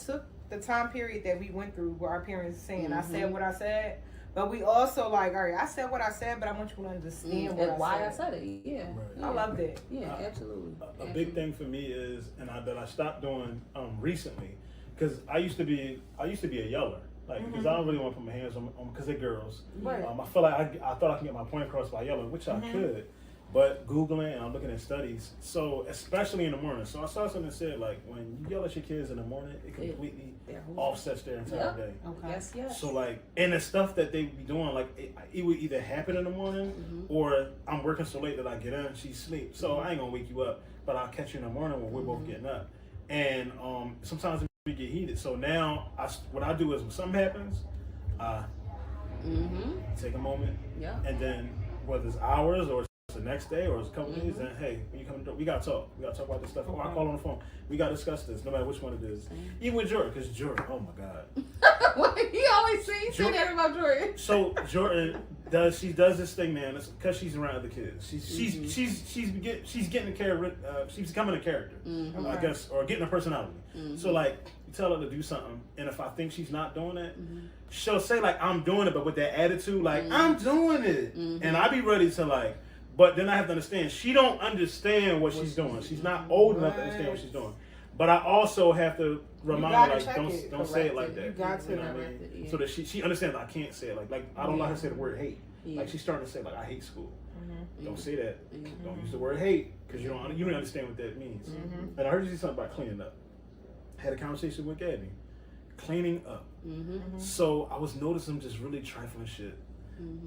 took the time period that we went through where our parents saying I said what I said. But we also like, all right, I said what I said, but I want you to understand why I said it. Yeah. Right. I love that. Yeah, absolutely. A big thing for me is, that I stopped doing recently, because I used to be a yeller, like because I don't really want to put my hands on because they're girls. Right. I feel like I thought I could get my point across by yelling, which I could, but Googling and I'm looking at studies. So especially in the morning. So I saw something that said like when you yell at your kids in the morning, it completely offsets their entire day. Okay. Yes. So like, and the stuff that they be doing, like it would either happen in the morning or I'm working so late that I get in, she's asleep. So I ain't gonna wake you up, but I'll catch you in the morning when we're both getting up. And sometimes we get heated. So now what I do is when something happens, take a moment, and then whether it's hours or it's the next day or it's a couple days, then hey, when you come to, we gotta talk about this stuff. Or I call on the phone. We gotta discuss this, no matter which one it is. Even with Jordan, because Jordan, oh my God. He always say that about Jordan. So Jordan does this thing, man. It's because she's around other kids. She's getting a character. She's becoming a character, I guess, or getting a personality. So like, you tell her to do something, and if I think she's not doing it, she'll say like I'm doing it, but with that attitude, like I'm doing it, and I be ready to like. But then I have to understand she don't understand what she's doing. She's not old enough to understand what she's doing. But I also have to remind her like don't say it like that. You got to, you know what I mean? So that she understands I can't say it like I don't like her to say the word hate. Like she's starting to say like I hate school. Don't say that. Don't use the word hate because you don't understand what that means. And I heard you say something about cleaning up. Had a conversation with Gabby. Cleaning up. So I was noticing just really trifling shit.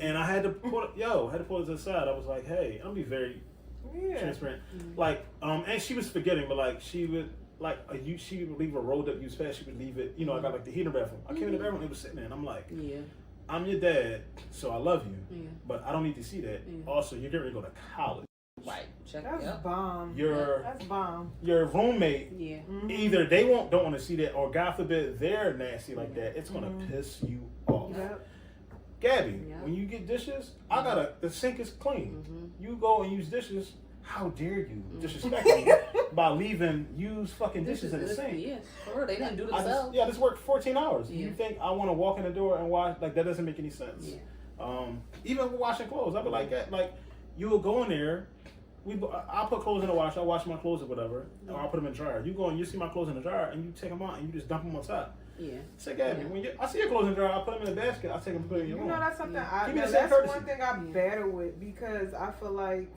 And I had to pull it to the side. I was like, hey, I'll be very transparent. Like, and she was forgetting, but like she would she would leave a rolled up used pad, she would leave it, I got like the heater bathroom. I came in the bathroom, it was sitting there, and I'm like, I'm your dad, so I love you, Yeah. but I don't need to see that. Yeah. Also, you're getting ready to go to college. Right. Check That's yep. bomb. Your That's bomb. your roommate, Yeah. either they don't want to see that, or God forbid they're nasty like that. It's gonna piss you off. Yep. Gabby, Yeah. when you get dishes, the sink is clean. Mm-hmm. You go and use dishes. How dare you disrespect me by leaving used fucking dishes in the sink? Yeah, for real, they didn't do themselves. This worked 14 hours. Yeah. You think I want to walk in the door and wash? Like, that doesn't make any sense. Yeah. Even with washing clothes, I'd be like that. Like, you will go in there. I'll put clothes in the wash. I'll wash my clothes or whatever, or I'll put them in the dryer. You go and you see my clothes in the dryer, and you take them out and you just dump them on top. Yeah. Say, Gabby, when I see your clothes in the dryer, I put them in the basket. I take them and put them in your room. You know, that's something Give me the same that's courtesy. one thing I battle with, because I feel like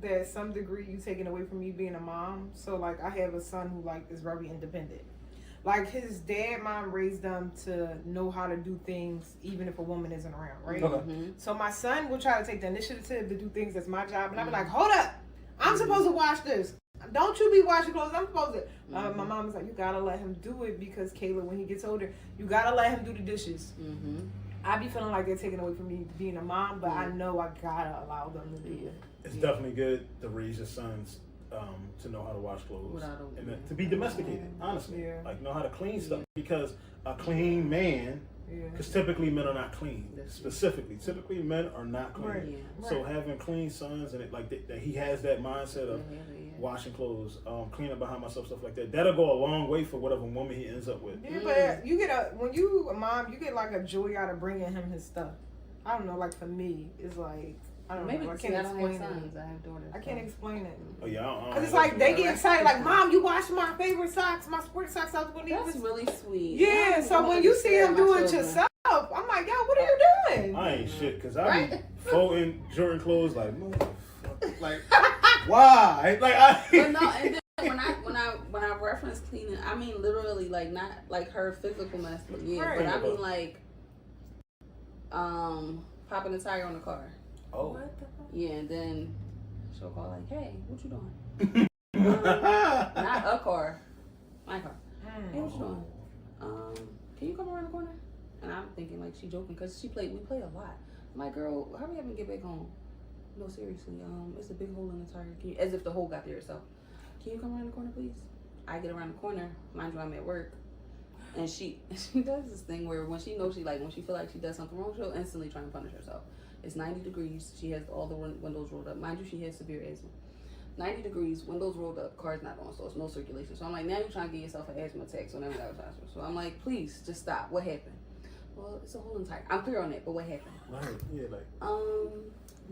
that some degree you taking away from me being a mom. So like I have a son who like is very independent. Like his mom raised them to know how to do things even if a woman isn't around, right? Okay. Mm-hmm. So my son will try to take the initiative to do things that's my job, and I'll be like, hold up, I'm supposed to wash this. Don't you be washing clothes, I'm supposed to. My mom was like, you gotta let him do it, because Kayla, when he gets older, you gotta let him do the dishes. Mm-hmm. I be feeling like they're taking away from me being a mom, but I know I gotta allow them to do it. It's definitely good to raise your sons to know how to wash clothes and to be domesticated. Honestly, like know how to clean stuff, because a clean man. Because typically men are not clean. Typically men are not clean. Right. Yeah. So having clean sons and that he has that mindset of washing clothes, cleaning behind myself, stuff like that. That'll go a long way for whatever woman he ends up with. Yeah, but you get when you a mom, you get like a joy out of bringing him his stuff. I don't know, like for me, it's like I don't know. I can't explain it. I have daughters. I can't explain it. Oh yeah, Cause it's like they get excited, like, Mom, you washed my favorite socks, my sports socks. I was gonna need That's this. really sweet. Yeah, so when you see him do it yourself, I'm like, yo, what are you doing? I ain't shit, cause I be folding Jordan clothes like, motherfucker, like why? Like I. But no, and then when I reference cleaning, I mean literally like not like her physical mess, but but I mean like popping the tire on the car. Oh. What the fuck? Yeah, and then she'll call like, hey, what you doing? Not a car, my car. Hey, what you doing? Can you come around the corner? And I'm thinking like she joking, because we play a lot. I'm like, girl, hurry up and get back home. No, seriously, it's a big hole in the tire. As if the hole got there itself. Can you come around the corner, please? I get around the corner, mind you, I'm at work, and she does this thing where when she knows when she feel like she does something wrong, she'll instantly try and punish herself. It's 90 degrees. She has all the windows rolled up. Mind you, she has severe asthma. 90 degrees, windows rolled up, car's not on, so it's no circulation. So I'm like, now you're trying to get yourself an asthma attack, so now we got to hospital. So I'm like, please, just stop. What happened? Well, it's a hole in the tire. I'm clear on that, but what happened? Right. Yeah. Like.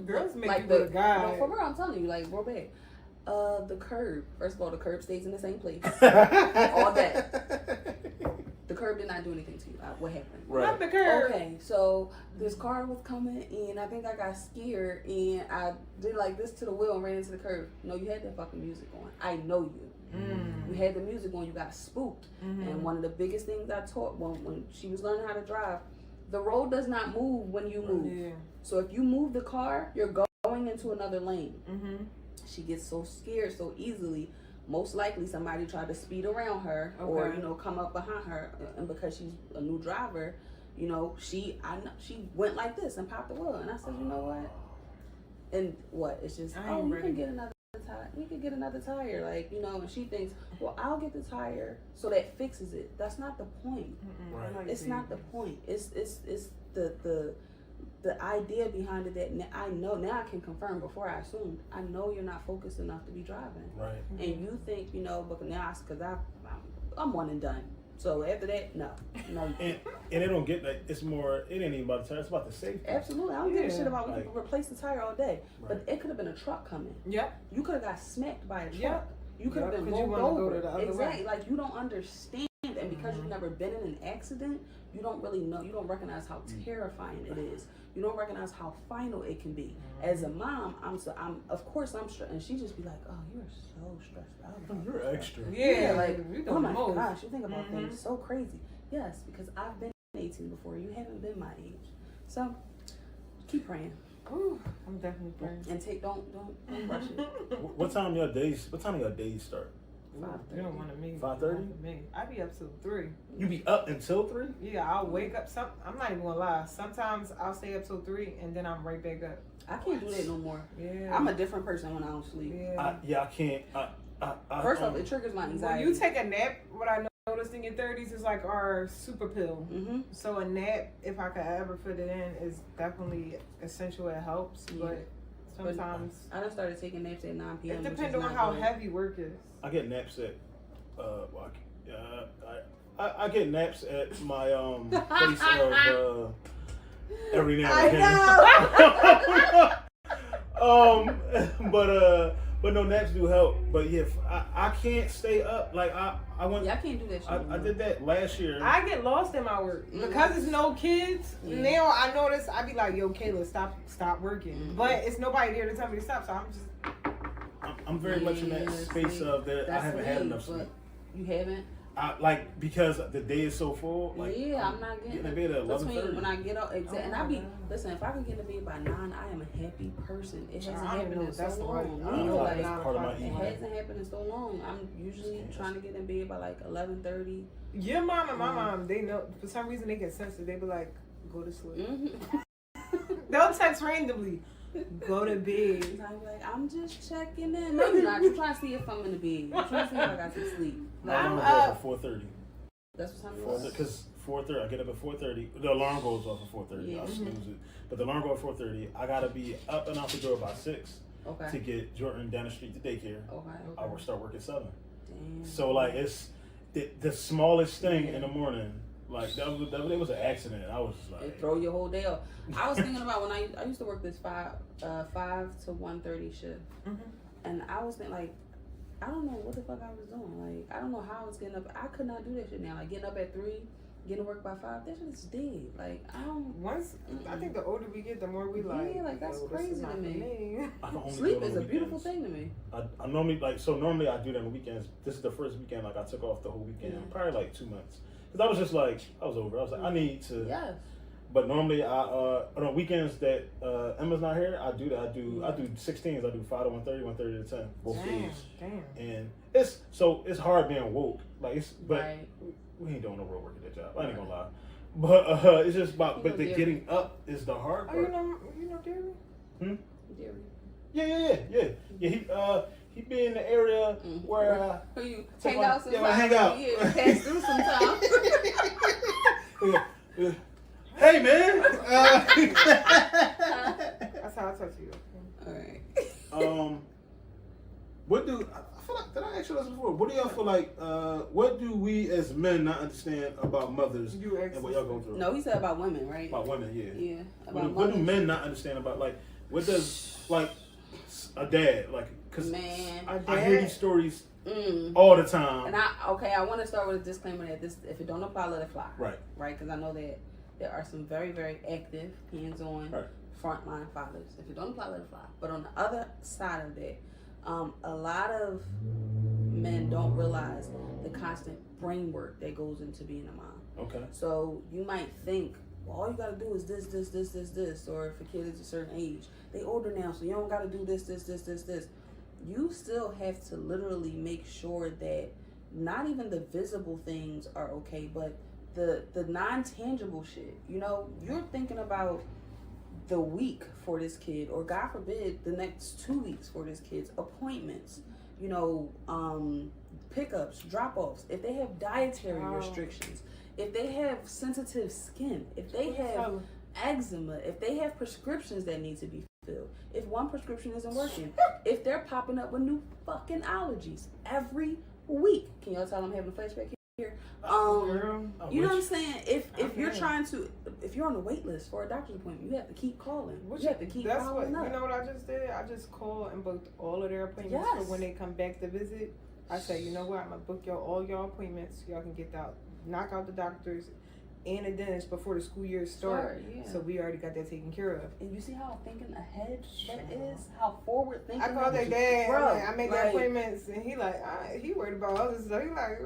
Girls make like you the guy. No, for real, I'm telling you, like, real bad. The curb. First of all, the curb stays in the same place all day. The curb did not do anything to you. What happened? Right. Not the curb. Okay, so this car was coming, and I think I got scared, and I did like this to the wheel and ran into the curb. No, you had that fucking music on. I know you. You had the music on. You got spooked. And one of the biggest things I taught when she was learning how to drive, the road does not move when you move. Yeah. So if you move the car, you're going into another lane. She gets so scared so easily. Most likely somebody tried to speed around her or come up behind her, and because she's a new driver, she went like this and popped the wheel. And I said, you know what? And what? It's just you can get another tire. You can get another tire, and she thinks, well, I'll get the tire so that fixes it. That's not the point. Right. It's not the point. It's the idea behind it that I know now I can confirm before I assumed. I know you're not focused enough to be driving. Right. And you think, but now because I'm one and done. So after that, no. And they don't get that. It's more. It ain't even about the tire. It's about the safety. Absolutely, I don't give a shit about. We can replace the tire all day, but it could have been a truck coming. Yep. You could have got smacked by a truck. Yep. You could have been rolled over. Exactly. Like you don't understand, and because you've never been in an accident, you don't really know. You don't recognize how terrifying it is. You don't recognize how final it can be. As a mom, I'm of course stressed, and she just be like, "Oh, you're so stressed out. You're extra." Yeah, like you oh my gosh, you think about things so crazy. Yes, because I've been 18 before. You haven't been my age, so keep praying. Ooh, I'm definitely praying. And don't rush it. What time do your days start? You don't want to me. 5:30? I be up till 3. You be up until 3? Yeah, I'll wake up. I'm not even gonna lie. Sometimes I'll stay up till 3 and then I'm right back up. I can't do that no more. Yeah. I'm a different person when I don't sleep. I can't. First off, it triggers my anxiety. When you take a nap, what I noticed in your 30s is like our super pill. Mm-hmm. So a nap, if I could ever fit it in, is definitely essential. It helps, but sometimes I just started taking naps at 9 p.m. it depends on how heavy work is. I get naps at I get naps at my place of every now and again. But no, naps do help. But yeah, I can't stay up. Like I went. Yeah, I can't do that shit. I did that last year. I get lost in my work because it's no kids. Yeah. Now I notice I be like, "Yo, Kayla, stop working." Mm-hmm. But it's nobody there to tell me to stop, so I'm just. I'm very much in that space of that. I haven't had enough sleep. You haven't? Because the day is so full. Like, I'm not getting in bed at 11:30. When I get up, and I be listen. If I can get to bed by 9, I am a happy person. It hasn't happened in so long. That's part of my it hasn't happened in so long. I'm usually trying to get in bed by like 11:30. Your mom and my mom, they know for some reason they get sensitive. They be like, "Go to sleep." Mm-hmm. They'll text randomly. Go to bed. I'm like, I'm just checking in. No, you're not. You're trying to see if I'm in the bed. You're trying to see if I got some sleep. I'm up at 4:30. That's what time it is. Because 4:30, I get up at 4:30. The alarm goes off at 4:30. Yeah. I'll snooze it. But the alarm goes at 4:30. I gotta be up and out the door by 6 to get Jordan down the street to daycare. I will start work at 7. Damn. So like it's the smallest thing in the morning. Like that was an accident. I was just like, it throw your whole day off. I was thinking about when I used to work this 5 to 1:30 shift, and I was thinking like, I don't know what the fuck I was doing. Like I don't know how I was getting up. I could not do that shit now. Like getting up at 3, getting to work by 5. That shit is dead. Like I don't. I think the older we get, the more we like. Yeah, like that's crazy to me. Sleep is a beautiful thing to me. I normally normally I do that on the weekends. This is the first weekend like I took off the whole weekend, probably like 2 months. Cause I was just like, I was over. I was like, I need to. Yes. But normally, on weekends that Emma's not here, I do that. I do 16s. I do 5 to 1:30, 1:30 to 10, both days. Damn. And it's hard being woke. Like we ain't doing no real work at that job. I ain't gonna lie. But it's just about. But the getting up is the hard part. You know, Derry? Derry. Yeah. He be in the area where you hang out sometimes. Yeah, hang out. Yeah, pass through sometimes. Hey man. That's how I talk to you. All right. What do I feel like? Did I ask you this before? What do y'all feel like? What do we as men not understand about mothers and what y'all go through? No, he said about women, right? About women, yeah. Yeah. What do men not understand about like? What does like a dad like? Cause I hear these stories all the time. And I want to start with a disclaimer that this, if it don't apply, let it fly. Right. Right, because I know that there are some very, very active, hands-on, frontline fathers. If it don't apply, let it fly. But on the other side of that, a lot of men don't realize the constant brain work that goes into being a mom. Okay. So you might think, well, all you gotta do is this, or if a kid is a certain age, they older now, so you don't gotta do this. You still have to literally make sure that not even the visible things are okay, but the non-tangible shit. You know, you're thinking about the week for this kid, or God forbid, the next 2 weeks for this kid's appointments, you know, pickups, drop-offs, if they have dietary restrictions, if they have sensitive skin, if they have eczema, if they have prescriptions that need to be filled, if one prescription isn't working, if they're popping up with new fucking allergies every week. Can y'all tell I'm having a flashback here? You know what I'm saying? If you're on the wait list for a doctor's appointment, you have to keep calling. You have to keep following up. You know what I just did? I just called and booked all of their appointments for when they come back to visit. I say, you know what? I'm gonna book all y'all appointments. Y'all can knock out the doctors and a dentist before the school year starts. So we already got that taken care of. And you see how thinking ahead that is? How forward thinking. I called their dad. I made the appointments, and he worried about others. So he like,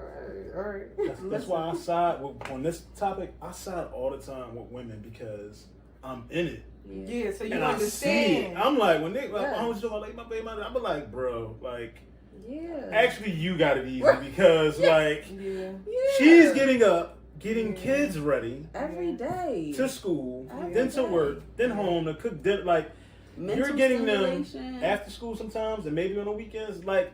all right. That's why I side on this topic. I side all the time with women because I'm in it. Yeah, so you and understand. I see it. I'm like, when they, like, I was just like, my baby mother, I'm like, bro, like, Yeah. Actually, you got it easy because like Yeah. she's getting up, getting kids ready every day to school, Every then to day. work, then home to cook dinner. Like Mental you're getting stimulation. them after school sometimes, and maybe on the weekends. Like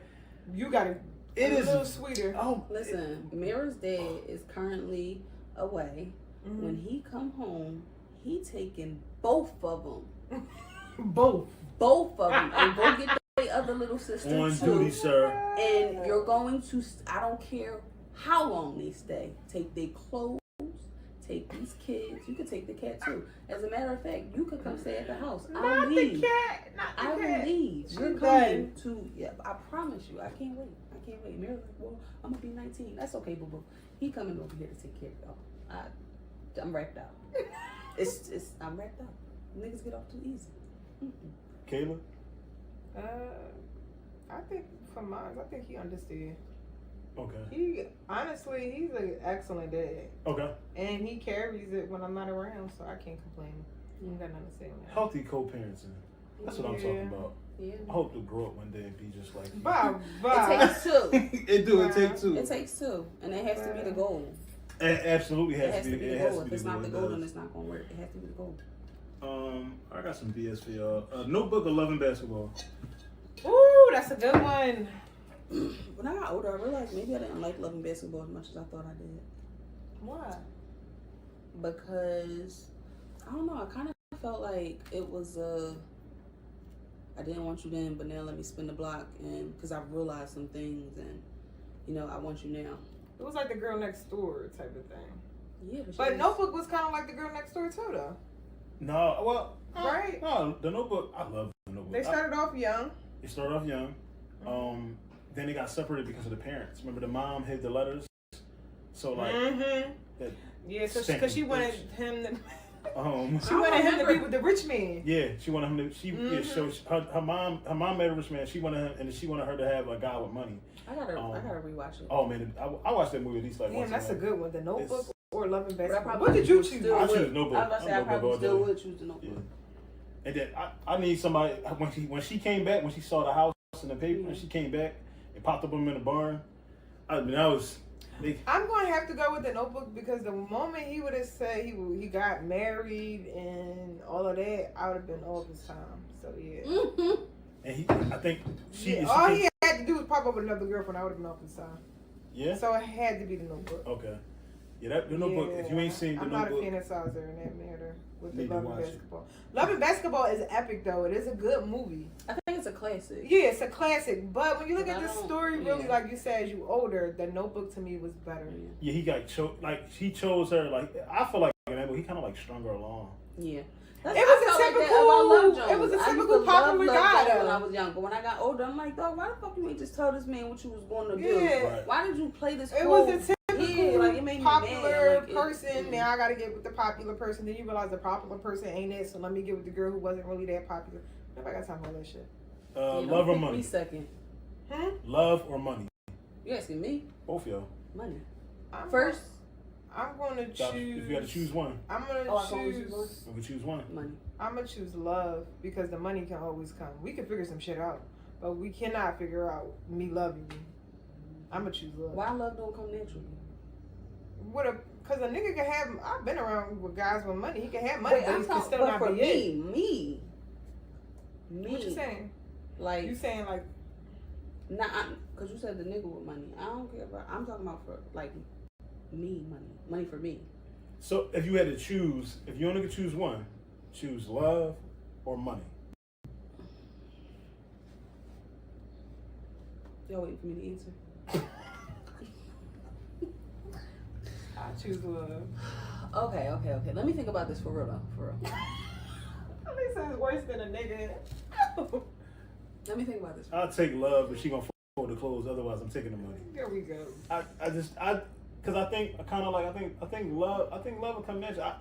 You got it. it A is little sweeter. Oh, Listen, Mira's dad is currently away. Mm-hmm. When he come home, he taking both of them, Both and go get the other little sister on too. duty, sir. And you're going to, I don't care how long they stay, take their clothes, take these kids. You can take the cat too. As a matter of fact, you could come stay at the house. I'll leave. The cat. Not the I cat. will leave. She's You're done. coming to, yeah, I promise you. I can't wait. Mira's like, well, I'm going to be 19. That's okay, boo boo. He coming over here to take care of y'all. I'm wrapped out. I'm wrapped out. Niggas get off too easy. Kayla. I think for mine, I think he understood. Okay. He's an excellent dad, Okay. and he carries it when I'm not around, so I can't complain. You ain't got nothing to say on that. Healthy co-parenting. That's what I'm talking about. Yeah. I hope to grow up one day and be just like you. Bye. It takes two. It do. It take two. It takes two. And it has to be the goal. It absolutely It has to be. the It has goal. to If be it's the not the goal. goal, then it's not going to work. It has to be the goal. I got some BS for y'all. Notebook of Loving Basketball. Ooh, that's a good one. When I got older, I realized maybe I didn't like loving basketball as much as I thought I did. Why? Because, I don't know, I kind of felt like it was I didn't want you then, but now let me spin the block, and because I realized some things, and I want you now. It was like the girl next door type of thing. Yeah, But Notebook was kind of like the girl next door too, though. No, well, Right? No, the Notebook. I love the Notebook. They started off young. It started off young. Then they got separated because of the parents. Remember, the mom hid the letters. So like, that Yeah, stinking because she wanted bitch. him to. She She wanted him to be with the rich man. Yeah, she wanted him to. So her mom made a rich man. She wanted him, and she wanted her to have a guy with money. I gotta rewatch it. Oh man, I watched that movie at least like Damn, once. that's a good one. The Notebook or Loving Basketball. probably What did you would choose? still I would. choose Notebook. I was about to say, I I'm probably Notebook still all day. would choose the Notebook. Yeah. And then I need somebody when she came back, when she saw the house in the paper, and she came back and popped up on him in the barn. I mean, that was. I'm going to have to go with the Notebook because the moment he would have said he got married and all of that, I would have been off his time. So yeah. And I think all he had to do was pop up with another girlfriend. I would have been off his time. Yeah. So it had to be the Notebook. Okay. Yeah, the Notebook. If you ain't seen the I'm Notebook, not a fantasizer in that matter with the Need to Loving watch it. Basketball. Loving Basketball is epic though. It is a good movie. I think it's a classic. Yeah, it's a classic. But when you look But at I the don't- story, really, yeah. like you said, as you older, the Notebook to me was better. yeah, he got he chose her. Like I feel like in that movie, he kind of like strung her along. Yeah. It was a typical- it was a I used to typical love popular Love guy, Jones when though. I was young. But when I got older, I'm like, dog, why the fuck you ain't just tell this man what you was going to do? Yeah. Right. Why did you play this? It whole- was a typical Yeah, like, it made me popular mad. Like, person. Now I gotta get with the popular person. Then you realize the popular person ain't it, so let me get with the girl who wasn't really that popular. Nobody got time for all that shit. Love or money? Me second. Love or money? You asking me? Both y'all. Money. I'm gonna If choose. you had to choose one, I'm gonna I can only choose one? choose. we could choose one. Money. I'm gonna choose love because the money can always come. We can figure some shit out, but we cannot figure out me loving you. I'm gonna choose love. Why love don't come naturally? Cause a nigga can have. I've been around with guys with money. He can have money, Wait, but I'm he can talking, still but not for be it. me. What you saying? Like, You saying like nah, cause you said the nigga with money. I don't care about. I'm talking about for like me money for me. So if you had to choose, if you only could choose one, choose love or money. Y'all waiting for me to answer? I choose love. Okay. Let me think about this for real though. For real. At least it's worse than a nigga. Let me think about this. I'll take love if she gonna fold the clothes. Otherwise, I'm taking the money. Here we go. Because I think love will come naturally.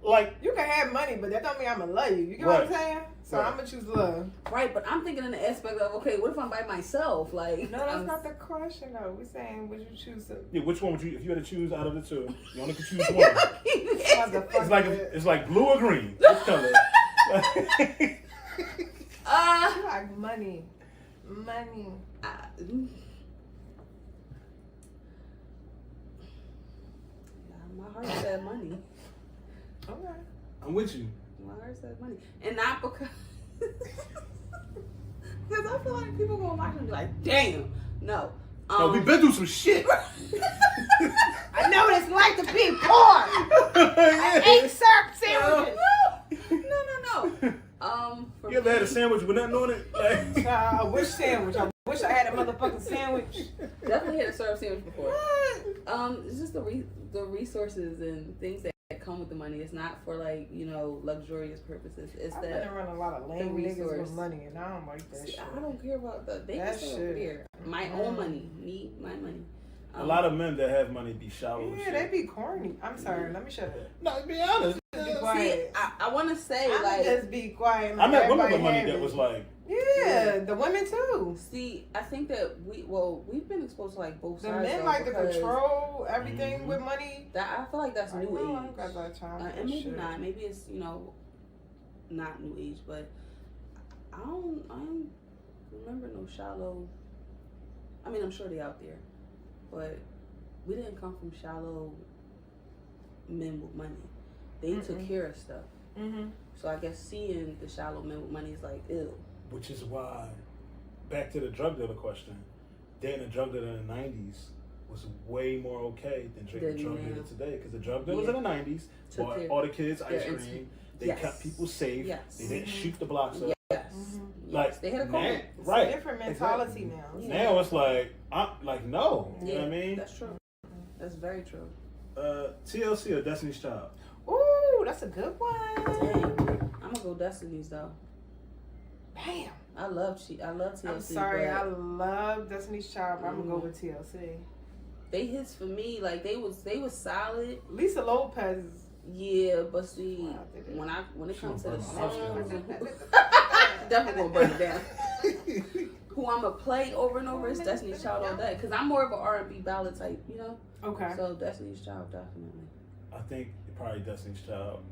Like You can have money, but that don't mean I'm gonna love you. You get Right. what I'm saying? So Right. I'm gonna choose love. Right, but I'm thinking in the aspect of, okay, what if I'm by myself? Like, No, that's not the question though. We're saying would you choose to yeah, which one would you if you had to choose out of the two? You only could choose one. motherfucker. It's like blue or green. Which color? like money. Money. My heart said money. Okay. I'm with you. My heart said money, and not because because I feel like people gonna watch and be like, damn, no. No, we've been through some shit. I know what it's like to be poor. I ate syrup sandwiches. No. For You ever had a me, sandwich with nothing on it? Like, Which sandwich? I wish I had a motherfucking sandwich. definitely had a syrup sandwich before. It's just the resources and things that come with the money. It's not for like, you know, luxurious purposes. It's I've that been around a lot of lame niggas resource. with money, and I don't like that shit. I don't care about that. They That can stay shit. over there. My own money. Me, my money. a lot of men that have money be shallow. as Yeah, shit. they be corny. I'm sorry. Let me shut up. No, to be honest. Be See, quiet. I want to say I'm like. just be quiet. And I met women everybody with money have that it. was like, Yeah, the women too. See, I think that we've been exposed to like both The sides. men though, like to because control everything Mhm. with money. that. I feel like that's Like, new no, I age. don't got that time for And maybe shit. not. Maybe it's, you know, not new age, but I don't remember no shallow. I mean, I'm sure they out there, but we didn't come from shallow men with money. They took care of stuff. Mm-hmm. So I guess seeing the shallow men with money is like, ew. which is why, back to the drug dealer question, dating a drug dealer in the 90s was way more okay than dating a Than drug now. dealer today. Because the drug dealers Yeah. in the 90s Took bought care- all the kids ice Yeah, cream. They yes. kept people safe. Yes. They didn't shoot the blocks up. Yes. Mhm. Like, They had a now- code. It's right. a different mentality now. Yeah. Now it's like, I'm like, no. You know Yeah, what I mean? that's true. That's very true. TLC or Destiny's Child? Ooh, that's a good one. Dang. I'm gonna go Destiny's though. Damn. I love TLC. I'm sorry, but I love Destiny's Child, but I'm gonna go with TLC. they hits for me like they was solid. Lisa Lopez. Yeah, but see, Wow, they did. when it She comes to gonna the burn my house songs, definitely gonna burn it down. Who I'm gonna play over and over is Destiny's Child all day, cause I'm more of an R&B ballad type, you know. Okay. So Destiny's Child definitely. I think probably Destiny's Child.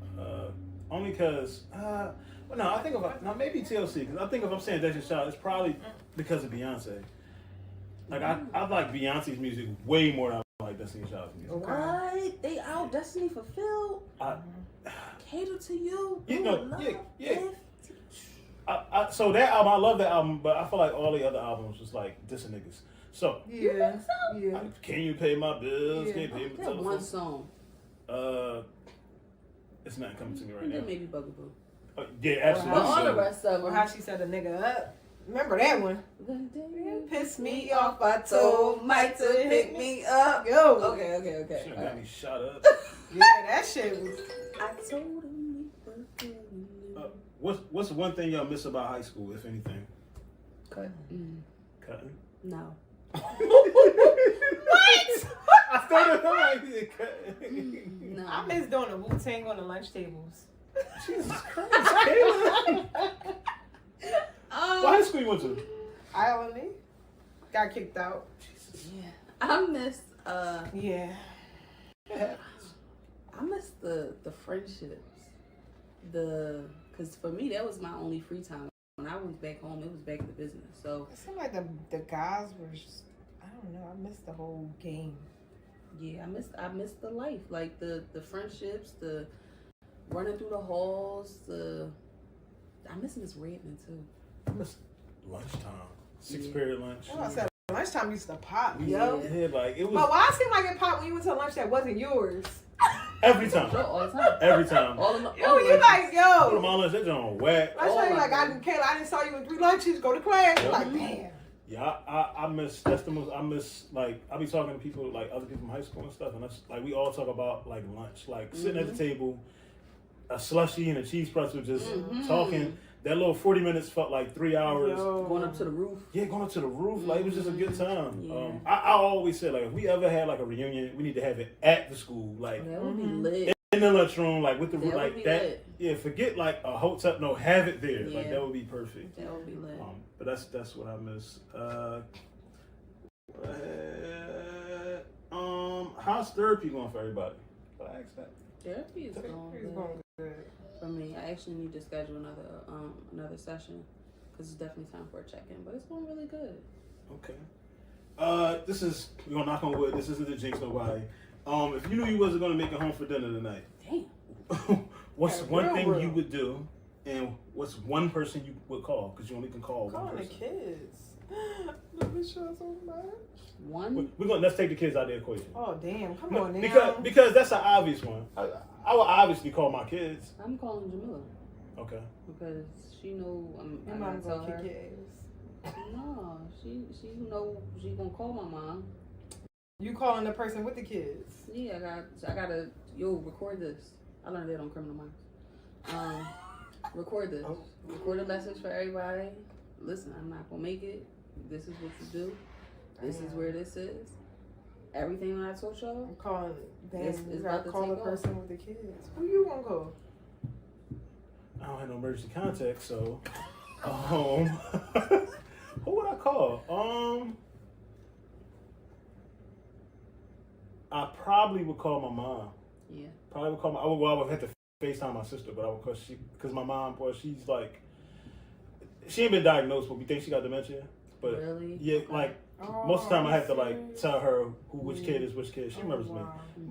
Only because, well, no, I think of maybe TLC. Because I think if I'm saying Destiny's Child, it's probably because of Beyonce. Like I like Beyonce's music way more than I like Destiny's Child's music. Okay. What? They out Destiny fulfilled. I, Cater to you. You Do know, it, love, yeah. gift. so that album, I love that album, but I feel like all the other albums was like dissing niggas. So, Yeah. Yeah. like, can you pay my bills? Yeah. Can you pay my That one telephone? song. It's not coming to me right And now. then maybe Bugaboo. Yeah, But absolutely. all the rest of Or them. how she set a nigga up. Remember that one? Piss me off. I told Mike to pick me up. Yo. Okay. She done got me shot up. Yeah, that shit was. I told him we were good. What's one thing y'all miss about high school, if anything? Cut. Cutting. No. What? I started like cutting. No. I miss doing the Wu-Tang on the lunch tables. Jesus Christ, Kayla. What high school you went to? Island got kicked out. Yeah. I miss Yeah. It happens. I miss the friendships. Cause for me that was my only free time. When I went back home, it was back to business. So It seemed like the guys were just, I don't know, I missed the whole game. yeah, I missed the life. Like the friendships, the running through the halls, I miss Miss Redmond too. I miss lunchtime. 6 Yeah. period lunch. Oh, I said lunchtime used to pop, We yo. had like it was But why it seemed like it popped when you went to lunch that wasn't yours? every time. Sure, all the time. Every time. All the Yo, you like, Go to yo. my lunch, they're on whack. I tell you, like, Kayla, I didn't saw you in 3 lunches. Go to class. Yeah. Like, damn. Yeah, I miss that's the most I miss like I be talking to people like other people from high school and stuff, and that's like we all talk about like lunch, like sitting at the table, a slushie and a cheese pretzel, just talking. That little 40 minutes felt like 3 hours. Yo. Going up to the roof. Yeah, going up to the roof, like it was just a good time. Yeah. I always said like if we ever had like a reunion, we need to have it at the school, like That would be lit. in the lunchroom, like with the That would like be that. lit. Yeah, forget like a hotel. No, have it there. Like Yeah. that would be perfect. That would be lit. But that's what I miss. How's therapy going for everybody? But I asked that. Therapy is going It's good going good. for me. I actually need to schedule another session because it's definitely time for a check-in. But it's going really good. Okay. This is, we're gonna knock on wood. This isn't the jinx nobody. If you knew you wasn't gonna make it home for dinner tonight, Damn. what's Yeah, one thing real. you would do, and what's one person you would call? Because you only can call one Calling the person. kids. Love this show so much. One. We're gonna let's take the kids out of the equation. Oh damn! Come on Because now. because that's an obvious one. I would obviously call my kids. I'm calling Jamila Okay. because she know I'm Your gonna mom's tell gonna her. kick your ass. No, she know she gonna call my mom. You calling the person with the kids? Yeah, I gotta record this. I learned that on Criminal Minds. Record this. Oh. Record a message for everybody. Listen, I'm not gonna make it. This is what you do. This is where this is. Everything that I told y'all. I'm calling. Damn, It's you about gotta to call take the off. person with the kids. Who you gonna call? I don't have no emergency contact, so who would I call? I probably would call my mom. Yeah. Probably would call my. I would have to FaceTime my sister, but I would call because my mom, boy, she's like, she ain't been diagnosed, but we think she got dementia. But Really? yeah, like most of the time I have to like tell her which kid is which kid. She remembers me,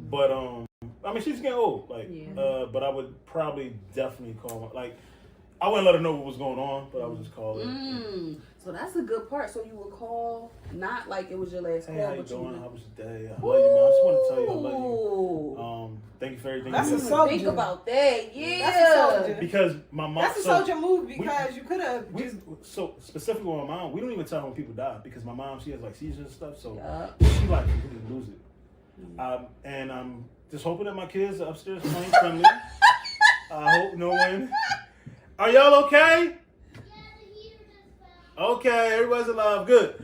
but I mean she's getting old, like, Yeah. but I would probably definitely call her. Like, I wouldn't let her know what was going on, but I would just call her. So that's a good part. So you would call, not like it was your last Hey, call, how you but you doing? would. How was your day? I love you, man. I just want to tell you I love you. Thank you for everything. That's you a did. soldier. Think about that. Yeah. That's a soldier. Because my mom. That's a soldier move because you could have just. So specifically with my mom, we don't even tell her when people die because my mom, she has like seizures and stuff, so Yeah. she like completely lose it. And I'm just hoping that my kids are upstairs playing friendly. I hope no one. Are y'all okay? Okay, everybody's alive. Good.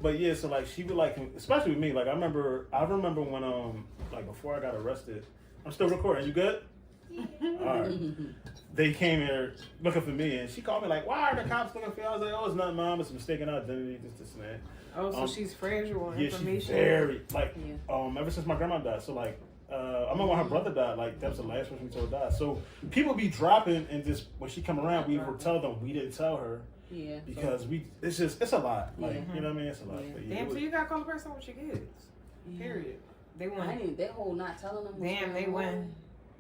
But yeah, so like she would like, especially with me. Like I remember when like before I got arrested. I'm still recording. You good? All right. They came here looking for me, and she called me like, "Why are the cops looking for you?" I was like, "Oh, it's not mom. It's a mistaken identity. This and that." Oh, so she's fragile on Yeah, information. she's very like ever since my grandma died. So like I remember when her brother died. Like that was the last person we told died. So people be dropping, and just when she come around, we would tell them we didn't tell her. Yeah. Because it's a lot. Like you know what I mean? It's a lot. Yeah. But yeah, Damn, so you gotta call the person with your kids. Period. They I won. ain't that whole not telling them. Damn, they win.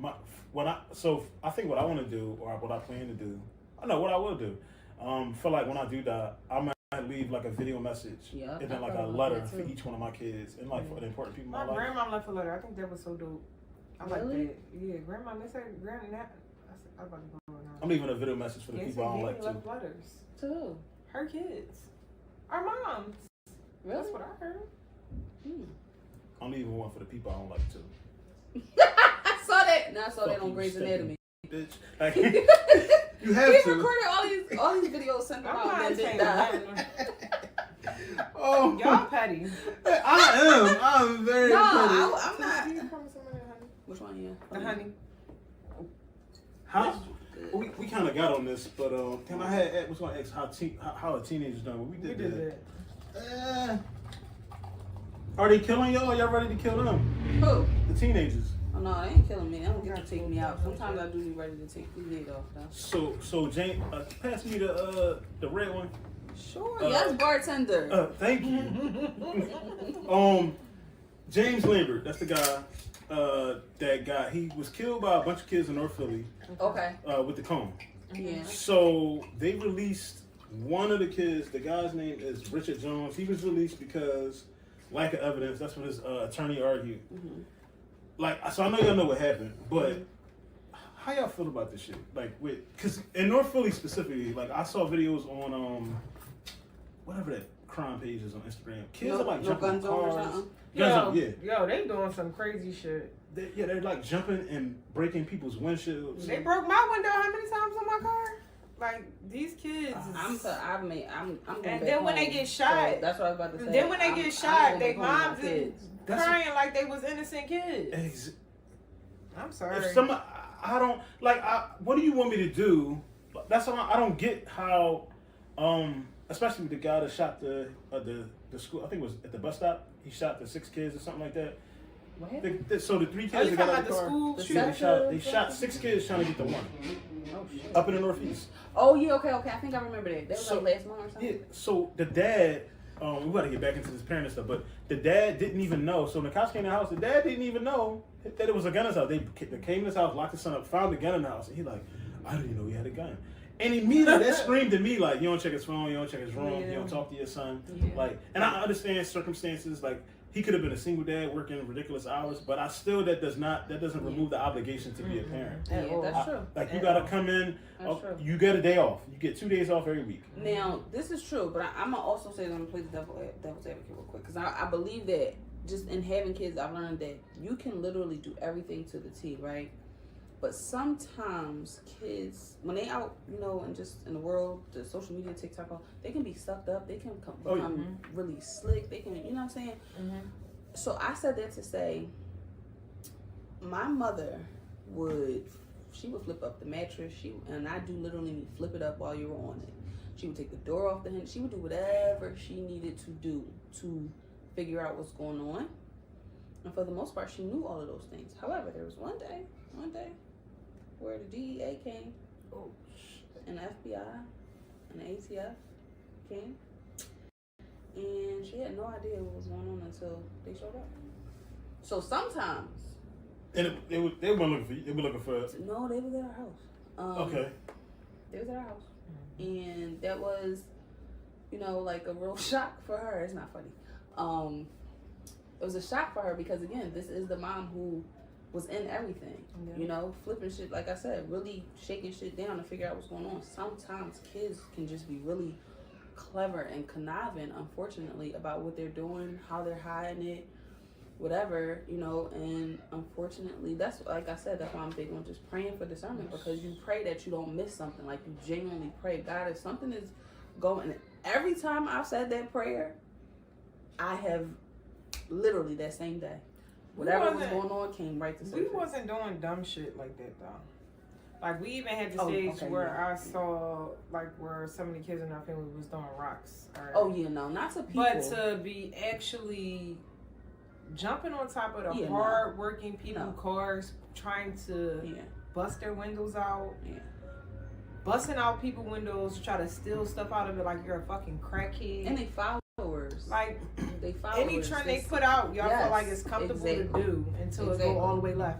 I think what I want to do, or what I plan to do, I know what I will do. For like when I do die, I might leave like a video message, Yeah, and then like a letter for each one of my kids, and like for the important people in My my life. grandma left a letter. I think that was so dope. I like Really? that. Yeah, grandma. They said grandma. I was about to go now. I'm leaving a video message for the people I don't like left too. letters. Too. Her kids. Our moms. Really? That's what I heard. I'm leaving one for the people I don't like too. I saw that. No, I saw that Fuck on you, Grey's stinking Anatomy. Bitch. Like, you have He to. recorded all these videos sent I'm out not and then saying died. nothing. Oh, Y'all petty. I'm very No, petty. I'm not. Can you promise some of that honey? Which one? Yeah. The honey. How we kind of got on this, but damn, I was going to ask how a teenager's done. But we We did did that. that. Are they killing y'all? Or y'all ready to kill them? Who? The teenagers. Oh no, they ain't killing me. They don't get to take me out. Sometimes I do be ready to take the lid off though. So Jane, pass me the red one. Sure. Yes, bartender. Thank you. James Lambert, that's the guy. He was killed by a bunch of kids in North Philly. Okay. With the cone. Yeah. So they released one of the kids. The guy's name is Richard Jones. He was released because lack of evidence. That's what his attorney argued. Mm-hmm. Like, so I know y'all know what happened, but how y'all feel about this shit? Like, because in North Philly specifically, like I saw videos on whatever that crime page is on Instagram. Kids are like jumping guns on or cars. something? Guns on, Yo, they doing some crazy shit. They're like jumping and breaking people's windshields. They broke my window how many times on my car? Like these kids. I'm going and back then when home. they get shot, So that's what I was about to say. then when they get shot, their going back home moms with my is kids. crying like they was innocent kids. I'm sorry. If somebody, I don't like. What do you want me to do? That's why I don't get how, especially with the guy that shot the school. I think it was at the bus stop. He shot the 6 kids or something like that. What? So the 3 Are kids you that got talking out about the the car. school The shooting? They shot 6 kids trying to get the one. Oh, shit. up in the Northeast. Oh, yeah, okay. I think I remember that. That was So- like last month or something. Yeah. So the dad, we got to get back into this parent stuff, but the dad didn't even know. So when the cops came to the house, the dad didn't even know that it was a gun in his house. They came to his house, locked his son up, found the gun in the house, and he like, I didn't even know he had a gun. And immediately that screamed at me like, you don't check his phone, you don't check his room, you don't talk to your son. Yeah. Like, and I understand circumstances, like he could have been a single dad working ridiculous hours, but I still that doesn't remove the obligation to be a parent. Yeah, that's true. Like you gotta come in, True. you get a day off. You get 2 days off every week. Now, this is true, but I'm going to also say that I'm going to play the devil's advocate real quick. Because I believe that just in having kids, I've learned that you can literally do everything to the T, right? But sometimes kids, when they out, and just in the world, the social media, TikTok, they can be sucked up. They can become really slick. They can, you know what I'm saying? Mm-hmm. So I said that to say, my mother would flip up the mattress. And I do literally mean flip it up while you were on it. She would take the door off the hinge. She would do whatever she needed to do to figure out what's going on. And for the most part, she knew all of those things. However, there was one day where the DEA came, and the FBI and the ATF came, and she had no idea what was going on until they showed up. So sometimes, And they were looking for you. They were looking for. no, they was at our house. Okay. They was at our house, and that was, like a real shock for her. It's not funny. It was a shock for her because again, this is the mom who was in everything, flipping shit, like I said, really shaking shit down to figure out what's going on. Sometimes kids can just be really clever and conniving, unfortunately, about what they're doing, how they're hiding it, whatever, and unfortunately, that's, like I said, that's why I'm big on just praying for discernment, because you pray that you don't miss something, like you genuinely pray, God, if something is going, every time I've said that prayer, I have literally that same day. Whatever was going on came right to surface. We wasn't doing dumb shit like that though. Like we even had the stage where I saw where some of the kids in our family was throwing rocks. Right? Oh yeah, no, not to people. But to be actually jumping on top of the hard working people cars, trying to bust their windows out. Yeah. Busting out people windows, try to steal stuff out of it like you're a fucking crackhead. And they followers. Like they followers. Any trend they put out, y'all feel like it's comfortable to do until it go all the way left.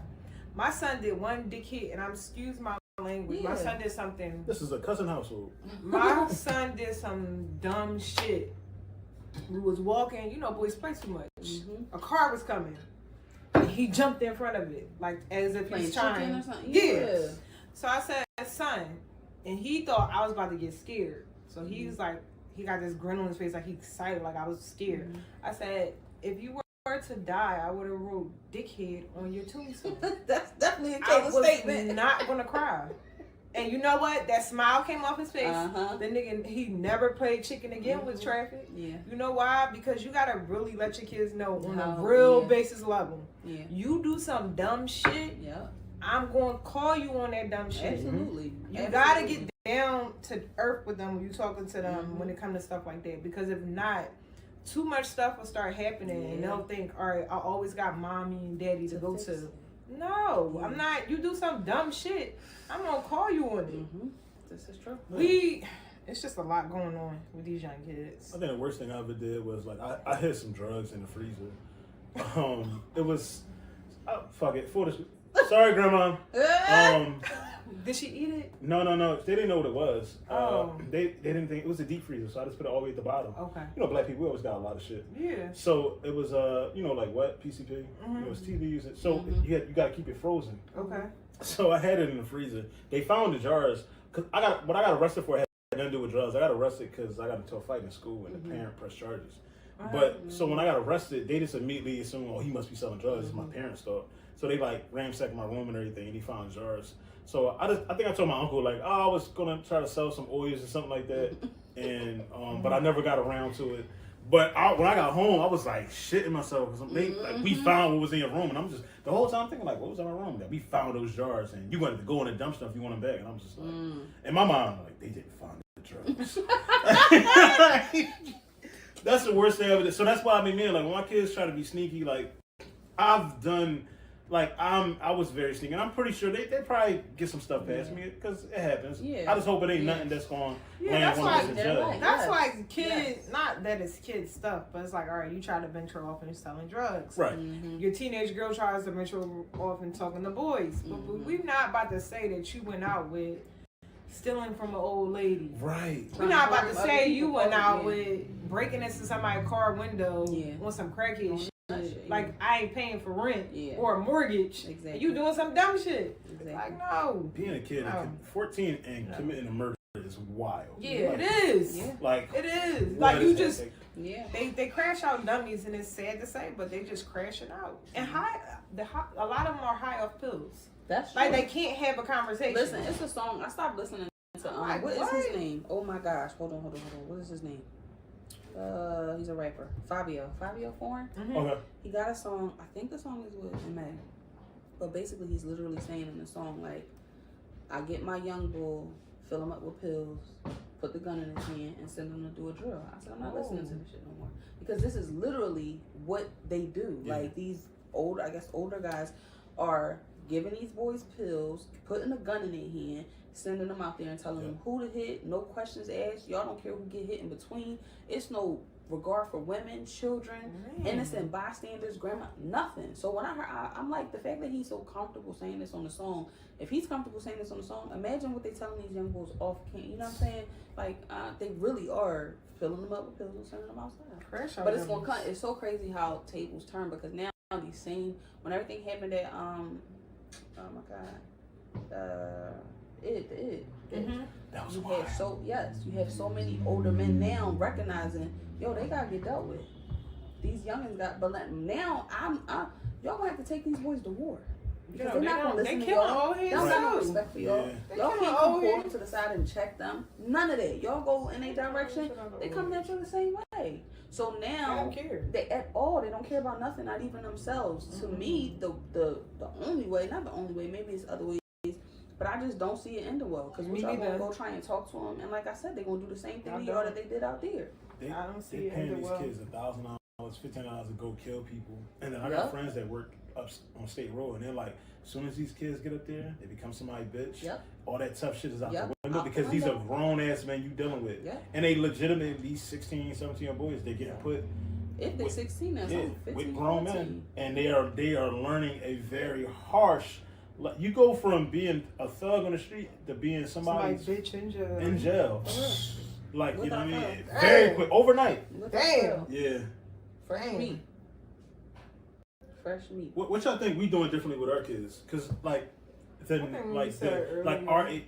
My son did one dickhead, and excuse my language. My son did something. This is a cousin household. My son did some dumb shit. We was walking, boys play too much. Mm-hmm. A car was coming. And he jumped in front of it, like as if he's trying. Or something? Yeah. So I said, son, and he thought I was about to get scared. So he was like, he got this grin on his face, like he's excited, like I was scared. Mm-hmm. I said, if you were to die, I would have wrote dickhead on your tombstone. That's definitely a Kayla statement. I was not gonna cry. And you know what? That smile came off his face. The nigga, he never played chicken again with traffic. Yeah. You know why? Because you gotta really let your kids know on a real basis level. Yeah. You do some dumb shit. Yeah. I'm gonna call you on that dumb shit. Absolutely. You gotta get down to earth with them when you're talking to them when it comes to stuff like that. Because if not, too much stuff will start happening and they'll think, all right, I always got mommy and daddy to go to. No, I'm not. You do some dumb shit, I'm gonna call you on it. This is true. It's just a lot going on with these young kids. I think the worst thing I ever did was I hid some drugs in the freezer. It was fuck it. Sorry, Grandma. Did she eat it? No. They didn't know what it was. They didn't think it was a deep freezer, so I just put it all the way at the bottom. Okay. Black people, we always got a lot of shit. Yeah. So it was like wet PCP. It was TVs. So you got to keep it frozen. Okay. So I had it in the freezer. They found the jars because what I got arrested for had nothing to do with drugs. I got arrested because I got into a fight in school and the parent pressed charges. But so when I got arrested, they just immediately assumed, he must be selling drugs. It's my parents thought. So they ransacked my room and everything, and he found jars. So I think I told my uncle I was gonna try to sell some oils or something like that, and but I never got around to it. But when I got home, I was shitting myself because we found what was in your room, and I'm just the whole time thinking what was in my room? That we found those jars, and you wanted to go in the dumpster if you want them back, and I'm just and my mom they didn't find the drugs. That's the worst thing ever. So that's why I mean, man, when my kids try to be sneaky, I've done like I was very sneaky. And I'm pretty sure they probably get some stuff past me because it happens. I just hope it ain't nothing that's going to land one of us in jail. Right. That's like kids, not that it's kid stuff, but it's like, all right, you try to venture off and selling drugs. Right. Your teenage girl tries to venture off and talking to boys. But we're not about to say that you went out with stealing from an old lady. Right. We're not about to say you went out with breaking into somebody's car window on some crackhead shit. Like, I ain't paying for rent or a mortgage. Exactly. You doing some dumb shit. Exactly. Like, no. Being a kid, 14 and committing a murder is wild. Yeah, like, it is. Yeah. Like, it is. Like, you just, yeah. They crash out dummies, and it's sad to say, but they just crash it out. And a lot of them are high off pills. That's like, they can't have a conversation. Listen, it's a song. I stopped listening to, what is his name? Oh my gosh. Hold on. What is his name? He's a rapper. Fabio Foreign. Okay. He got a song. I think the song is with M.A. But basically, he's literally saying in the song, like, I get my young bull, fill him up with pills, put the gun in his hand, and send him to do a drill. I said, I'm not listening to this shit no more. Because this is literally what they do. Yeah. Like, these older guys are giving these boys pills, putting a gun in their hand, sending them out there and telling them who to hit, no questions asked. Y'all don't care who get hit in between. It's no regard for women, children, innocent bystanders, grandma, nothing. So when I heard, I'm like, the fact that he's so comfortable saying this on the song, if he's comfortable saying this on the song, imagine what they telling these young boys off camera. You know what I'm saying? Like, they really are filling them up with pills and sending them outside. But it's so crazy how tables turn, because now these same, when everything happened at, oh my God, That was wild. You have so many older men now recognizing, yo, they gotta get dealt with. These youngins but now y'all gonna have to take these boys to war. Because they're not gonna listen to y'all. They don't got no respect for y'all. Y'all can't come pull them to the side and check them. None of that. Y'all go in a direction, they come at you the same way. So now they don't care about nothing, not even themselves. To me, the only way, not the only way, maybe it's other ways, but I just don't see it ending well. Because we y'all gonna go try and talk to them, and like I said, they're gonna do the same thing to y'all that they did out there. I don't see it paying these well. kids $1,000, $1,500 to go kill people, and then I got friends that work up on State Road, and they're like, as soon as these kids get up there, they become somebody bitch. All that tough shit is out the window, because these are grown ass men you dealing with, and they legitimately, these 16, 17 boys, they getting put. If they're 16, that's 15, with grown 14. Men, and they are learning a very harsh. You go from being a thug on the street to being somebody's bitch in jail. Like, you know what I mean? Very quick, overnight. Damn. Yeah. Fresh meat. What y'all think we doing differently with our kids? Cause like our age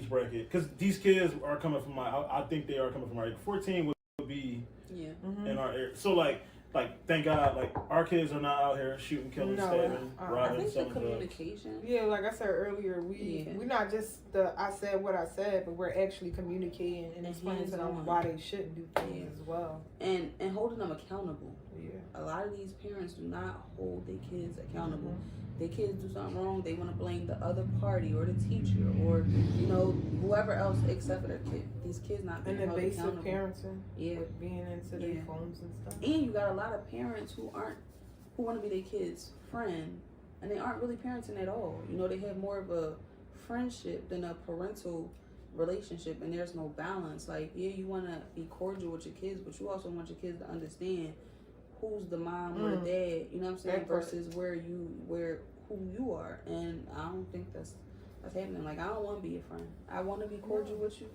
bracket. Cause these kids are coming from I think they are coming from our age. 14 would be in our area. So like thank God, like our kids are not out here shooting, killing, stabbing, robbing, I think selling the communication. drugs. Yeah, like I said earlier, we're not just I said what I said, but we're actually communicating and explaining to them why they shouldn't do things as well. And holding them accountable. Yeah. A lot of these parents do not hold their kids accountable. Their kids do something wrong, they want to blame the other party or the teacher or whoever else except for their kid. These kids not being held accountable. And the basic parenting. With being into their phones and stuff. And you got a lot of parents who want to be their kids' friend, and they aren't really parenting at all. They have more of a friendship than a parental relationship, and there's no balance. Like, you want to be cordial with your kids, but you also want your kids to understand who's the mom or the dad, you know what I'm saying, versus who you are. And I don't think that's happening. Like, I don't want to be a friend. I want to be cordial with you,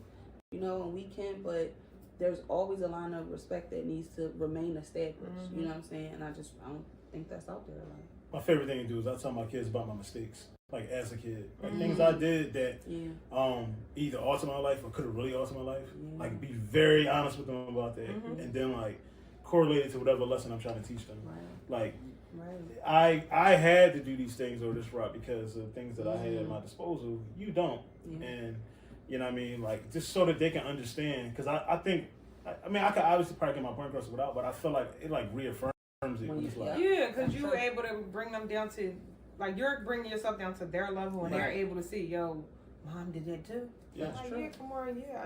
and we can, but there's always a line of respect that needs to remain established. You know what I'm saying? And I don't think that's out there. Like, my favorite thing to do is I tell my kids about my mistakes. Like, as a kid, like things I did that either altered my life or could have really altered my life. Like, be very honest with them about that, and then like correlate it to whatever lesson I'm trying to teach them. Like, I had to do these things or this route because of things that I had at my disposal. You don't, and you know what I mean. Like, just so that they can understand. Because I think, I mean, I could obviously probably get my point across without, but I feel like it like reaffirms it. When it's like, because you were able to bring them down to. Like, you're bringing yourself down to their level, and they're able to see, yo, mom did that too. Yeah, that's true. I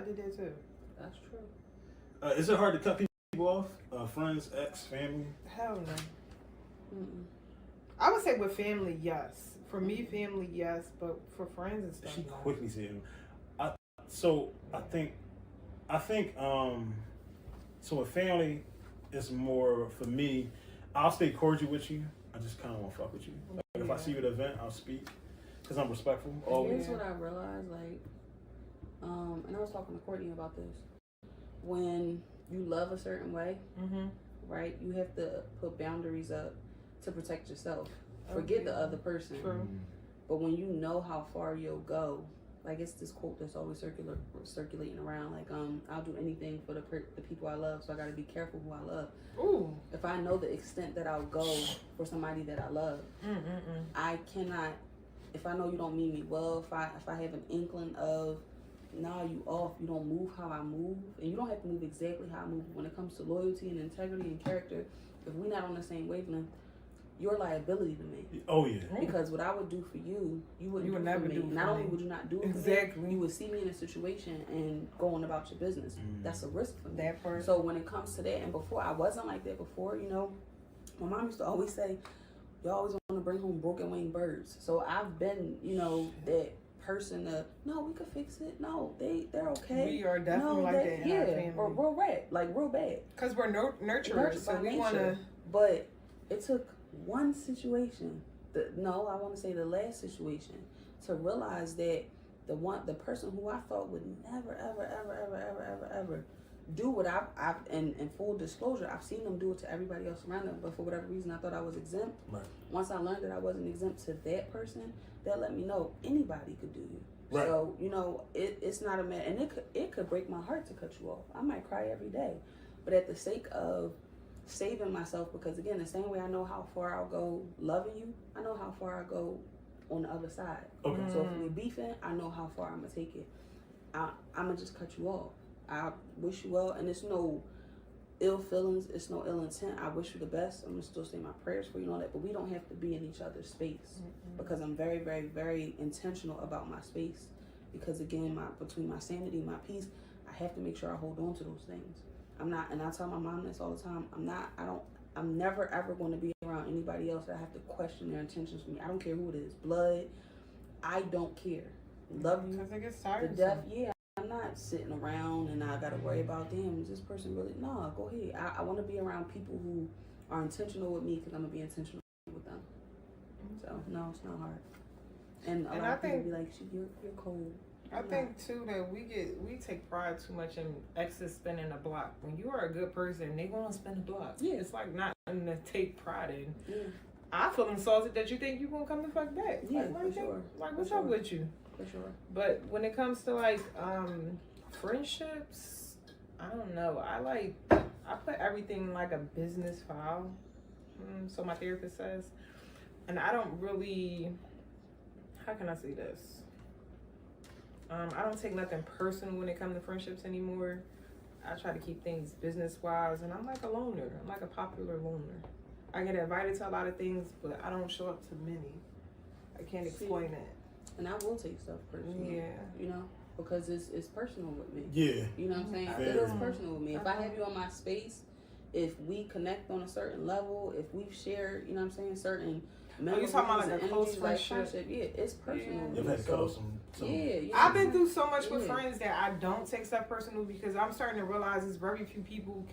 did that too. That's true. Is it hard to cut people off? Friends, ex, family? Hell no. I would say with family, yes. For me, family, yes, but for friends and stuff. She no. quickly said, I think so with family, it's more for me. I'll stay cordial with you. I just kind of want to fuck with you. Like, if I see you at an event, I'll speak because I'm respectful. Here's what I realized, like, and I was talking to Courtney about this. When you love a certain way, right, you have to put boundaries up to protect yourself. Forget the other person. True. But when you know how far you'll go, like it's this quote that's always circulating around, like I'll do anything for the people I love, so I got to be careful who I love. Ooh. If I know the extent that I'll go for somebody that I love, I cannot. If I know you don't mean me well, if I have an inkling of, nah, you off, you don't move how I move, and you don't have to move exactly how I move. When it comes to loyalty and integrity and character, if we're not on the same wavelength, you're a liability to me. Oh yeah. Because what I would do for you, you would never for me. do for Not me. only would you not do it Exactly. for me, you would see me in a situation and go on about your business. That's a risk for me. That part. So when it comes to that, and before I wasn't like that before, you know, my mom used to always say, you always want to bring home broken wing birds. So I've been, you know, that person that, no, we could fix it. No, they're okay. We are definitely like that in our family. Or real bad, like real bad. Because we're nurturers, so we want to. But it took one situation, the last situation, to realize that the person who I thought would never, ever do what I've in full disclosure, I've seen them do it to everybody else around them, but for whatever reason I thought I was exempt. Right. Once I learned that I wasn't exempt to that person, that let me know anybody could do you. Right. So, you know, it's not a matter, and it could break my heart to cut you off. I might cry every day, but at the sake of saving myself, because again, the same way I know how far I'll go loving you, I know how far I go on the other side. Okay. So if we're beefing, I know how far I'm gonna take it. I'm gonna just cut you off. I wish you well, and it's no ill feelings, it's no ill intent. I wish you the best. I'm gonna still say my prayers for you and all that, but we don't have to be in each other's space, because I'm very, very, very intentional about my space. Because again, between my sanity, my peace, I have to make sure I hold on to those things. I'm not, and I tell my mom this all the time, I'm never ever going to be around anybody else that I have to question their intentions for me. I don't care who it is, blood, I don't care. Love you Because it gets to tired. death, yeah. I'm not sitting around and I got to worry about, damn, is this person really, no, go ahead. I want to be around people who are intentional with me, because I'm going to be intentional with them. So, no, it's not hard. And a lot of people be like, you're cold. I think too that we take pride too much in exes spinning a block. When you are a good person, they gonna spin a block. Yeah. It's like not something to take pride in. Yeah. I feel insulted that you think you gonna come the fuck back. Yeah, like, for sure. Like, what's up with you? For sure. But when it comes to like friendships, I don't know. I put everything in like a business file. So my therapist says, and I don't really. How can I say this? I don't take nothing personal when it comes to friendships anymore. I try to keep things business-wise, and I'm like a loner. I'm like a popular loner. I get invited to a lot of things, but I don't show up to many. I can't explain it. And I will take stuff personal. Yeah. You know, because it's personal with me. Yeah. You know what I'm saying? Very. It is personal with me. If I have you on my space, if we connect on a certain level, if we've shared, you know what I'm saying, certain memories, talking about like a and close energies, like friendship? Yeah, it's personal. Yeah. with You've me. had to cut off some. Yeah. I've been through so much with Yeah. friends that I don't take stuff personal, because I'm starting to realize there's very few people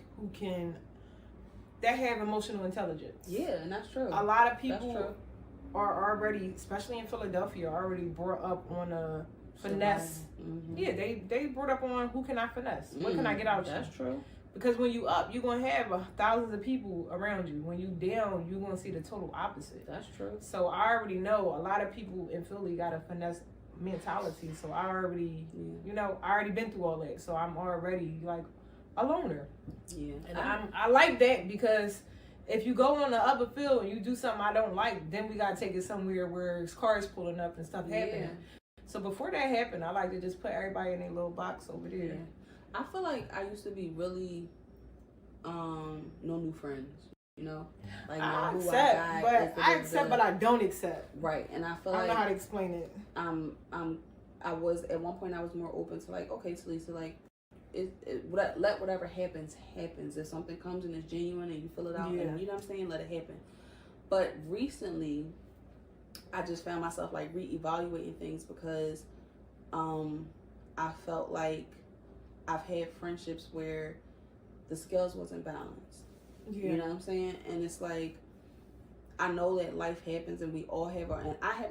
that have emotional intelligence. Yeah, and that's true. A lot of That's people true. are already, especially in Philadelphia, already brought up on a finesse. Mm-hmm. Yeah, they brought up on who can I finesse? What can I get out you? That's true. Because when you up, you're going to have thousands of people around you. When you down, you're going to see the total opposite. That's true. So I already know a lot of people in Philly got a finesse mentality. So I already, I already been through all that. So I'm already like a loner. Yeah. And I like that, because if you go on the upper field and you do something I don't like, then we got to take it somewhere where it's cars pulling up and stuff happening. Yeah. So before that happened, I like to just put everybody in their little box over there. Yeah. I feel like I used to be really no new friends, you know? Like I who accept, I but but I don't accept. Right, and I feel I don't know like how to explain it. I was at one point I was more open to like, okay, Talisa, like let whatever happens. If something comes and it's genuine and you fill it out, and you know what I'm saying, let it happen. But recently, I just found myself like reevaluating things because I felt like I've had friendships where the scales wasn't balanced. Yeah. You know what I'm saying? And it's like, I know that life happens and we all have our, and I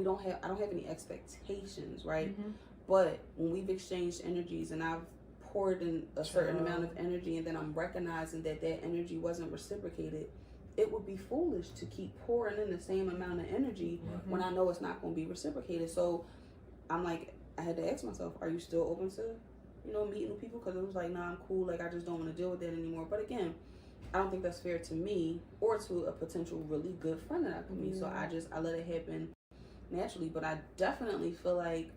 don't have any expectations, right? Mm-hmm. But when we've exchanged energies and I've poured in a certain amount of energy and then I'm recognizing that energy wasn't reciprocated, it would be foolish to keep pouring in the same amount of energy when I know it's not going to be reciprocated. So I'm like, I had to ask myself, are you still open to, meeting new people? Because it was like, nah, I'm cool. Like, I just don't want to deal with that anymore. But again, I don't think that's fair to me or to a potential really good friend that I could meet. So I let it happen naturally. But I definitely feel like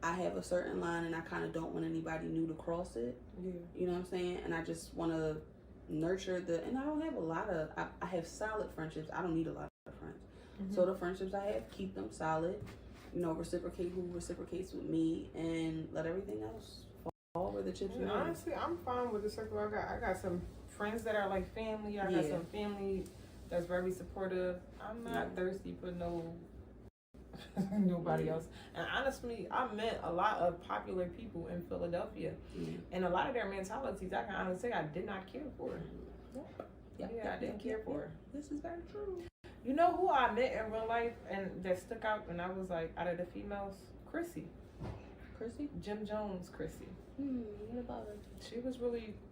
I have a certain line and I kind of don't want anybody new to cross it. Yeah. You know what I'm saying? And I just want to nurture and I don't have a lot of, I have solid friendships. I don't need a lot of friends. So the friendships I have, keep them solid. Reciprocate who reciprocates with me, and let everything else fall where the chips are. Honestly, I'm fine with the circle. I got some friends that are like family. I got some family that's very supportive. I'm not thirsty for nobody else. And honestly, I met a lot of popular people in Philadelphia, and a lot of their mentalities, I can honestly say, I did not care for. I didn't care for. This is very true. You know who I met in real life and that stuck out, and I was like, out of the females, Chrissy, Jim Jones, Chrissy. What about her?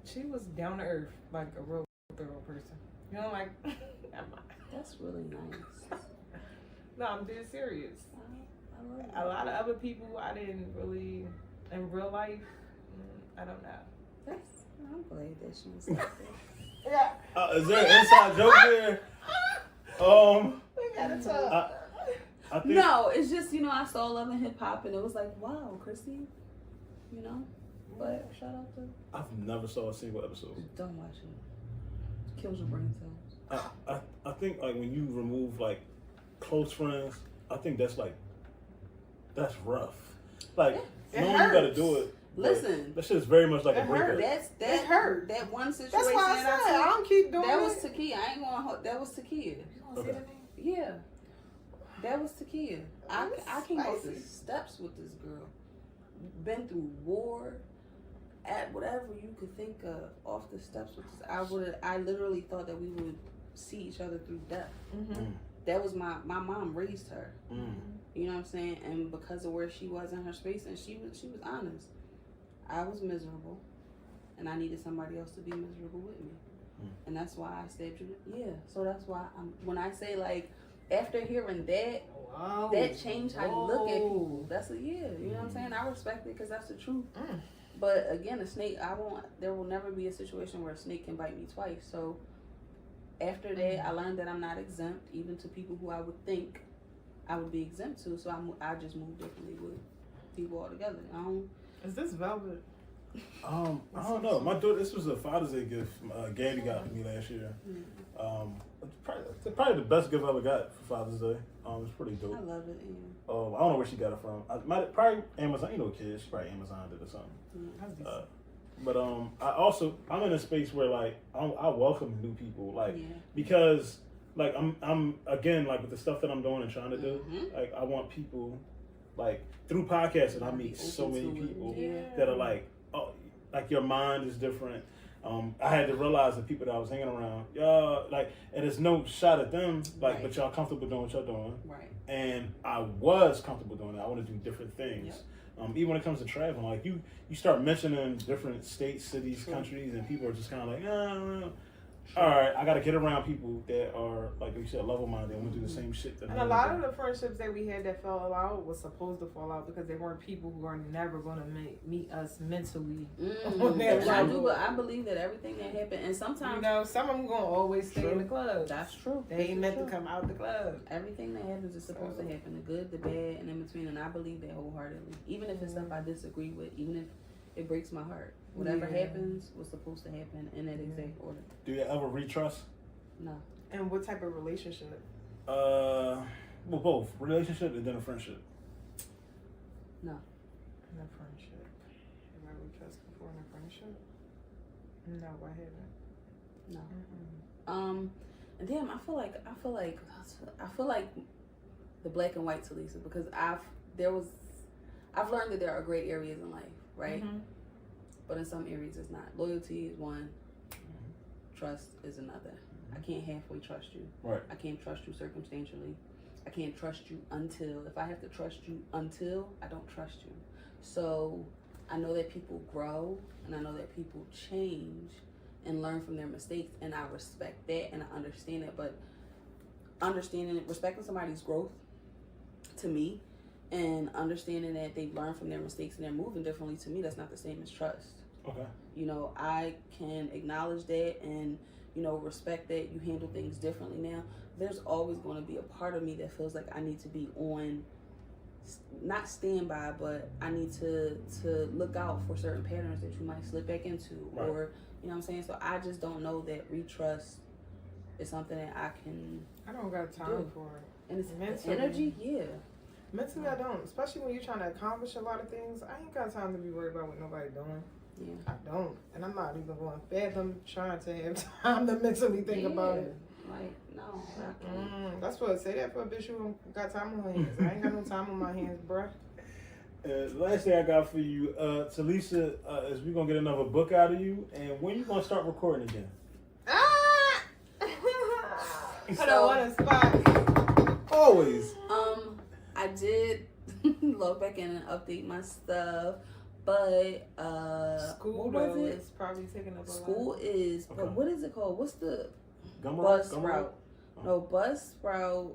She was down to earth, like a real thorough person. Like, that's really nice. No, I'm dead serious. I love a lot of other people I didn't really, in real life, I don't know. I'm glad that she was like that. Yeah. Is there an inside joke there? We gotta talk. I think, no, it's just, I saw Love and Hip Hop and it was like, wow, Chrissy, but shout out to. I've never saw a single episode. Don't watch it. Kills your brain cells. I think like when you remove like close friends, I think that's rough. Like, knowing you gotta do it. Listen, that shit is very much like a breakup. That hurt. That one situation. That's why I said I don't keep doing that it. was Takia. I ain't gonna. That was Takia. Okay. Yeah, that was Takia. I came up the spicy. steps with this girl. Been through war, at whatever you could think of, off the steps with this. I literally thought that we would see each other through death. That was my mom raised her. You know what I'm saying? And because of where she was in her space, and she was honest. I was miserable, and I needed somebody else to be miserable with me, and that's why I stabbed you. Yeah, so that's why when I say like, after hearing that, that changed how you look at people. That's you know what I'm saying? I respect it because that's the truth. But again, a snake, there will never be a situation where a snake can bite me twice. So after that, I learned that I'm not exempt, even to people who I would think I would be exempt to. So I just move differently with people altogether. Is this velvet? I don't know. My daughter, this was a Father's Day gift Gabby got for me last year. It's probably the best gift I ever got for Father's Day. It's pretty dope. I love it. Yeah. I don't know where she got it from. Probably Amazon. Kids. She probably Amazoned it or something. But I'm in a space where like I welcome new people, like because like I'm again like with the stuff that I'm doing and trying to do, like I want people like through podcasts and I meet so many people that are like, oh, like your mind is different. I had to realize the people that I was hanging around, y'all like, and it's no shot at them, like, but y'all comfortable doing what y'all doing, right? And I was comfortable doing it. I want to do different things. Even when it comes to traveling, like you start mentioning different states, cities, countries, and people are just kind of like, all right, I got to get around people that are, like you said, level-minded and want to do the same shit. And a lot of the friendships that we had that fell out was supposed to fall out because they weren't people who are never going to meet us mentally. I believe that everything that happened, and sometimes some of them going to always stay in the club. That's true. They ain't meant to come out the club. Everything that happens is supposed to happen, the good, the bad, and in between. And I believe that wholeheartedly. Even if it's stuff I disagree with, even if it breaks my heart. Whatever happens was supposed to happen in that exact order. Do you ever retrust? No. And what type of relationship? Well, both. Relationship and then a friendship. No. In a friendship. Have I retrust before in a friendship? No, I haven't. No. And damn, I feel like the black and white Talisa, because I've learned that there are gray areas in life, right? Mm-hmm. But in some areas it's not. Loyalty is one, trust is another. I can't halfway trust you. Right. I can't trust you circumstantially. I can't trust you until, if I have to trust you until, I don't trust you. So I know that people grow and I know that people change and learn from their mistakes, and I respect that and I understand it. But respecting somebody's growth to me and understanding that they've learned from their mistakes and they're moving differently, to me, that's not the same as trust. Okay. You know, I can acknowledge that and, you know, respect that you handle things differently now. There's always going to be a part of me that feels like I need to be on, not standby, but I need to look out for certain patterns that you might slip back into, right. Or, you know what I'm saying? So I just don't know that retrust is something that I don't got time do. for it. And it's mentally, energy, yeah. Mentally, I don't. Especially when you're trying to accomplish a lot of things. I ain't got time to be worried about what nobody doing. Yeah. I don't. And I'm not even going to fathom trying to have time to mentally think about it. Like, no. I can't. That's what I say that for a bitch who got time on her hands. I ain't got no time on my hands, bruh. Last thing I got for you, Talisa, is we gonna get another book out of you, and when you gonna start recording again? Ah! Put her on a spot. Always. I did log back in and update my stuff, but school what was though it? is probably taking up a School lot. is, Okay. but what is it called? What's the Gumroad? Buzzsprout? Oh. No, Buzzsprout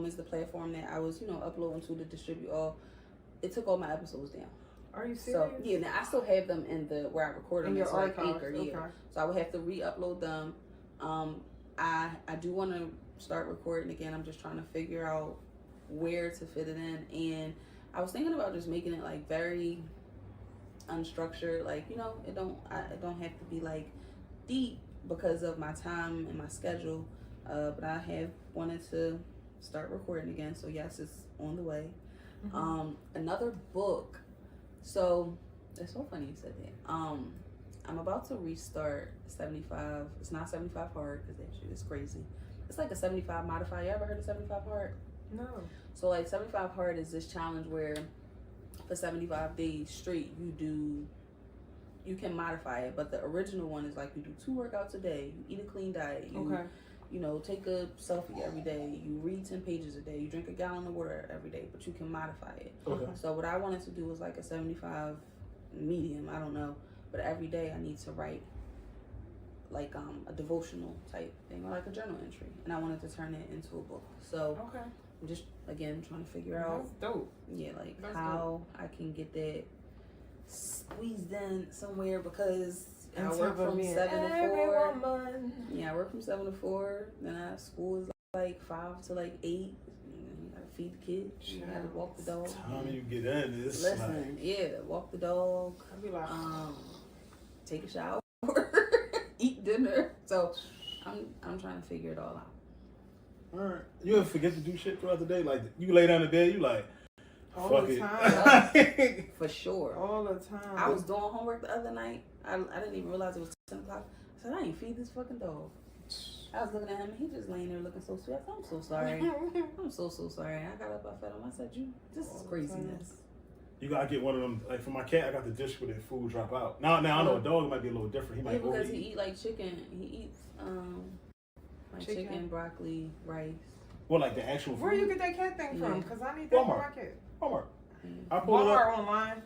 is the platform that I was, uploading to distribute all. It took all my episodes down. Are you So serious? yeah, now I still have them in the where I recorded In them. your It's like archives, Anchor, okay. yeah. So I would have to re-upload them. I do want to start recording again. I'm just trying to figure out where to fit it in, and I was thinking about just making it like very unstructured, like it don't have to be like deep because of my time and my schedule, but I have wanted to start recording again, so yes, it's on the way. Another book, so it's so funny you said that. I'm about to restart 75. It's not 75 hard because that shit is crazy. It's like a 75 modified. You ever heard of 75 hard? No. So like 75 hard is this challenge where for 75 days straight you can modify it, but the original one is like you do 2 workouts a day, you eat a clean diet, you take a selfie every day, you read 10 pages a day, you drink a gallon of water every day, but you can modify it. Okay. So what I wanted to do was like a 75 medium, I don't know, but every day I need to write like a devotional type thing or like a journal entry, and I wanted to turn it into a book. So I'm just again trying to figure out, That's dope. yeah, like That's how I can get that squeezed in somewhere, because I On work top of from being 7 to 4. every woman. Yeah, I work from 7 to 4. Then I school is like 5 to like 8. You gotta feed the kids. You gotta walk the dog. Time you get in is Listen, yeah, walk the dog. I'd be like, Take a shower, eat dinner. So I'm trying to figure it all out. Alright. You ever forget to do shit throughout the day? Like you lay down in bed, you like, all fuck the it. time. For sure. All the time. I was doing homework the other night. I didn't even realize it was 10 o'clock. I said, I ain't feed this fucking dog. I was looking at him and he just laying there looking so sweet. I said, I'm so sorry. I'm so sorry. I got up, I fed him. I said, this is craziness. You gotta get one of them. Like for my cat, I got the dish where the food drop out. Now I know a dog might be a little different. He might Yeah, because overeat. he eat like chicken. He eats like chicken, broccoli, rice. Well, like the actual food. Where you get that cat thing from? Yeah. Because I need that for Walmart. my cat. Walmart. I pulled it up. Walmart online.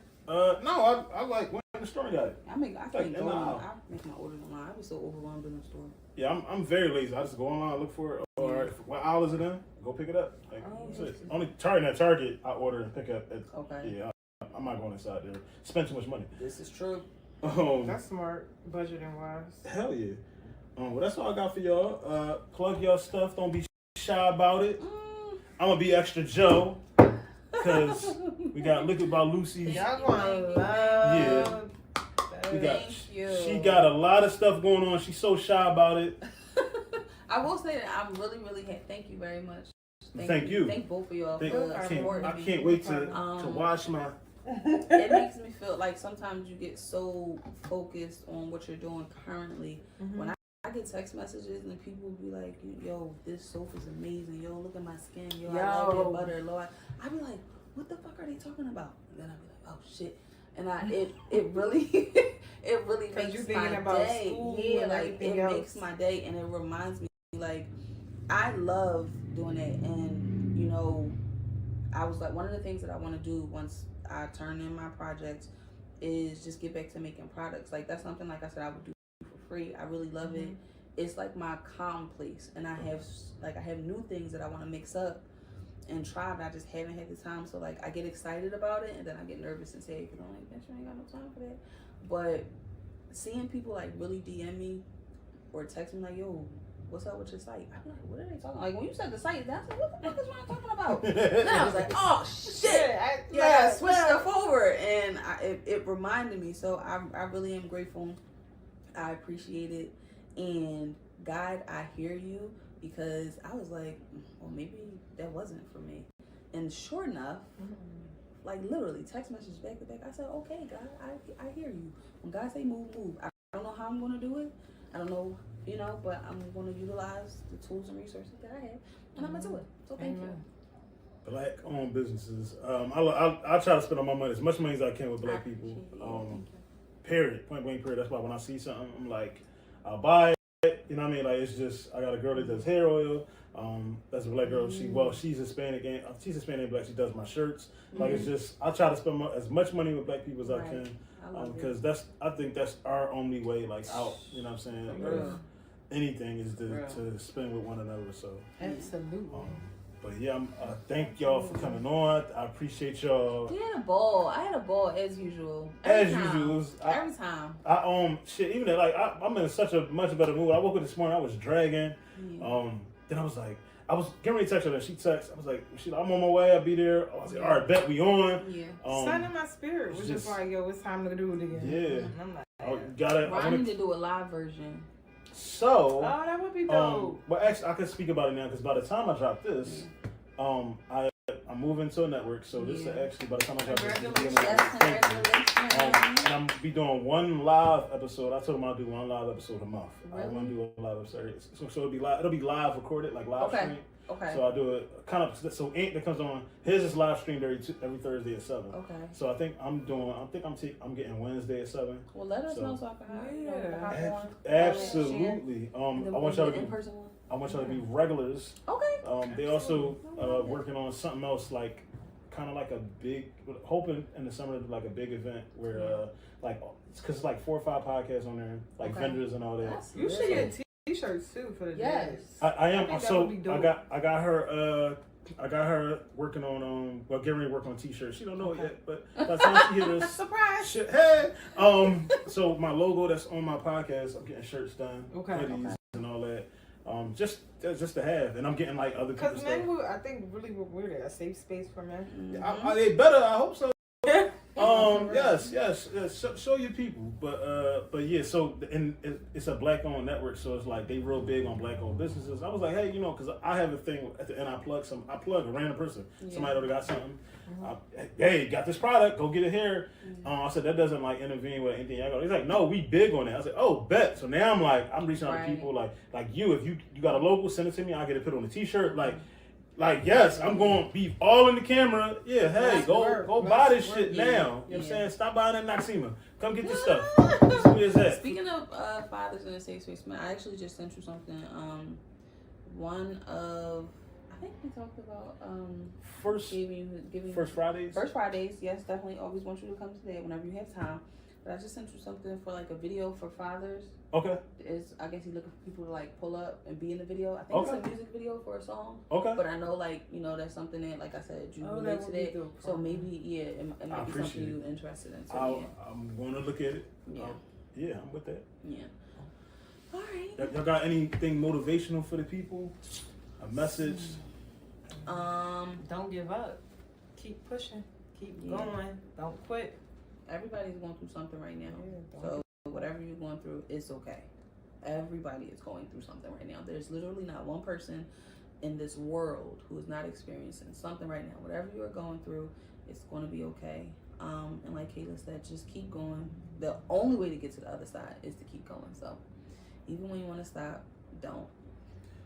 No, I like went in the store and got it. I can't Like, go no. online. I make my orders online. I be so overwhelmed in the store. Yeah, I'm very lazy. I just go online, look for it. Or what aisle is it in? Go pick it up. Like that's it. Only Target I order and pick up. Okay. Yeah, I'm not going inside there. Spend too much money. This is true. That's smart, budgeting wise. Hell yeah. Well, that's all I got for y'all. Plug your stuff. Don't be shy about it. I'm gonna be extra Joe because we got Liquid by Lucy's. Y'all gonna love. Yeah. We got. Thank you. She got a lot of stuff going on. She's so shy about it. I will say that I'm really, really thank you very much. Thank you. Thank both of y'all Thank- for I supporting me. can't wait to watch my. It makes me feel like sometimes you get so focused on what you're doing currently. When I get get text messages and people be like, yo, this soap is amazing. Yo, look at my skin. Yo, I love your butter. Lord, I be like, what the fuck are they talking about? And then I be like, oh shit. And it really it really makes my day. Yeah, like it makes my day, and it reminds me like I love doing it. And you know, I was like, one of the things that I want to do once I turn in my projects is just get back to making products. Like that's something, like I said, I would do for free. I really love it. It's like my calm place, and I have new things that I want to mix up and try, but I just haven't had the time. So like I get excited about it, and then I get nervous and say it because I'm like, bitch, I ain't got no time for that. But seeing people like really DM me or text me like, yo, what's up with your site? I'm like, what are they talking about? Like when you said the site, that's like, what the fuck is what I'm talking about? Then I was like, oh shit, I switched stuff over, and it reminded me. So I really am grateful. I appreciate it, and God, I hear you, because I was like, well, maybe that wasn't for me. And sure enough, like literally text message back to back, I said, okay, God, I hear you. When God say move, move. I don't know how I'm going to do it. I don't know, but I'm going to utilize the tools and resources that I have, and I'm going to do it. So thank you. Black-owned businesses. I try to spend all my money, as much money as I can with black people. Period. Point blank, period. That's why when I see something, I'm like, I'll buy it. You know what I mean? Like, it's just, I got a girl that does hair oil. That's a black girl. She's Hispanic and she's Hispanic and black. She does my shirts. Like, it's just, I try to spend as much money with black people as I can, because I think that's our only way, like, out. You know what I'm saying? Of anything is to spend with one another. So absolutely. But yeah, thank y'all for coming on. I appreciate y'all. We had a ball. I had a ball as usual. Every time. Shit. Even that, like I'm in such a much better mood. I woke up this morning. I was dragging. Then I was like, I was getting ready to text her. And she texted. I was like, I'm on my way. I'll be there. I was like, all right, bet we on. Yeah. Sign in my spirit was just like, yo, it's time to do it again. Yeah. And I'm like, I need to do a live version. So, that would be dope. Well, actually, I can speak about it now, because by the time I drop this, I'm moving to a network. So this is actually, by the time I drop this, and I'm be doing one live episode. I told them I'll do one live episode a month. I want to do a live episode. So it'll be live. It'll be live recorded, like live stream. Okay. So I do it kind of. So Ink that comes on. His is live streamed every Thursday at 7. Okay. So I think I'm getting Wednesday at 7. Well, let us know so I can hop on. Absolutely. I want y'all to be in-person one. I want y'all to be regulars. Okay. They also working on something else, like kind of like a big, hoping in the summer to do like a big event where like, because it's like 4 or 5 podcasts on there, like vendors and all that. You should get T-shirts too for the yes. days. I am. So I got her working on getting ready to work on T-shirts. She don't know it yet, but by the time she hears surprise, shit, hey. So my logo that's on my podcast, I'm getting shirts done, hoodies and all that. Just to have, and I'm getting like other people. Because men, I think, really we're a safe space for men. Are they better? I hope so. Yes. Show your people, but yeah. So and it's a black-owned network, so it's like they real big on black-owned businesses. I was like, hey, because I have a thing at the end. I plug a random person. Somebody already got something. Hey, got this product. Go get it here. I said that doesn't like intervene with anything. He's like, no, we big on that. I said, oh, bet. So now I'm reaching out to people like you. If you got a logo, send it to me. I get it put on a T-shirt. Like, yes, I'm going to be all in the camera. Yeah, hey, go buy this shit now. You know what I'm saying? Stop buying that Noxema. Come get this stuff. Where's that? Speaking of fathers in a safe space, man, I actually just sent you something. I think we talked about First Fridays. First Fridays, yes, definitely. Always want you to come to that whenever you have time. But I just sent you something for like a video for fathers. Okay. I guess he's looking for people to like pull up and be in the video. I think it's a music video for a song. Okay. But I know that's something that, like I said, you relate to that. So maybe it might be something you're interested in. So, I'm going to look at it. Yeah. I'm with that. Yeah. All right. Y'all got anything motivational for the people? A message? Don't give up. Keep pushing. Keep going. Don't quit. Everybody's going through something right now. So whatever you're going through, it's okay. Everybody is going through something right now. There's literally not one person in this world who is not experiencing something right now. Whatever you are going through, it's going to be okay. And like Kayla said, just keep going. The only way to get to the other side is to keep going. So Even when you want to stop, don't.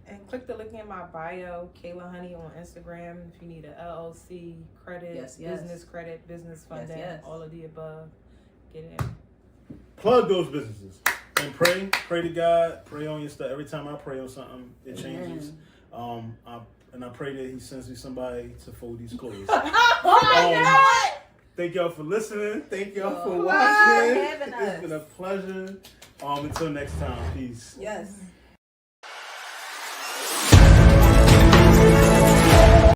And click the link in my bio, Kayla Honey on Instagram. If you need an LLC, credit, business credit, business funding, all of the above, get in. Plug those businesses and pray to God, pray on your stuff. Every time I pray on something, it changes. And I pray that He sends me somebody to fold these clothes. Thank y'all for listening. Thank y'all for watching. It's been a pleasure. Until next time, peace. Yes.